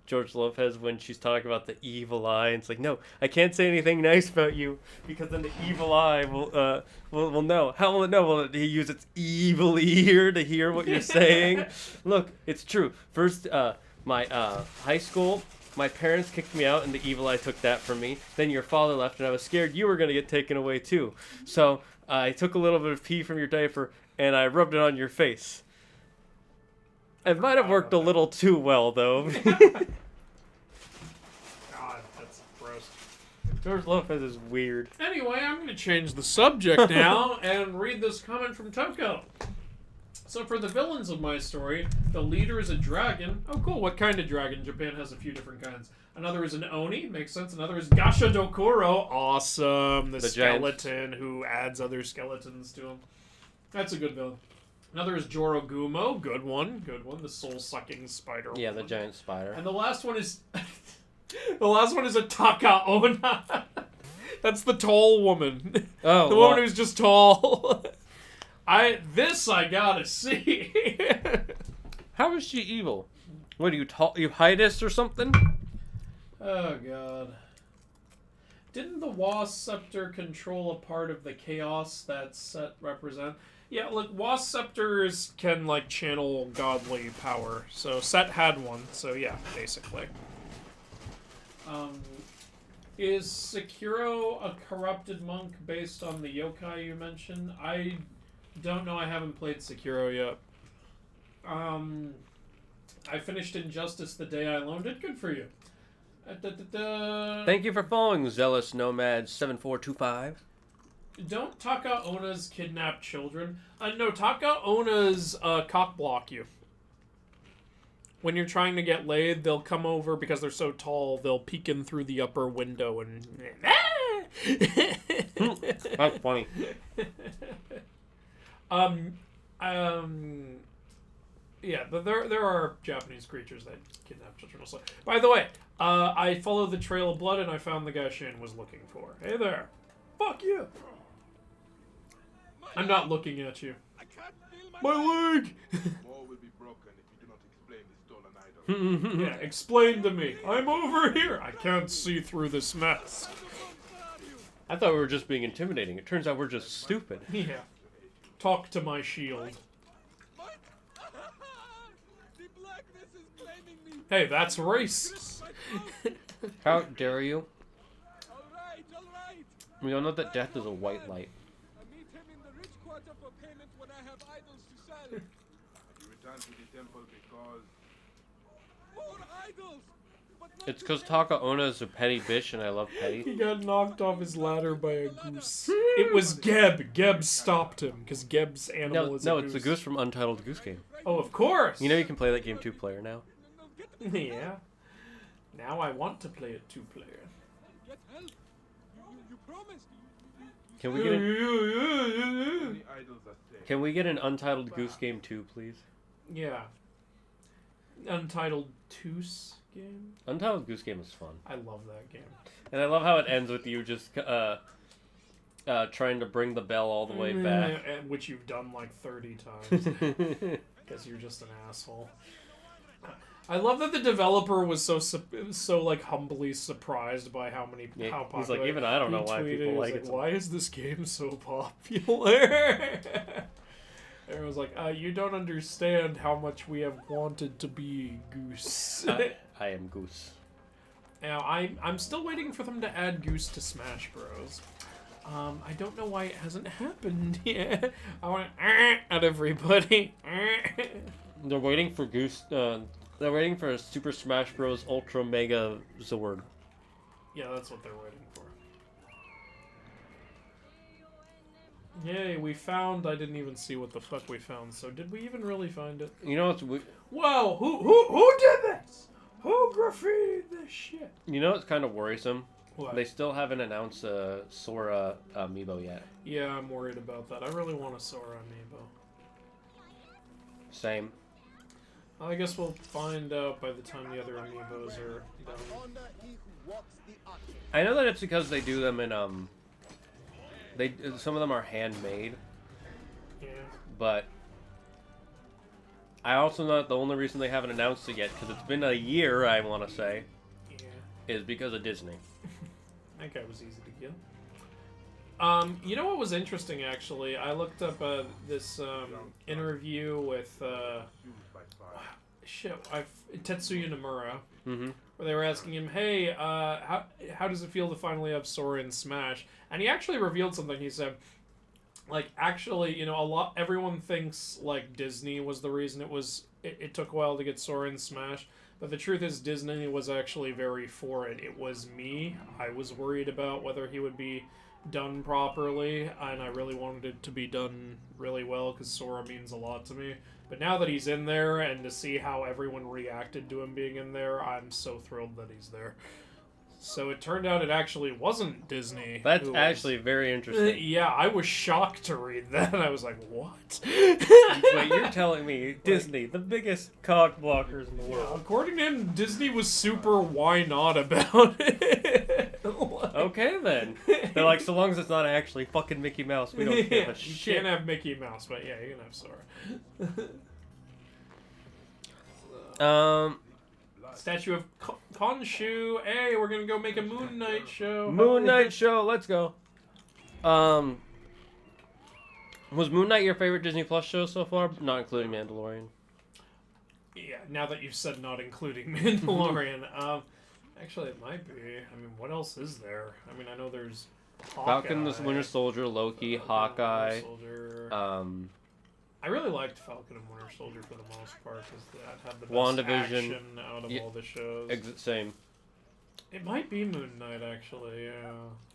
[SPEAKER 1] George Lopez when she's talking about the evil eye. And it's like, no, I can't say anything nice about you because then the evil eye will know. How will it know? Will it use its evil ear to hear what you're saying? Look, it's true. First, my high school, my parents kicked me out and the evil eye took that from me. Then your father left and I was scared you were going to get taken away too. So I took a little bit of pee from your diaper and I rubbed it on your face. It might have worked a little too well, though.
[SPEAKER 2] God, that's gross.
[SPEAKER 1] George Lopez is weird.
[SPEAKER 2] Anyway, I'm going to change the subject now and read this comment from Toko. So for the villains of my story, the leader is a dragon. Oh, cool. What kind of dragon? Japan has a few different kinds. Another is an Oni. Makes sense. Another is Gasha Dokuro. Awesome. The skeleton who adds other skeletons to him. That's a good villain. Another is Jorogumo. Good one. Good one. The soul-sucking spider.
[SPEAKER 1] Yeah, the
[SPEAKER 2] woman.
[SPEAKER 1] giant spider.
[SPEAKER 2] And the last one is... the last one is a Takaona. That's the tall woman.
[SPEAKER 1] Oh,
[SPEAKER 2] the woman who's just tall. I gotta see.
[SPEAKER 1] How is she evil? What do you hide us or something?
[SPEAKER 2] Oh god. Didn't the Wasp Scepter control a part of the chaos that Set represent? Yeah, look, Wasp Scepters can like channel godly power. So Set had one, so yeah, basically. Is Sekiro a corrupted monk based on the yokai you mentioned? I don't know, I haven't played Sekiro yet. I finished Injustice the day I loaned it. Good for you.
[SPEAKER 1] Thank you for following Zealous Nomad 7425.
[SPEAKER 2] Don't Taka-Onas kidnap children? No, Taka-Onas cock block you. When you're trying to get laid, they'll come over because they're so tall, they'll peek in through the upper window and...
[SPEAKER 1] That's funny.
[SPEAKER 2] Yeah, but there are Japanese creatures that kidnap children also. By the way, I followed the trail of blood and I found the guy Shane was looking for. Hey there. Fuck you. I'm not looking at you.
[SPEAKER 3] I can't feel
[SPEAKER 2] My leg!
[SPEAKER 3] More will be broken if you do not explain the stolen idol.
[SPEAKER 2] Yeah, explain to me. I'm over here. I can't see through this mess.
[SPEAKER 1] I thought we were just being intimidating. It turns out we're just stupid.
[SPEAKER 2] Yeah. Talk to my shield.
[SPEAKER 3] The blackness is claiming me.
[SPEAKER 2] Hey, that's race.
[SPEAKER 1] How dare you?
[SPEAKER 3] All right, all right.
[SPEAKER 1] We all know that death is a white light.
[SPEAKER 3] I meet him in the rich quarter for payment when I have idols to sell. You return to the temple because more idols. But not
[SPEAKER 1] It's
[SPEAKER 3] to
[SPEAKER 1] because
[SPEAKER 3] make-
[SPEAKER 1] Taka-Ona is a petty bitch and I love petty.
[SPEAKER 2] He got knocked off his ladder by a goose. It was Geb. Geb stopped him because Geb's animal
[SPEAKER 1] No,
[SPEAKER 2] is
[SPEAKER 1] no,
[SPEAKER 2] a
[SPEAKER 1] it's the goose from Untitled Goose Game.
[SPEAKER 2] Oh, of course.
[SPEAKER 1] You know you can play that game 2-player now.
[SPEAKER 2] Yeah. Now I want to play it 2-player.
[SPEAKER 3] Get help. You promised.
[SPEAKER 1] Can we get an,
[SPEAKER 3] The idols are safe.
[SPEAKER 1] can we get an Untitled Goose Game 2, please?
[SPEAKER 2] Yeah. Untitled Toos game.
[SPEAKER 1] Untitled Goose Game is fun.
[SPEAKER 2] I love that game.
[SPEAKER 1] And I love how it ends with you just trying to bring the bell all the way back.
[SPEAKER 2] Which you've done like 30 times. Because you're just an asshole. I love that the developer was so like humbly surprised by how
[SPEAKER 1] Yeah,
[SPEAKER 2] how popular.
[SPEAKER 1] he's like, even I don't know
[SPEAKER 2] he
[SPEAKER 1] why
[SPEAKER 2] tweeted,
[SPEAKER 1] people
[SPEAKER 2] he was
[SPEAKER 1] like it. so
[SPEAKER 2] Why is this game so popular? Everyone's like, you don't understand how much we have wanted to be Goose.
[SPEAKER 1] I am Goose.
[SPEAKER 2] Now I'm still waiting for them to add Goose to Smash Bros. I don't know why it hasn't happened yet. I want at everybody.
[SPEAKER 1] They're waiting for Goose. They're waiting for a Super Smash Bros. Ultra Mega Zord.
[SPEAKER 2] Yeah, that's what they're waiting for. Yay, we found... I didn't even see what the fuck we found, so did we even really find it?
[SPEAKER 1] You know what's
[SPEAKER 2] Whoa, who did this? Who graffitied this shit?
[SPEAKER 1] you know what's kind of worrisome?
[SPEAKER 2] What?
[SPEAKER 1] They still haven't announced Sora amiibo yet.
[SPEAKER 2] Yeah, I'm worried about that. I really want a Sora amiibo.
[SPEAKER 1] Same.
[SPEAKER 2] I guess we'll find out by the time the other amiibos are done.
[SPEAKER 1] I know that it's because they do them in some of them are handmade,
[SPEAKER 2] Yeah.
[SPEAKER 1] but I also know that the only reason they haven't announced it yet, because it's been a year, I want to say,
[SPEAKER 2] Yeah.
[SPEAKER 1] is because of Disney.
[SPEAKER 2] That guy was easy to kill. You know what was interesting, actually? I looked up this interview with Tetsuya Nomura,
[SPEAKER 1] Mm-hmm.
[SPEAKER 2] where they were asking him, "Hey, how does it feel to finally have Sora in Smash?" And he actually revealed something. He said, like, actually, everyone thinks, like, Disney was the reason it took a while to get Sora in Smash, but the truth is Disney was actually very for it. It was me. I was worried about whether he would be done properly, and I really wanted it to be done really well, because Sora means a lot to me. But now that he's in there, and to see how everyone reacted to him being in there, I'm so thrilled that he's there. So it turned out it actually wasn't Disney.
[SPEAKER 1] That's actually very interesting.
[SPEAKER 2] Yeah, I was shocked to read that. I was like, what?
[SPEAKER 1] Wait, you're telling me Disney, the biggest cock blockers in the world.
[SPEAKER 2] According to him, Disney was super why not about it.
[SPEAKER 1] Okay, then. They're like, so long as it's not actually fucking Mickey Mouse, we don't give a shit.
[SPEAKER 2] You can't have Mickey Mouse, but yeah, you can have Sora. Statue of Khonshu. Hey, we're gonna go make a Moon Knight show.
[SPEAKER 1] Moon Knight show, let's go. Was Moon Knight your favorite Disney Plus show so far? Not including Mandalorian.
[SPEAKER 2] Yeah, now that you've said not including Mandalorian. Actually, it might be. I mean, what else is there? I mean, I know there's
[SPEAKER 1] Falcon the Winter Soldier, Loki, Hawkeye. I
[SPEAKER 2] really liked Falcon and Winter Soldier for the most part, because that had the best
[SPEAKER 1] WandaVision.
[SPEAKER 2] action out of all the shows.
[SPEAKER 1] Same.
[SPEAKER 2] It might be Moon Knight, actually, yeah.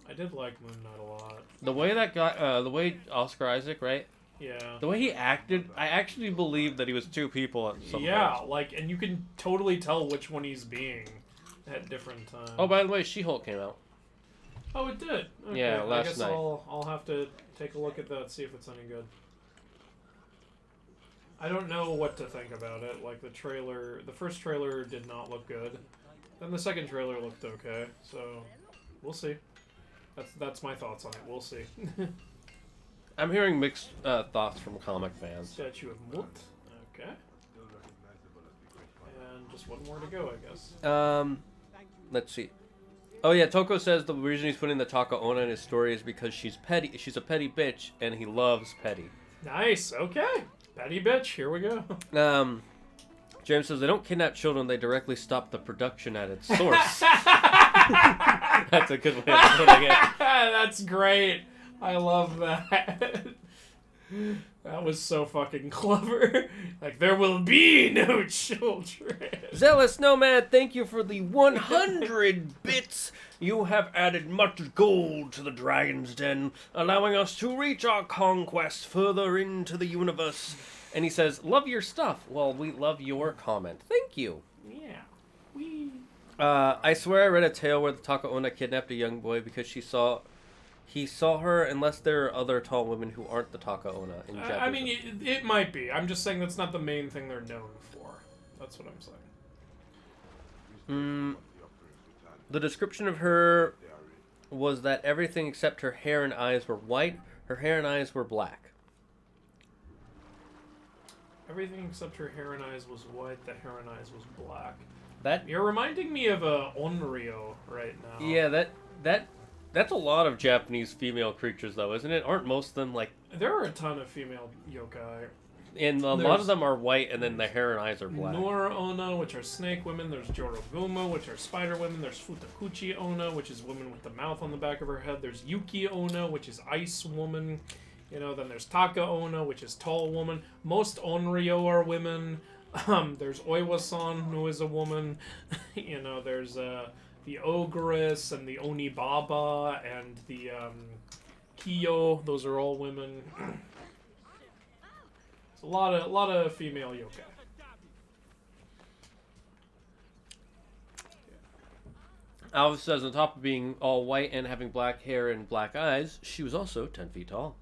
[SPEAKER 2] I did like Moon Knight a lot.
[SPEAKER 1] The way that guy, the way Oscar Isaac, right?
[SPEAKER 2] Yeah.
[SPEAKER 1] The way he acted, I actually believe that he was two people at some point.
[SPEAKER 2] Like, and you can totally tell which one he's being at different times.
[SPEAKER 1] Oh, by the way, She-Hulk came out.
[SPEAKER 2] Oh, it did? Okay.
[SPEAKER 1] Yeah, last
[SPEAKER 2] I guess
[SPEAKER 1] night.
[SPEAKER 2] I'll have to take a look at that, see if it's any good. I don't know what to think about it. Like, the first trailer did not look good. Then the second trailer looked okay, so we'll see. That's my thoughts on it. We'll see.
[SPEAKER 1] I'm hearing mixed thoughts from comic fans.
[SPEAKER 2] Statue of Mut. Okay. And just one more to go, I guess.
[SPEAKER 1] Let's see. Oh yeah, Toko says the reason he's putting the Taka Onna in his story is because she's petty. She's a petty bitch, and he loves petty.
[SPEAKER 2] Nice. Okay. Petty bitch. Here we go.
[SPEAKER 1] James says they don't kidnap children; they directly stop the production at its source. That's a good way of putting it.
[SPEAKER 2] That's great. I love that. That was so fucking clever. Like, there will be no children.
[SPEAKER 1] Zealous Nomad, thank you for the 100 bits. You have added much gold to the Dragon's Den, allowing us to reach our conquest further into the universe. And he says, love your stuff. Well, we love your comment. Thank you.
[SPEAKER 2] Yeah.
[SPEAKER 1] I swear I read a tale where the Taka Onna kidnapped a young boy because he saw her, unless there are other tall women who aren't the Taka Onna in Japanese.
[SPEAKER 2] I mean, it might be. I'm just saying that's not the main thing they're known for. That's what I'm saying.
[SPEAKER 1] The description of her was that everything except her hair and eyes were white. Her hair and eyes were black.
[SPEAKER 2] Everything except her hair and eyes was white. The hair and eyes was black.
[SPEAKER 1] That
[SPEAKER 2] You're reminding me of Onryo right now.
[SPEAKER 1] Yeah, that's a lot of Japanese female creatures, though, isn't it? Aren't most of them like?
[SPEAKER 2] There are a ton of female yokai.
[SPEAKER 1] And a lot of them are white, and then their hair and eyes are black.
[SPEAKER 2] Nora Onna, which are snake women. There's Joroguma, which are spider women. There's Futakuchi Onna, which is woman with the mouth on the back of her head. There's Yuki Onna, which is ice woman. Then there's Taka Onna, which is tall woman. Most Onryo are women. There's Oiwa-san, who is a woman. There's the Ogress and the Onibaba and the Kiyo. Those are all women. It's a lot of female yokai.
[SPEAKER 1] Alvis says on top of being all white and having black hair and black eyes, she was also 10 feet tall.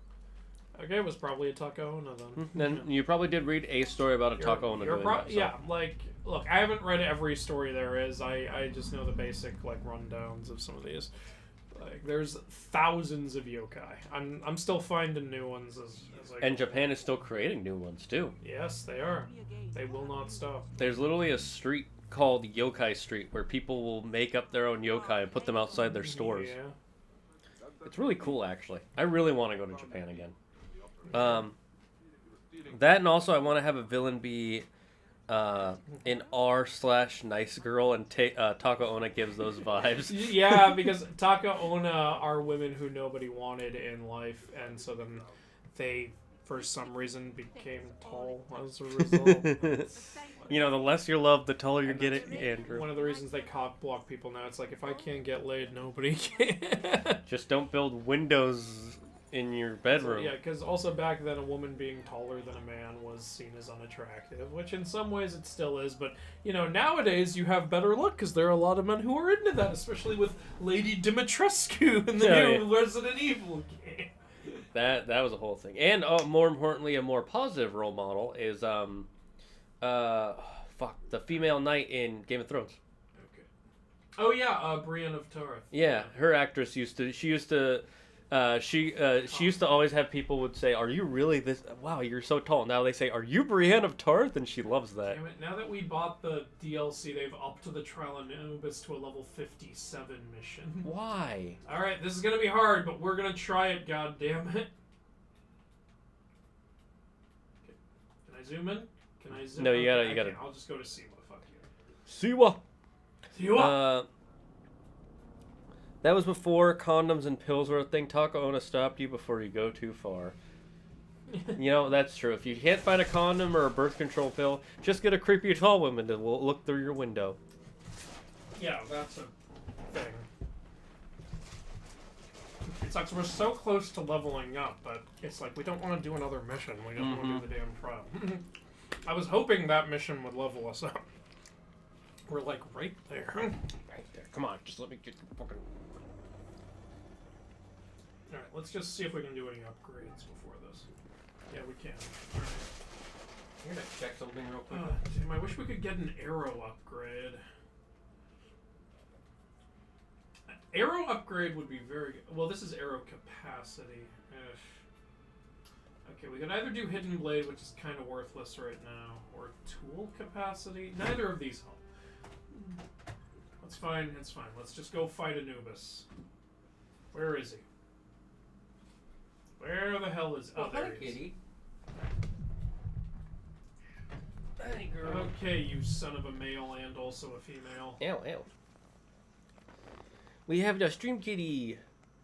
[SPEAKER 2] Okay, it was probably a Taka Onna then.
[SPEAKER 1] Then you probably did read a story about a Taka Onna doing that. So.
[SPEAKER 2] Yeah, like, look, I haven't read every story there is. I just know the basic, like, rundowns of some of these. Like, there's thousands of yokai. I'm still finding new ones as I
[SPEAKER 1] And Japan is still creating new ones, too.
[SPEAKER 2] Yes, they are. They will not stop.
[SPEAKER 1] There's literally a street called Yokai Street where people will make up their own yokai and put them outside their stores.
[SPEAKER 2] Yeah.
[SPEAKER 1] It's really cool, actually. I really want to go to Japan again. That, and also I want to have a villain be an R/nice girl, and Taka Onna gives those vibes.
[SPEAKER 2] Yeah, because Taka Onna are women who nobody wanted in life, and so then they, for some reason, became tall as a result.
[SPEAKER 1] You know, the less you love, the taller you get it, Andrew.
[SPEAKER 2] One of the reasons they cock block people now, it's like, if I can't get laid, nobody can.
[SPEAKER 1] Just don't build windows in your bedroom.
[SPEAKER 2] Yeah, because also back then, a woman being taller than a man was seen as unattractive, which in some ways it still is. But, you know, nowadays you have better luck because there are a lot of men who are into that, especially with Lady Dimitrescu in the new Resident Evil game.
[SPEAKER 1] That was a whole thing. And more importantly, a more positive role model is the female knight in Game of Thrones.
[SPEAKER 2] Okay. Oh yeah, Brienne of Tarth.
[SPEAKER 1] Yeah, her actress used to always have people would say, "Are you really this? Wow, you're so tall." Now they say, "Are you Brienne of Tarth?" And she loves that.
[SPEAKER 2] Damn it! Now that we bought the DLC, they've upped the Trial of Anubis to a level 57 mission.
[SPEAKER 1] Why?
[SPEAKER 2] All right, this is gonna be hard, but we're gonna try it. God damn it! Okay. Can I zoom in? Can I zoom?
[SPEAKER 1] No, you
[SPEAKER 2] Okay,
[SPEAKER 1] gotta.
[SPEAKER 2] I'll just go to Siwa. Fuck you.
[SPEAKER 1] Siwa.
[SPEAKER 2] Siwa.
[SPEAKER 1] That was before condoms and pills were a thing. Taco Ona stopped you before you go too far. You know, that's true. If you can't find a condom or a birth control pill, just get a creepy tall woman to look through your window.
[SPEAKER 2] Yeah, that's a thing. It sucks. We're so close to leveling up, but it's like we don't want to do another mission. We just want to do the damn trial. I was hoping that mission would level us up. We're like right there.
[SPEAKER 1] Right there. Come on, just let me get fucking...
[SPEAKER 2] Alright, let's just see if we can do any upgrades before this. Yeah, we can. Alright.
[SPEAKER 1] I'm gonna check something real quick.
[SPEAKER 2] Damn, I wish we could get an arrow upgrade. Arrow upgrade would be very good. Well, this is arrow capacity. Okay, we could either do Hidden Blade, which is kind of worthless right now, or tool capacity. Neither of these help. That's fine, it's fine. Let's just go fight Anubis. Where is he? Where the hell is... Oh, there he is.
[SPEAKER 1] Kitty. Hey, girl.
[SPEAKER 2] Okay, you son of a male and also a female.
[SPEAKER 1] Ew. We have the Stream Kitty.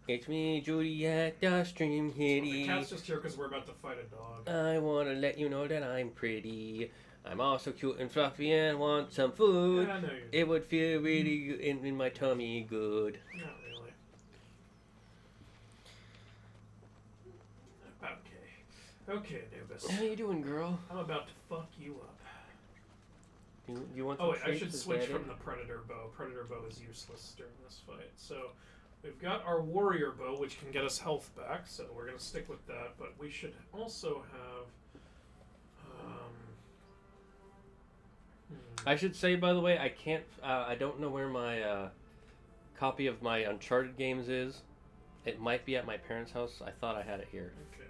[SPEAKER 1] It's me, Juliet, the Stream Kitty.
[SPEAKER 2] The cat's just here because we're about to fight a dog.
[SPEAKER 1] I want to let you know that I'm pretty. I'm also cute and fluffy and want some food.
[SPEAKER 2] Yeah, I know you.
[SPEAKER 1] It would feel really good in my tummy good.
[SPEAKER 2] Not really. Okay. Okay, Anubis.
[SPEAKER 1] How you doing, girl?
[SPEAKER 2] I'm about to fuck you up.
[SPEAKER 1] You want
[SPEAKER 2] Oh wait, I
[SPEAKER 1] treats?
[SPEAKER 2] should
[SPEAKER 1] Is
[SPEAKER 2] switch
[SPEAKER 1] that
[SPEAKER 2] from
[SPEAKER 1] it?
[SPEAKER 2] the Predator Bow. Predator Bow is useless during this fight. So, we've got our Warrior Bow, which can get us health back, so we're going to stick with that. But we should also have...
[SPEAKER 1] I should say, by the way, I can't. I don't know where my copy of my Uncharted games is. It might be at my parents' house. I thought I had it here.
[SPEAKER 2] Okay.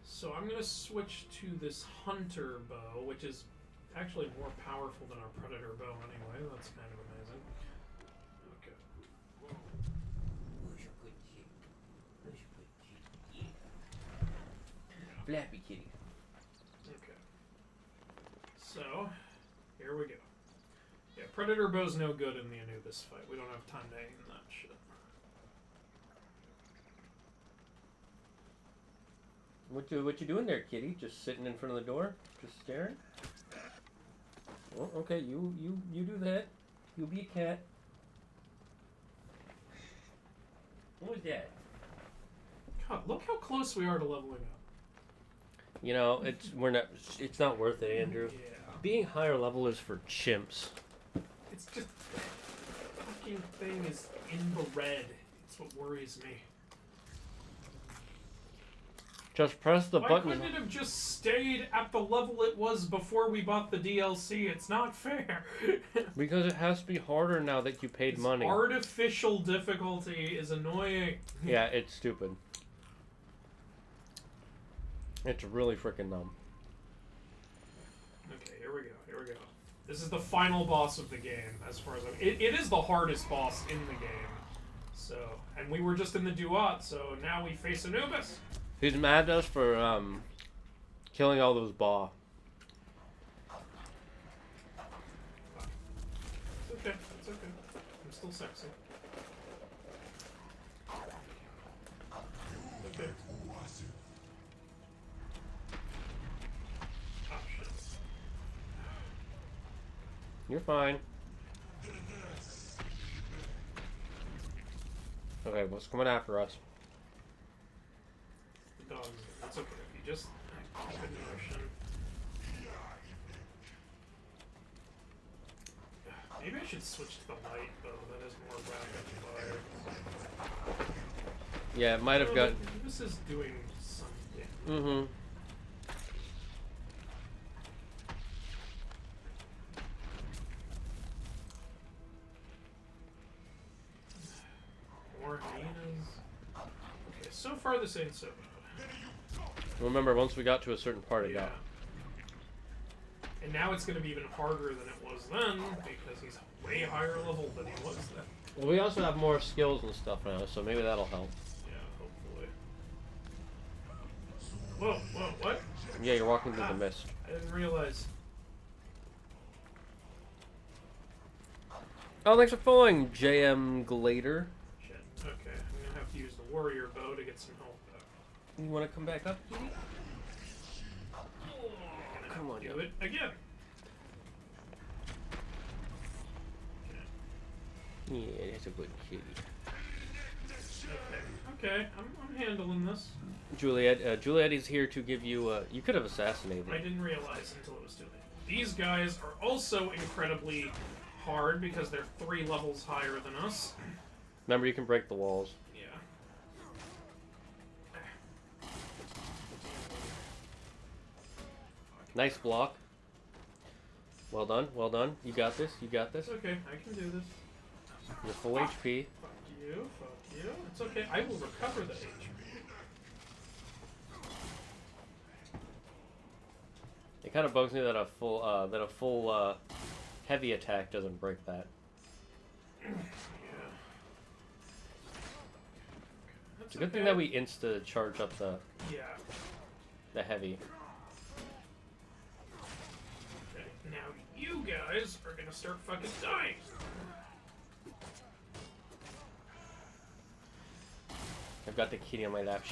[SPEAKER 2] So I'm going to switch to this Hunter Bow, which is actually more powerful than our Predator Bow anyway. That's kind of amazing. Okay.
[SPEAKER 1] Flappy kitty.
[SPEAKER 2] Okay. So, here we go. Yeah, Predator Bow's no good in the Anubis fight. We don't have time to aim that shit.
[SPEAKER 1] What you doing there, kitty? Just sitting in front of the door, just staring. Oh, okay, you do that. You be a cat. What was that?
[SPEAKER 2] God, look how close we are to leveling up.
[SPEAKER 1] You know, it's not worth it, Andrew.
[SPEAKER 2] Yeah.
[SPEAKER 1] Being higher level is for chimps.
[SPEAKER 2] It's just... the fucking thing is inbred. It's what worries me.
[SPEAKER 1] Just press the
[SPEAKER 2] Why
[SPEAKER 1] button.
[SPEAKER 2] couldn't it have just stayed at the level it was before we bought the DLC? It's not fair.
[SPEAKER 1] Because it has to be harder now that you paid
[SPEAKER 2] This
[SPEAKER 1] money.
[SPEAKER 2] artificial difficulty is annoying.
[SPEAKER 1] Yeah, it's stupid. It's really freaking dumb.
[SPEAKER 2] Okay, here we go. Here we go. This is the final boss of the game, as far as it is the hardest boss in the game. So, and we were just in the duat, so now we face Anubis.
[SPEAKER 1] He's mad at us for killing all those Ba.
[SPEAKER 2] It's okay. It's okay. I'm still sexy. Okay.
[SPEAKER 1] You're fine. Okay, what's coming after us?
[SPEAKER 2] The dogs. It's okay. If you just keep in motion. Maybe I should switch to the light bow. That is more rapid fire.
[SPEAKER 1] Yeah, it might have got.
[SPEAKER 2] This is doing something.
[SPEAKER 1] Mm-hmm.
[SPEAKER 2] More hyenas. Okay, so far this ain't so bad.
[SPEAKER 1] Remember, once we got to a certain part, it got.
[SPEAKER 2] And now it's going to be even harder than it was then, because he's way higher level than he was then.
[SPEAKER 1] Well, we also have more skills and stuff now, so maybe that'll help.
[SPEAKER 2] Yeah, hopefully. Whoa, what?
[SPEAKER 1] Yeah, you're walking through the mist.
[SPEAKER 2] I didn't realize.
[SPEAKER 1] Oh, thanks for following, JM Glader.
[SPEAKER 2] Shit. Okay, I'm going to have to use the warrior bow to get some health back.
[SPEAKER 1] You want to come back up?
[SPEAKER 2] Come on, do it again.
[SPEAKER 1] Yeah, that's a good kitty.
[SPEAKER 2] Okay, I'm handling this.
[SPEAKER 1] Juliet is here to give you. You could have assassinated.
[SPEAKER 2] I didn't realize until it was too late. These guys are also incredibly hard because they're 3 levels higher than us.
[SPEAKER 1] Remember, you can break the walls.
[SPEAKER 2] Yeah.
[SPEAKER 1] Nice block. Well done, well done. You got this, you got this.
[SPEAKER 2] It's okay, I can do this.
[SPEAKER 1] You're full HP.
[SPEAKER 2] Fuck you, fuck you. It's okay, I will recover the HP.
[SPEAKER 1] It kind of bugs me that a full heavy attack doesn't break that.
[SPEAKER 2] Yeah.
[SPEAKER 1] It's a good thing that we insta charge up the heavy.
[SPEAKER 2] Okay, now you guys are gonna start fucking dying.
[SPEAKER 1] I've got the kitty on my lap.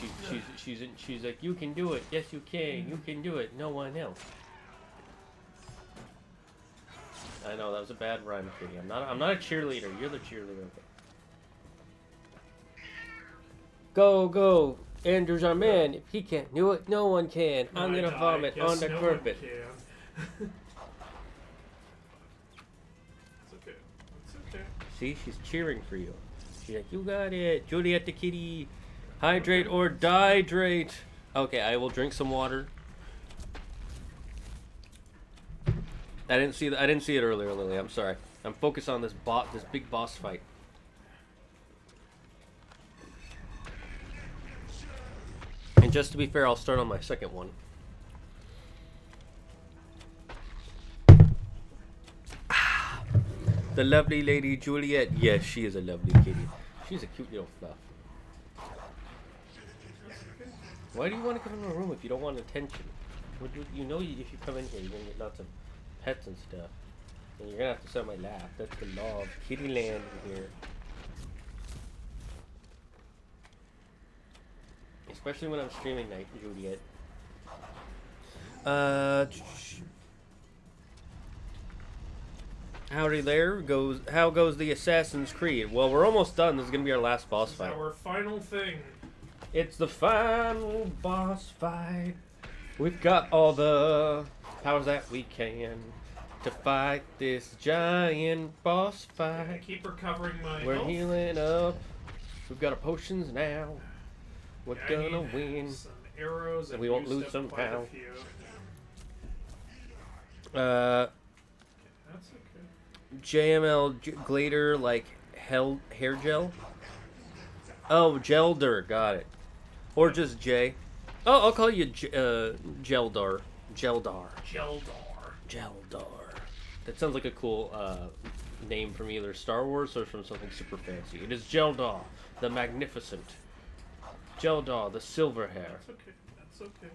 [SPEAKER 1] She's like, you can do it. Yes, you can. You can do it. No one else. I know that was a bad rhyme, kitty. I'm not a cheerleader. You're the cheerleader. Go, go. Andrew's our man. If he can't do it, no one can. I'm gonna vomit on the carpet.
[SPEAKER 2] It's okay. It's okay.
[SPEAKER 1] See, she's cheering for you. She's like, you got it. Juliet the kitty. Hydrate or dihydrate. Okay, I will drink some water. I didn't see it earlier, Lily. I'm sorry. I'm focused on this big boss fight. And just to be fair, I'll start on my second one. The lovely lady Juliet. Yes, she is a lovely kitty. She's a cute little fluff. Why do you want to come in my room if you don't want attention? You know if you come in here, you're going to get lots of pets and stuff. And you're going to have to sit on my lap. That's the law of kitty land in here. Especially when I'm streaming night, Juliet. Howdy there. How goes the Assassin's Creed? Well, we're almost done. This is going to be our last boss fight.
[SPEAKER 2] Our final thing.
[SPEAKER 1] It's the final boss fight. We've got all the powers that we can to fight this giant boss
[SPEAKER 2] I
[SPEAKER 1] fight.
[SPEAKER 2] keep recovering my
[SPEAKER 1] We're
[SPEAKER 2] health.
[SPEAKER 1] healing up. We've got our potions now. We're
[SPEAKER 2] Yeah, I
[SPEAKER 1] gonna
[SPEAKER 2] need
[SPEAKER 1] win.
[SPEAKER 2] Some arrows and
[SPEAKER 1] We won't
[SPEAKER 2] used
[SPEAKER 1] lose
[SPEAKER 2] up
[SPEAKER 1] some
[SPEAKER 2] quite a
[SPEAKER 1] power.
[SPEAKER 2] few. That's okay.
[SPEAKER 1] JML Glader, like hair gel. Oh, Gelder, got it. Or just J. Oh, I'll call you Geldar. Geldar. That sounds like a cool name from either Star Wars or from something super fancy. It is Geldar, the Magnificent. Geldar, the silver hair.
[SPEAKER 2] That's okay. That's okay.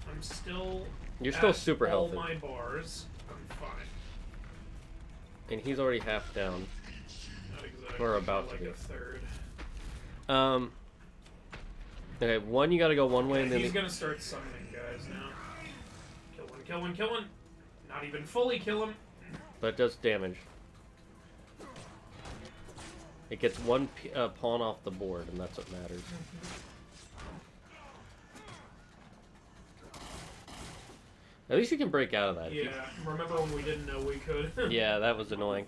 [SPEAKER 2] I'm still.
[SPEAKER 1] You're still
[SPEAKER 2] at
[SPEAKER 1] super
[SPEAKER 2] all
[SPEAKER 1] healthy.
[SPEAKER 2] my bars. I'm fine.
[SPEAKER 1] And he's already half down.
[SPEAKER 2] Not exactly.
[SPEAKER 1] We're about to
[SPEAKER 2] like
[SPEAKER 1] be.
[SPEAKER 2] a third.
[SPEAKER 1] Okay, one, you gotta go one way, and then
[SPEAKER 2] He's gonna start summoning guys now. Kill one, kill one, kill one. Not even fully kill him.
[SPEAKER 1] but it does damage. It gets one pawn off the board, and that's what matters. At least you can break out of that.
[SPEAKER 2] Yeah, remember when we didn't know we could?
[SPEAKER 1] Yeah, that was annoying.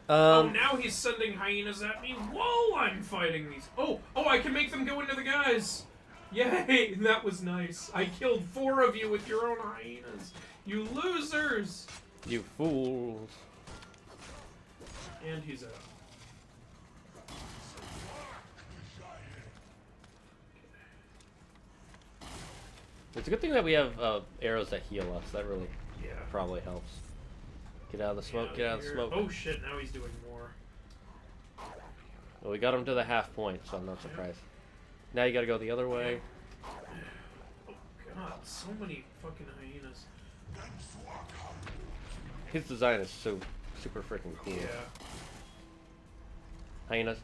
[SPEAKER 2] Oh, now he's sending hyenas at me while I'm fighting these. Oh, I can make them go into the guys. Yay, that was nice. I killed 4 of you with your own hyenas. You losers.
[SPEAKER 1] You fools.
[SPEAKER 2] And he's out.
[SPEAKER 1] It's a good thing that we have arrows that heal us. That really
[SPEAKER 2] Yeah.
[SPEAKER 1] probably helps. Get out of the smoke, get out of the smoke.
[SPEAKER 2] Oh shit, now he's doing more.
[SPEAKER 1] Well, we got him to the half point, so I'm not surprised. Now you gotta go the other way.
[SPEAKER 2] Oh god, so many fucking hyenas.
[SPEAKER 1] His design is so super freaking cool.
[SPEAKER 2] Yeah.
[SPEAKER 1] Hyenas.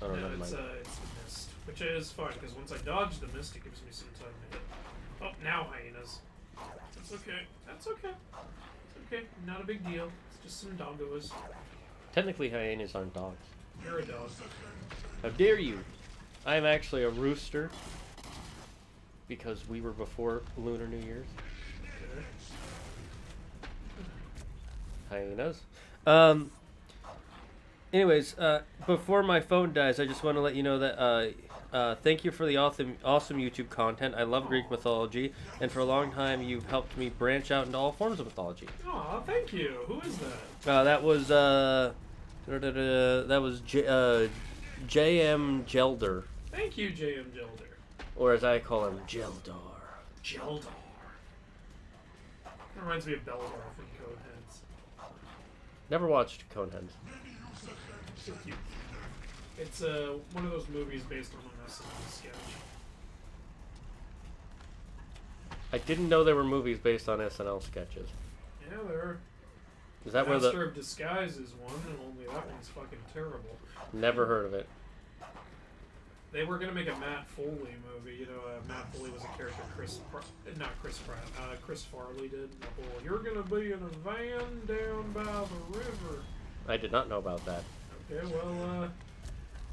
[SPEAKER 1] Oh, no,
[SPEAKER 2] No,
[SPEAKER 1] never
[SPEAKER 2] it's
[SPEAKER 1] mind.
[SPEAKER 2] it's the mist, which is fine because once I dodge the mist, it gives me some time to hit. Oh, now hyenas. That's okay. That's okay. It's okay. Not a big deal. It's just some doggos.
[SPEAKER 1] Technically, hyenas aren't dogs.
[SPEAKER 2] You're a dog.
[SPEAKER 1] How dare you? I'm actually a rooster. Because we were before Lunar New Year's.
[SPEAKER 2] Okay.
[SPEAKER 1] Hyenas. Anyways, before my phone dies, I just want to let you know that thank you for the awesome YouTube content. I love Greek mythology, and for a long time you've helped me branch out into all forms of mythology.
[SPEAKER 2] Aw, thank you. Who is that?
[SPEAKER 1] That was J.M. Gelder,
[SPEAKER 2] Thank you, J.M. Gelder.
[SPEAKER 1] or as I call him, Geldar.
[SPEAKER 2] Geldar. That reminds me of Beldar from Coneheads.
[SPEAKER 1] Never watched Coneheads.
[SPEAKER 2] So cute. It's one of those movies based on an SNL sketch.
[SPEAKER 1] I didn't know there were movies based on SNL sketches.
[SPEAKER 2] Yeah, there.
[SPEAKER 1] Is that where
[SPEAKER 2] Master
[SPEAKER 1] the?
[SPEAKER 2] of Disguise is one, and only that one's fucking terrible.
[SPEAKER 1] Never heard of it.
[SPEAKER 2] They were gonna make a Matt Foley movie. You know, Matt Foley was a character Chris Farley did. The whole, you're gonna be in a van down by the river.
[SPEAKER 1] I did not know about that.
[SPEAKER 2] Okay, well,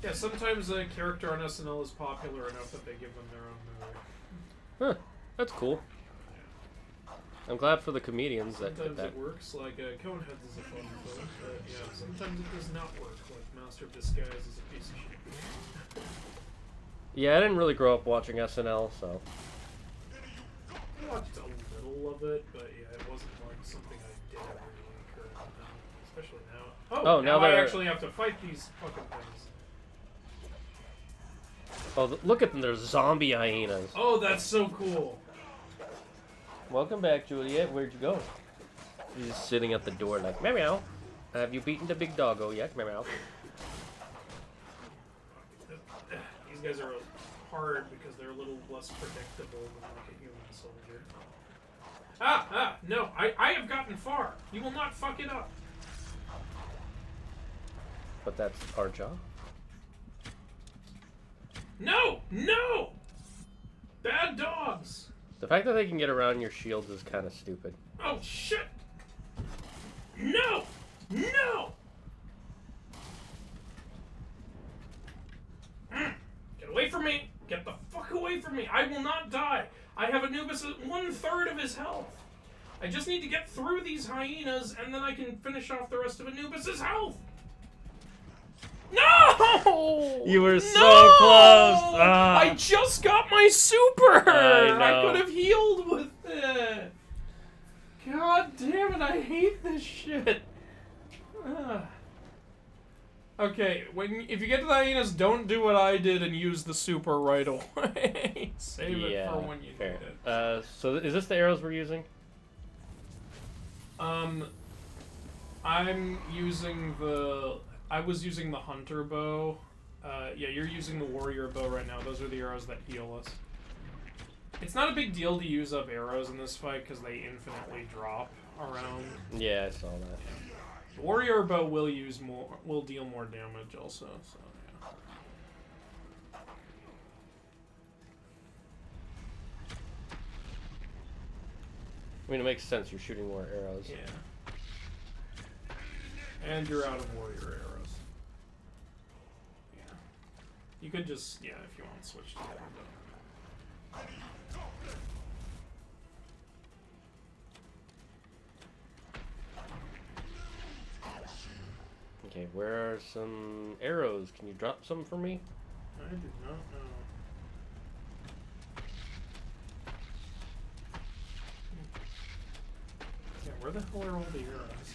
[SPEAKER 2] yeah, sometimes a character on SNL is popular enough that they give them their own movie.
[SPEAKER 1] Huh, that's cool. I'm glad for the comedians that did
[SPEAKER 2] Sometimes
[SPEAKER 1] that.
[SPEAKER 2] it works, like Coneheads is a fun film, but yeah, sometimes it does not work, like Master of Disguise is a piece of shit.
[SPEAKER 1] Yeah, I didn't really grow up watching SNL, so.
[SPEAKER 2] I watched a little of it, but yeah, it wasn't like something I did every week or especially now.
[SPEAKER 1] Oh,
[SPEAKER 2] now
[SPEAKER 1] now
[SPEAKER 2] I
[SPEAKER 1] they're-
[SPEAKER 2] actually have to fight these fucking things.
[SPEAKER 1] Oh, look at them, they're zombie hyenas.
[SPEAKER 2] Oh, that's so cool.
[SPEAKER 1] Welcome back, Juliet. Where'd you go? She's just sitting at the door like, meow meow. Have you beaten the big doggo yet? Meow meow.
[SPEAKER 2] These guys are hard because they're a little less predictable than like a human soldier. No, I have gotten far. You will not fuck it up.
[SPEAKER 1] But that's our job.
[SPEAKER 2] No! No! Bad dogs!
[SPEAKER 1] The fact that they can get around your shields is kind of stupid.
[SPEAKER 2] Oh, shit! No! No! Get away from me! Get the fuck away from me! I will not die! I have Anubis at 1/3 of his health! I just need to get through these hyenas and then I can finish off the rest of Anubis's health! No!
[SPEAKER 1] You were so
[SPEAKER 2] No!
[SPEAKER 1] close! Ah.
[SPEAKER 2] I just got my super!
[SPEAKER 1] I know.
[SPEAKER 2] could have healed with it! God damn it, I hate this shit! Ah. Okay, if you get to the hyenas, don't do what I did and use the super right away. Save it for when you
[SPEAKER 1] fair.
[SPEAKER 2] need it.
[SPEAKER 1] So is this the arrows we're using?
[SPEAKER 2] I'm using I was using the hunter bow. Yeah, you're using the warrior bow right now. Those are the arrows that heal us. It's not a big deal to use up arrows in this fight because they infinitely drop around.
[SPEAKER 1] Yeah, I saw that.
[SPEAKER 2] The warrior bow will deal more damage also. So yeah.
[SPEAKER 1] I mean, it makes sense. You're shooting more arrows.
[SPEAKER 2] Yeah. And you're out of warrior arrows. Yeah. You could just, yeah, if you want to switch to heavy.
[SPEAKER 1] Okay, where are some arrows? Can you drop some for me?
[SPEAKER 2] I do not know. Yeah, where the hell are all the arrows?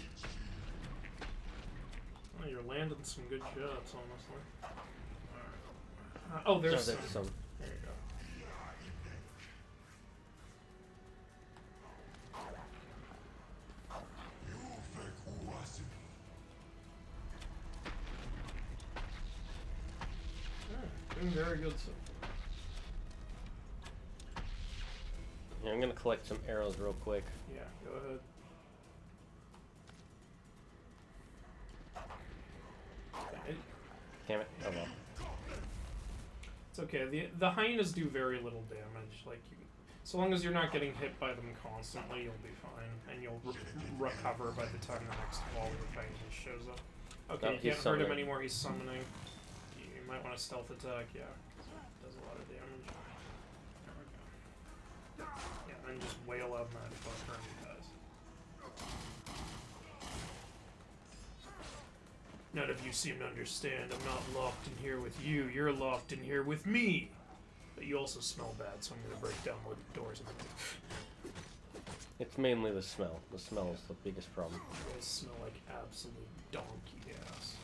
[SPEAKER 2] Oh, you're landing some good shots, honestly. Alright. Oh, there's some.
[SPEAKER 1] some.
[SPEAKER 2] There you go. Doing very good so far.
[SPEAKER 1] Yeah, I'm gonna collect some arrows real quick.
[SPEAKER 2] Yeah, go ahead.
[SPEAKER 1] Damn it. Oh well.
[SPEAKER 2] It's okay. The hyenas do very little damage. Like, so long as you're not getting hit by them constantly, you'll be fine, and you'll recover by the time the next wall of hyenas shows up. Okay,
[SPEAKER 1] Oh,
[SPEAKER 2] you
[SPEAKER 1] he's
[SPEAKER 2] can't hurt him
[SPEAKER 1] summoning.
[SPEAKER 2] anymore. He's summoning. You might want to stealth attack. Yeah, does a lot of damage. There we go. Yeah, and just wail out that fucker and he dies. None of you seem to understand. I'm not locked in here with you. You're locked in here with me. But you also smell bad, so I'm going to break down more doors.
[SPEAKER 1] It's mainly the smell. The smell is the biggest problem.
[SPEAKER 2] You guys smell like absolute donkey ass.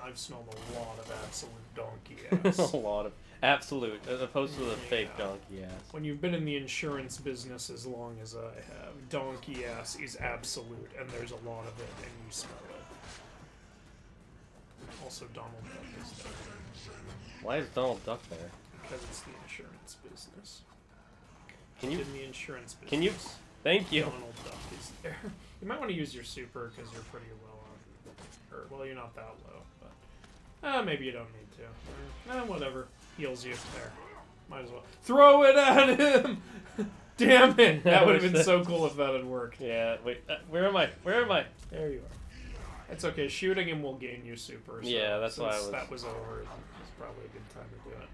[SPEAKER 2] I've smelled a lot of absolute donkey ass.
[SPEAKER 1] A lot of absolute, as opposed to the fake
[SPEAKER 2] Yeah.
[SPEAKER 1] donkey ass.
[SPEAKER 2] When you've been in the insurance business as long as I have, donkey ass is absolute, and there's a lot of it, and you smell it. Also, Donald Duck is there.
[SPEAKER 1] Why is Donald Duck there?
[SPEAKER 2] Because it's the insurance business.
[SPEAKER 1] Can you?
[SPEAKER 2] In the insurance business.
[SPEAKER 1] Can you? Thank you.
[SPEAKER 2] Donald Duck is there. You might want to use your super because you're pretty low on. Or, well, you're not that low, but. Maybe you don't need to. Whatever. Heals you. There. Might as well. Throw it at him! Damn it! That would have been so cool if that had worked.
[SPEAKER 1] Yeah. Wait. Where am I? Where am I?
[SPEAKER 2] There you are. It's okay. Shooting him will gain you super. So
[SPEAKER 1] Yeah, that's why I
[SPEAKER 2] since
[SPEAKER 1] was.
[SPEAKER 2] that was over. It's probably a good time to do it.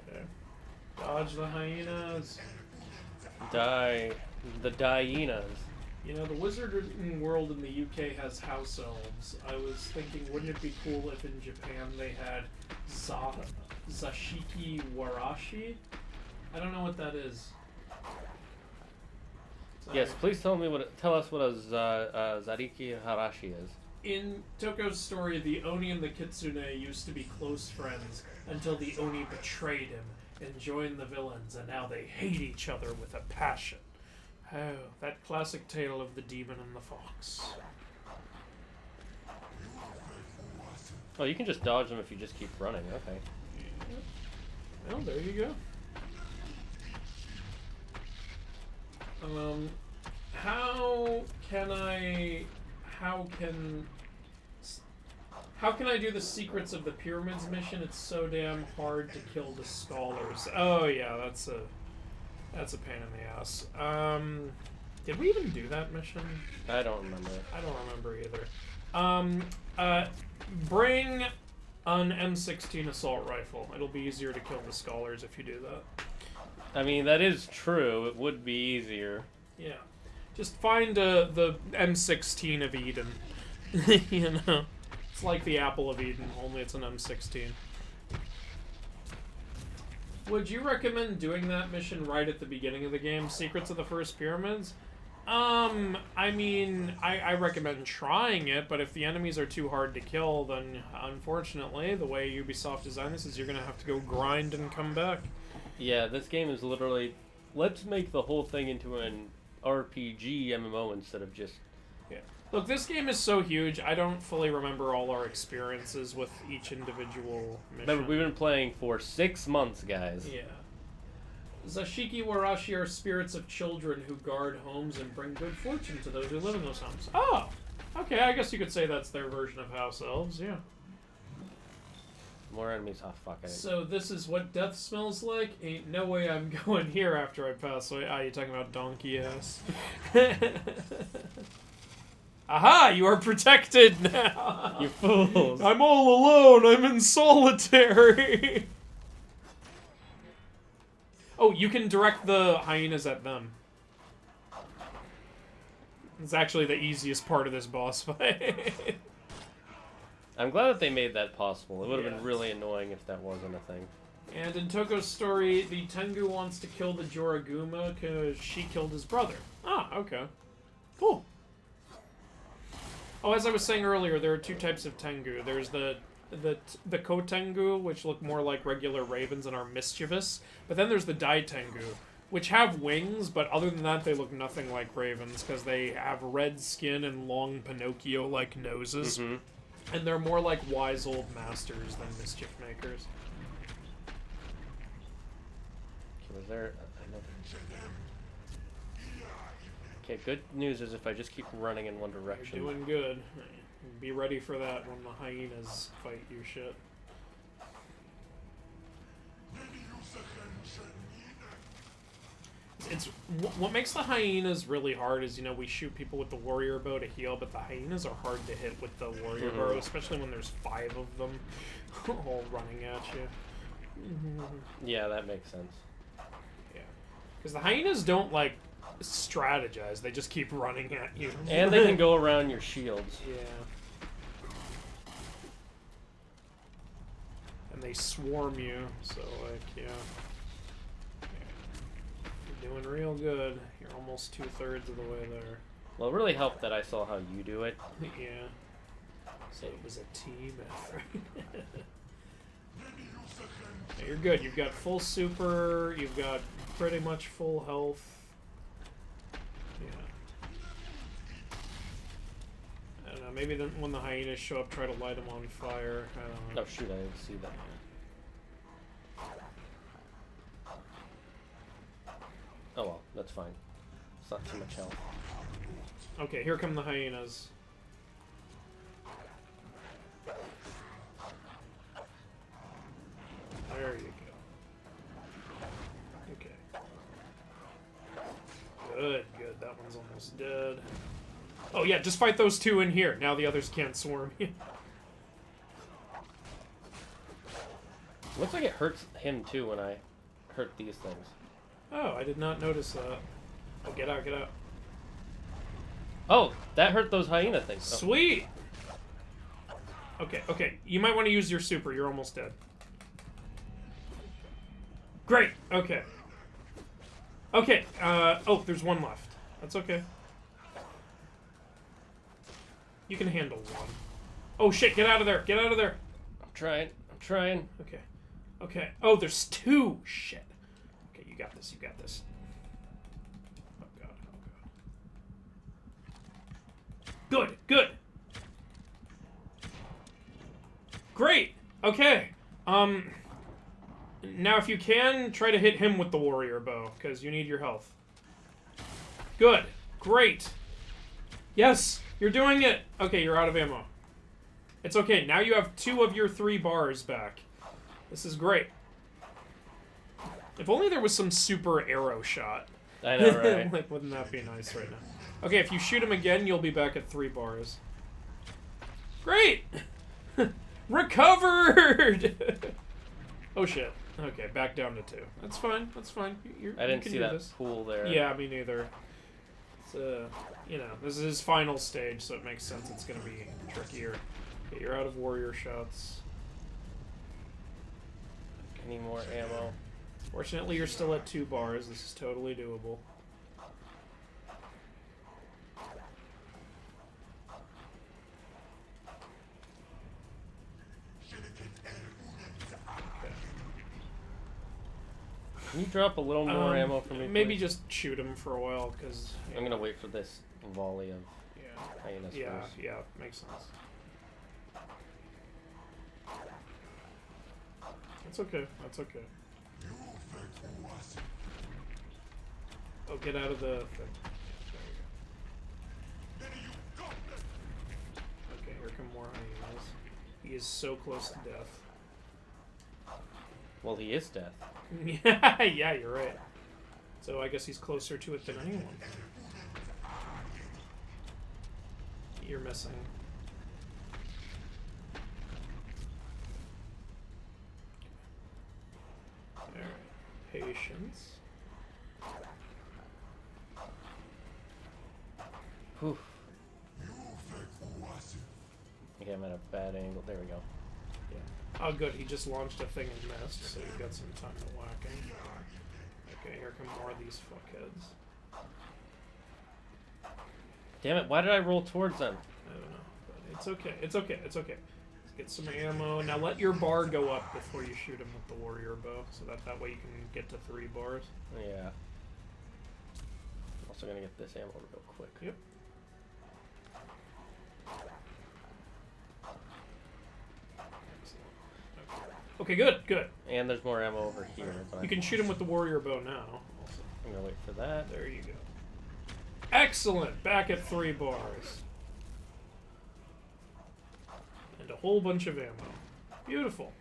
[SPEAKER 2] Okay. Dodge the hyenas.
[SPEAKER 1] Die. The Dienas.
[SPEAKER 2] You know, the wizarding world in the UK has house elves. I was thinking, wouldn't it be cool if in Japan they had Zashiki Warashi? I don't know what that is.
[SPEAKER 1] Yes. Please tell me tell us what a Zariki Harashi is.
[SPEAKER 2] In Toko's story, the Oni and the Kitsune used to be close friends until the Oni betrayed him and joined the villains, and now they hate each other with a passion. Oh, that classic tale of the demon and the fox.
[SPEAKER 1] Oh, you can just dodge them if you just keep running. Okay.
[SPEAKER 2] Well, there you go. How can I do the Secrets of the Pyramids mission? It's so damn hard to kill the scholars. Oh yeah, that's a pain in the ass. Did we even do that mission?
[SPEAKER 1] I don't remember.
[SPEAKER 2] I don't remember either. Bring an M16 assault rifle. It'll be easier to kill the scholars if you do that.
[SPEAKER 1] I mean, that is true. It would be easier.
[SPEAKER 2] Yeah. Just find the M16 of Eden. You know? It's like the Apple of Eden, only it's an M16. Would you recommend doing that mission right at the beginning of the game? Secrets of the First Pyramids? I mean, I recommend trying it, but if the enemies are too hard to kill, then unfortunately, the way Ubisoft designed this is you're gonna have to go grind and come back.
[SPEAKER 1] Yeah, this game is literally, let's make the whole thing into an RPG MMO instead of just...
[SPEAKER 2] Yeah. Look, this game is so huge, I don't fully remember all our experiences with each individual mission.
[SPEAKER 1] Remember, we've been playing for 6 months, guys.
[SPEAKER 2] Yeah. Zashiki Warashi are spirits of children who guard homes and bring good fortune to those who live in those homes. Oh! Okay, I guess you could say that's their version of house elves, yeah.
[SPEAKER 1] More enemies. Oh, fuck.
[SPEAKER 2] So this is what death smells like? Ain't no way I'm going here after I pass away. Ah, you talking about donkey ass. Aha! You are protected now!
[SPEAKER 1] You fools.
[SPEAKER 2] I'm all alone! I'm in solitary! Oh, you can direct the hyenas at them. It's actually the easiest part of this boss fight.
[SPEAKER 1] I'm glad that they made that possible. It would have
[SPEAKER 2] Yeah.
[SPEAKER 1] been really annoying if that wasn't a thing.
[SPEAKER 2] And in Toko's story, the Tengu wants to kill the Joraguma because she killed his brother. Ah, okay. Cool. Oh, as I was saying earlier, there are two types of Tengu. There's the Kotengu, which look more like regular ravens and are mischievous. But then there's the Dai Tengu, which have wings, but other than that, they look nothing like ravens because they have red skin and long Pinocchio-like noses.
[SPEAKER 1] Mm-hmm.
[SPEAKER 2] And they're more like wise old masters than mischief makers.
[SPEAKER 1] Okay, was there another... Okay, good news is if I just keep running in one direction.
[SPEAKER 2] You're doing good. Be ready for that when the hyenas fight you shit. It's what makes the hyenas really hard is, you know, we shoot people with the warrior bow to heal, but the hyenas are hard to hit with the warrior bow, especially when there's 5 of them all running at you.
[SPEAKER 1] Yeah, that makes sense.
[SPEAKER 2] Yeah, because the hyenas don't like strategize; they just keep running at you.
[SPEAKER 1] And they can go around your shields.
[SPEAKER 2] Yeah. And they swarm you, so like, yeah. You're doing real good. You're almost 2/3 of the way there.
[SPEAKER 1] Well, it really helped that I saw how you do it.
[SPEAKER 2] Yeah. So it was a team effort. Yeah, you're good. You've got full super. You've got pretty much full health. Yeah. I don't know. Maybe then when the hyenas show up, try to light them on fire. I don't know.
[SPEAKER 1] Oh shoot, I didn't see that. Oh well, that's fine. It's not too much health.
[SPEAKER 2] Okay, here come the hyenas. There you go. Okay. Good, good. That one's almost dead. Oh yeah, just fight those 2 in here. Now the others can't swarm you.
[SPEAKER 1] Looks like it hurts him too when I hurt these things.
[SPEAKER 2] Oh, I did not notice that. Oh, get out, get out.
[SPEAKER 1] Oh, that hurt those hyena things. Oh.
[SPEAKER 2] Sweet! Okay, okay. You might want to use your super. You're almost dead. Great! Okay. Okay, oh, there's 1 left. That's okay. You can handle 1. Oh shit, get out of there! Get out of there!
[SPEAKER 1] I'm trying. I'm trying.
[SPEAKER 2] Okay. Okay. Oh, there's 2! Shit. Okay, you got this, you got this. Oh god, oh god. Good, good! Great! Okay. Now if you can, try to hit him with the warrior bow, because you need your health. Good. Great. Yes! You're doing it! Okay, you're out of ammo. It's okay, now you have 2 of your 3 bars back. This is great. If only there was some super arrow shot.
[SPEAKER 1] I know, right?
[SPEAKER 2] Like, wouldn't that be nice right now? Okay, if you shoot him again, you'll be back at 3 bars. Great! Recovered! Oh shit. Okay, back down to 2. That's fine, that's fine.
[SPEAKER 1] I didn't see that pool there.
[SPEAKER 2] Yeah, me neither. It's, you know, this is his final stage, so it makes sense it's gonna be trickier. Okay, you're out of warrior shots.
[SPEAKER 1] I need more ammo.
[SPEAKER 2] Fortunately, you're still at 2 bars. This is totally doable. Okay.
[SPEAKER 1] Can you drop a little more ammo for me?
[SPEAKER 2] Maybe
[SPEAKER 1] please?
[SPEAKER 2] just shoot him for a while, because...
[SPEAKER 1] I'm gonna wait for this volley of hyenas
[SPEAKER 2] Yeah,
[SPEAKER 1] first.
[SPEAKER 2] yeah, makes sense. That's okay, that's okay. Oh, get out of the thing. Okay, here come more hyenas. He is so close to death.
[SPEAKER 1] Well, he is death.
[SPEAKER 2] Yeah, you're right. So I guess he's closer to it than anyone. You're missing. Alright. Patience.
[SPEAKER 1] Whew. Okay, I'm at a bad angle. There we go.
[SPEAKER 2] Oh, good. He just launched a thing and missed, so you've got some time to whack him. Okay, here come more of these fuckheads.
[SPEAKER 1] Damn it, why did I roll towards them?
[SPEAKER 2] I don't know, but it's okay. It's okay. It's okay. Let's get some ammo. Now let your bar go up before you shoot him with the warrior bow, so that way you can get to 3 bars.
[SPEAKER 1] Yeah. I'm also gonna get this ammo real quick.
[SPEAKER 2] Yep. Okay, good, good.
[SPEAKER 1] And there's more ammo over here. But
[SPEAKER 2] You can shoot him with the warrior bow now. Also.
[SPEAKER 1] I'm gonna wait for that.
[SPEAKER 2] There you go. Excellent! Back at 3 bars. And a whole bunch of ammo. Beautiful.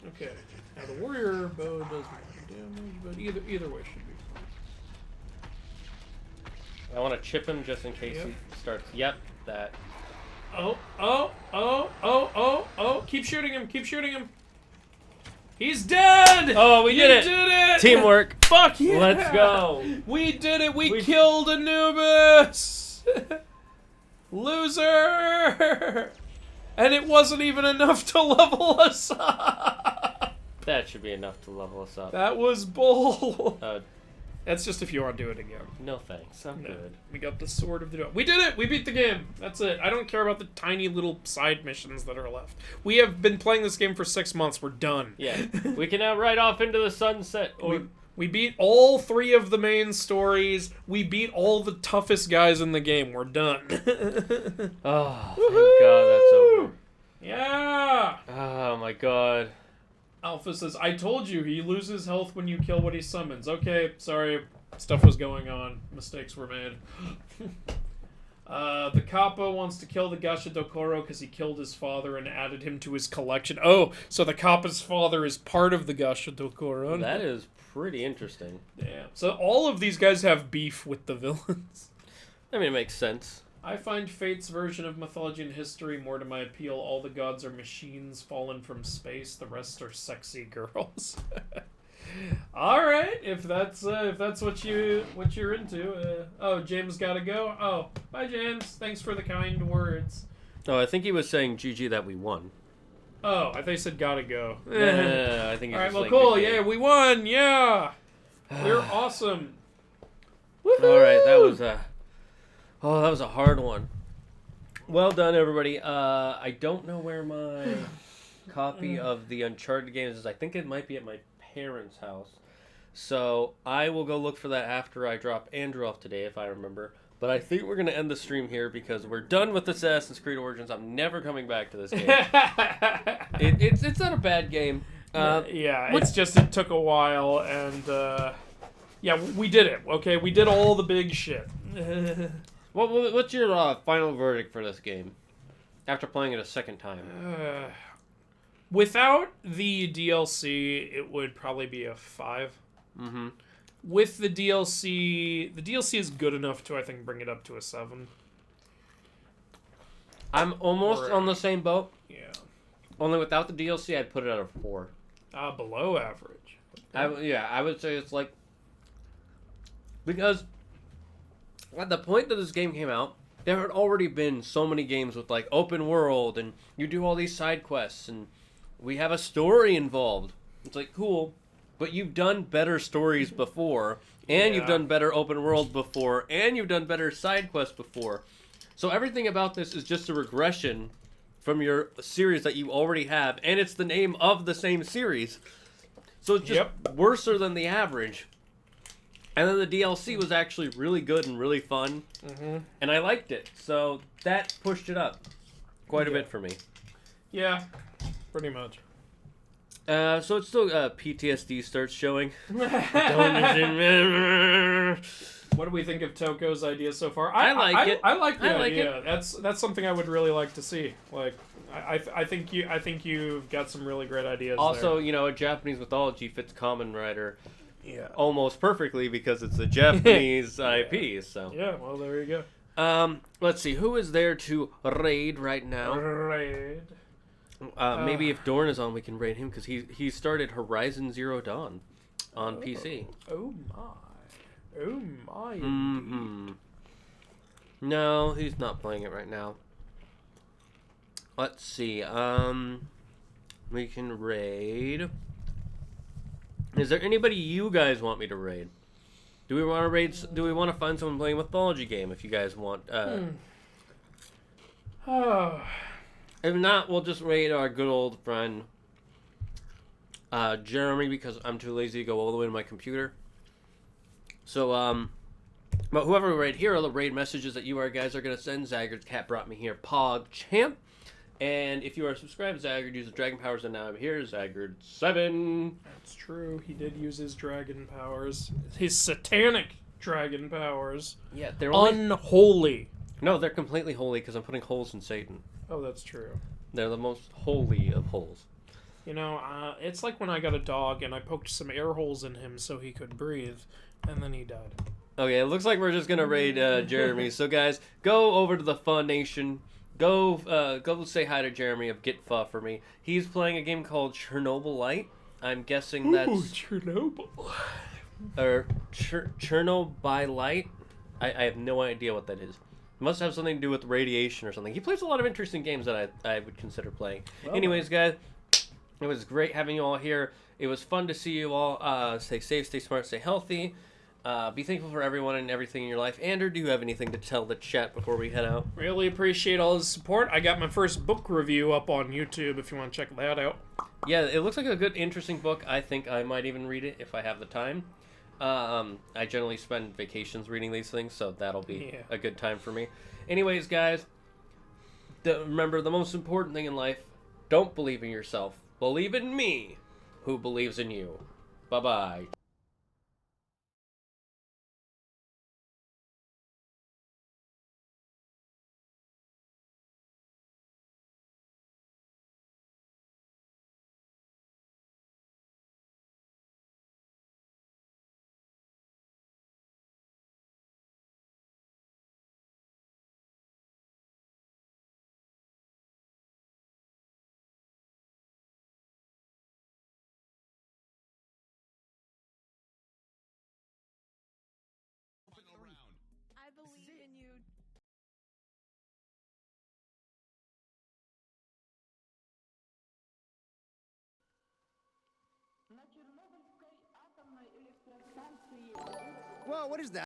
[SPEAKER 2] Okay. Now the warrior bow does more damage, but either way should be fine.
[SPEAKER 1] I want to chip him just in case
[SPEAKER 2] Yep.
[SPEAKER 1] he starts. Yep, that.
[SPEAKER 2] Oh! Keep shooting him! Keep shooting him! He's dead!
[SPEAKER 1] Oh, we did it!
[SPEAKER 2] did it!
[SPEAKER 1] Teamwork.
[SPEAKER 2] Fuck yeah!
[SPEAKER 1] Let's go.
[SPEAKER 2] We did it! We killed Anubis! Loser! And it wasn't even enough to level us up!
[SPEAKER 1] That should be enough to level us up.
[SPEAKER 2] That was bull! That's just if you want to do it again.
[SPEAKER 1] No thanks. I'm
[SPEAKER 2] No.
[SPEAKER 1] good.
[SPEAKER 2] We got the sword of the... We did it! We beat the game! That's it. I don't care about the tiny little side missions that are left. We have been playing this game for 6 months. We're done.
[SPEAKER 1] Yeah, we can now ride off into the sunset.
[SPEAKER 2] We beat all 3 of the main stories. We beat all the toughest guys in the game. We're done.
[SPEAKER 1] Oh, thank God that's over.
[SPEAKER 2] Yeah!
[SPEAKER 1] Oh my God.
[SPEAKER 2] Alpha says, I told you, he loses health when you kill what he summons. Okay, sorry. Stuff was going on. Mistakes were made. The Kappa wants to kill the Gashadokoro because he killed his father and added him to his collection. Oh, so the Kappa's father is part of the Gashadokoro.
[SPEAKER 1] That is pretty interesting.
[SPEAKER 2] Yeah. So all of these guys have beef with the villains.
[SPEAKER 1] I mean, it makes sense.
[SPEAKER 2] I find Fate's version of mythology and history more to my appeal. All the gods are machines fallen from space. The rest are sexy girls. All right, if that's what you're into. Oh, James gotta go. Oh, bye, James. Thanks for the kind words.
[SPEAKER 1] Oh, I think he was saying GG that we won.
[SPEAKER 2] Oh, I thought you said gotta go.
[SPEAKER 1] I think.
[SPEAKER 2] All right,
[SPEAKER 1] just
[SPEAKER 2] well,
[SPEAKER 1] like
[SPEAKER 2] cool.
[SPEAKER 1] good game.
[SPEAKER 2] Yeah, we won. Yeah, we're awesome. Woohoo!
[SPEAKER 1] All right, that was a hard one. Well done, everybody. I don't know where my copy of the Uncharted games is. I think it might be at my parents' house. So I will go look for that after I drop Andrew off today, if I remember. But I think we're going to end the stream here because we're done with Assassin's Creed Origins. I'm never coming back to this game. It's not a bad game.
[SPEAKER 2] Yeah, it's just it took a while, and yeah, we did it. Okay, we did all the big shit.
[SPEAKER 1] What's your final verdict for this game after playing it a second time?
[SPEAKER 2] Without the DLC, it would probably be a 5.
[SPEAKER 1] Mm-hmm.
[SPEAKER 2] With the DLC is good enough to, I think, bring it up to a 7.
[SPEAKER 1] I'm almost
[SPEAKER 2] Or-
[SPEAKER 1] on the same boat.
[SPEAKER 2] Yeah.
[SPEAKER 1] Only without the DLC, I'd put it at a 4.
[SPEAKER 2] Below average.
[SPEAKER 1] I would say it's like... Because at the point that this game came out, there had already been so many games with, like, open world, and you do all these side quests, and we have a story involved. It's like, cool, but you've done better stories before, and you've
[SPEAKER 2] Yeah.
[SPEAKER 1] done better open world before, and you've done better side quests before. So everything about this is just a regression from your series that you already have, and it's the name of the same series. So it's just worser than the average. And then the DLC was actually really good and really fun, and I liked it. So that pushed it up quite a bit for me.
[SPEAKER 2] Yeah, pretty much.
[SPEAKER 1] So it's still PTSD starts showing. Don't
[SPEAKER 2] What do we think of Toko's idea so far?
[SPEAKER 1] I like it.
[SPEAKER 2] I like the
[SPEAKER 1] I like
[SPEAKER 2] idea. That's something I would really like to see. Like, I think you've got some really great ideas.
[SPEAKER 1] Also,
[SPEAKER 2] there.
[SPEAKER 1] you know, a Japanese mythology fits Kamen Rider
[SPEAKER 2] Yeah.
[SPEAKER 1] almost perfectly because it's a Japanese IP. So
[SPEAKER 2] Yeah. Well, there you go.
[SPEAKER 1] let's see who is there to raid right now.
[SPEAKER 2] Right.
[SPEAKER 1] Maybe if Dorn is on, we can raid him because he started Horizon Zero Dawn on PC.
[SPEAKER 2] Oh my. Oh my.
[SPEAKER 1] Mm-hmm. No, he's not playing it right now. Let's see. We can raid. Is there anybody you guys want me to raid? Do we want to raid? Do we want to find someone playing mythology game? If you guys want,
[SPEAKER 2] Oh.
[SPEAKER 1] if not, we'll just raid our good old friend Jeremy because I'm too lazy to go all the way to my computer. So, but whoever we raid here are the raid messages that you guys are going to send. Zagger's Cat brought me here, Pog Champ. And if you are subscribed to Zaggard, use the Dragon Powers, and now I'm here, Zaggard7.
[SPEAKER 2] That's true. He did use his dragon powers. His satanic dragon powers.
[SPEAKER 1] Yeah, they're only...
[SPEAKER 2] Unholy.
[SPEAKER 1] No, they're completely holy because I'm putting holes in Satan.
[SPEAKER 2] Oh, that's true.
[SPEAKER 1] They're the most holy of holes.
[SPEAKER 2] You know, it's like when I got a dog and I poked some air holes in him so he could breathe, and then he died.
[SPEAKER 1] Okay, it looks like we're just going to raid Jeremy. So, guys, go over to the Fun Nation. Go say hi to Jeremy of Get Pho for me. He's playing a game called Chernobyl Light. I'm guessing that's...
[SPEAKER 2] Ooh, Chernobyl.
[SPEAKER 1] Or Chernobyl Light. I have no idea what that is. It must have something to do with radiation or something. He plays a lot of interesting games that I would consider playing.
[SPEAKER 2] Well,
[SPEAKER 1] anyways, guys, it was great having you all here. It was fun to see you all. Stay safe, stay smart, stay healthy. Be thankful for everyone and everything in your life. Andrew, do you have anything to tell the chat before we head out?
[SPEAKER 2] Really appreciate all the support. I got my first book review up on YouTube if you want to check that out.
[SPEAKER 1] Yeah, it looks like a good, interesting book. I think I might even read it if I have the time. I generally spend vacations reading these things, so that'll be a good time for me. Anyways, guys, remember the most important thing in life, don't believe in yourself. Believe in me, who believes in you. Bye-bye.
[SPEAKER 5] I believe in you.
[SPEAKER 6] Whoa, what is that?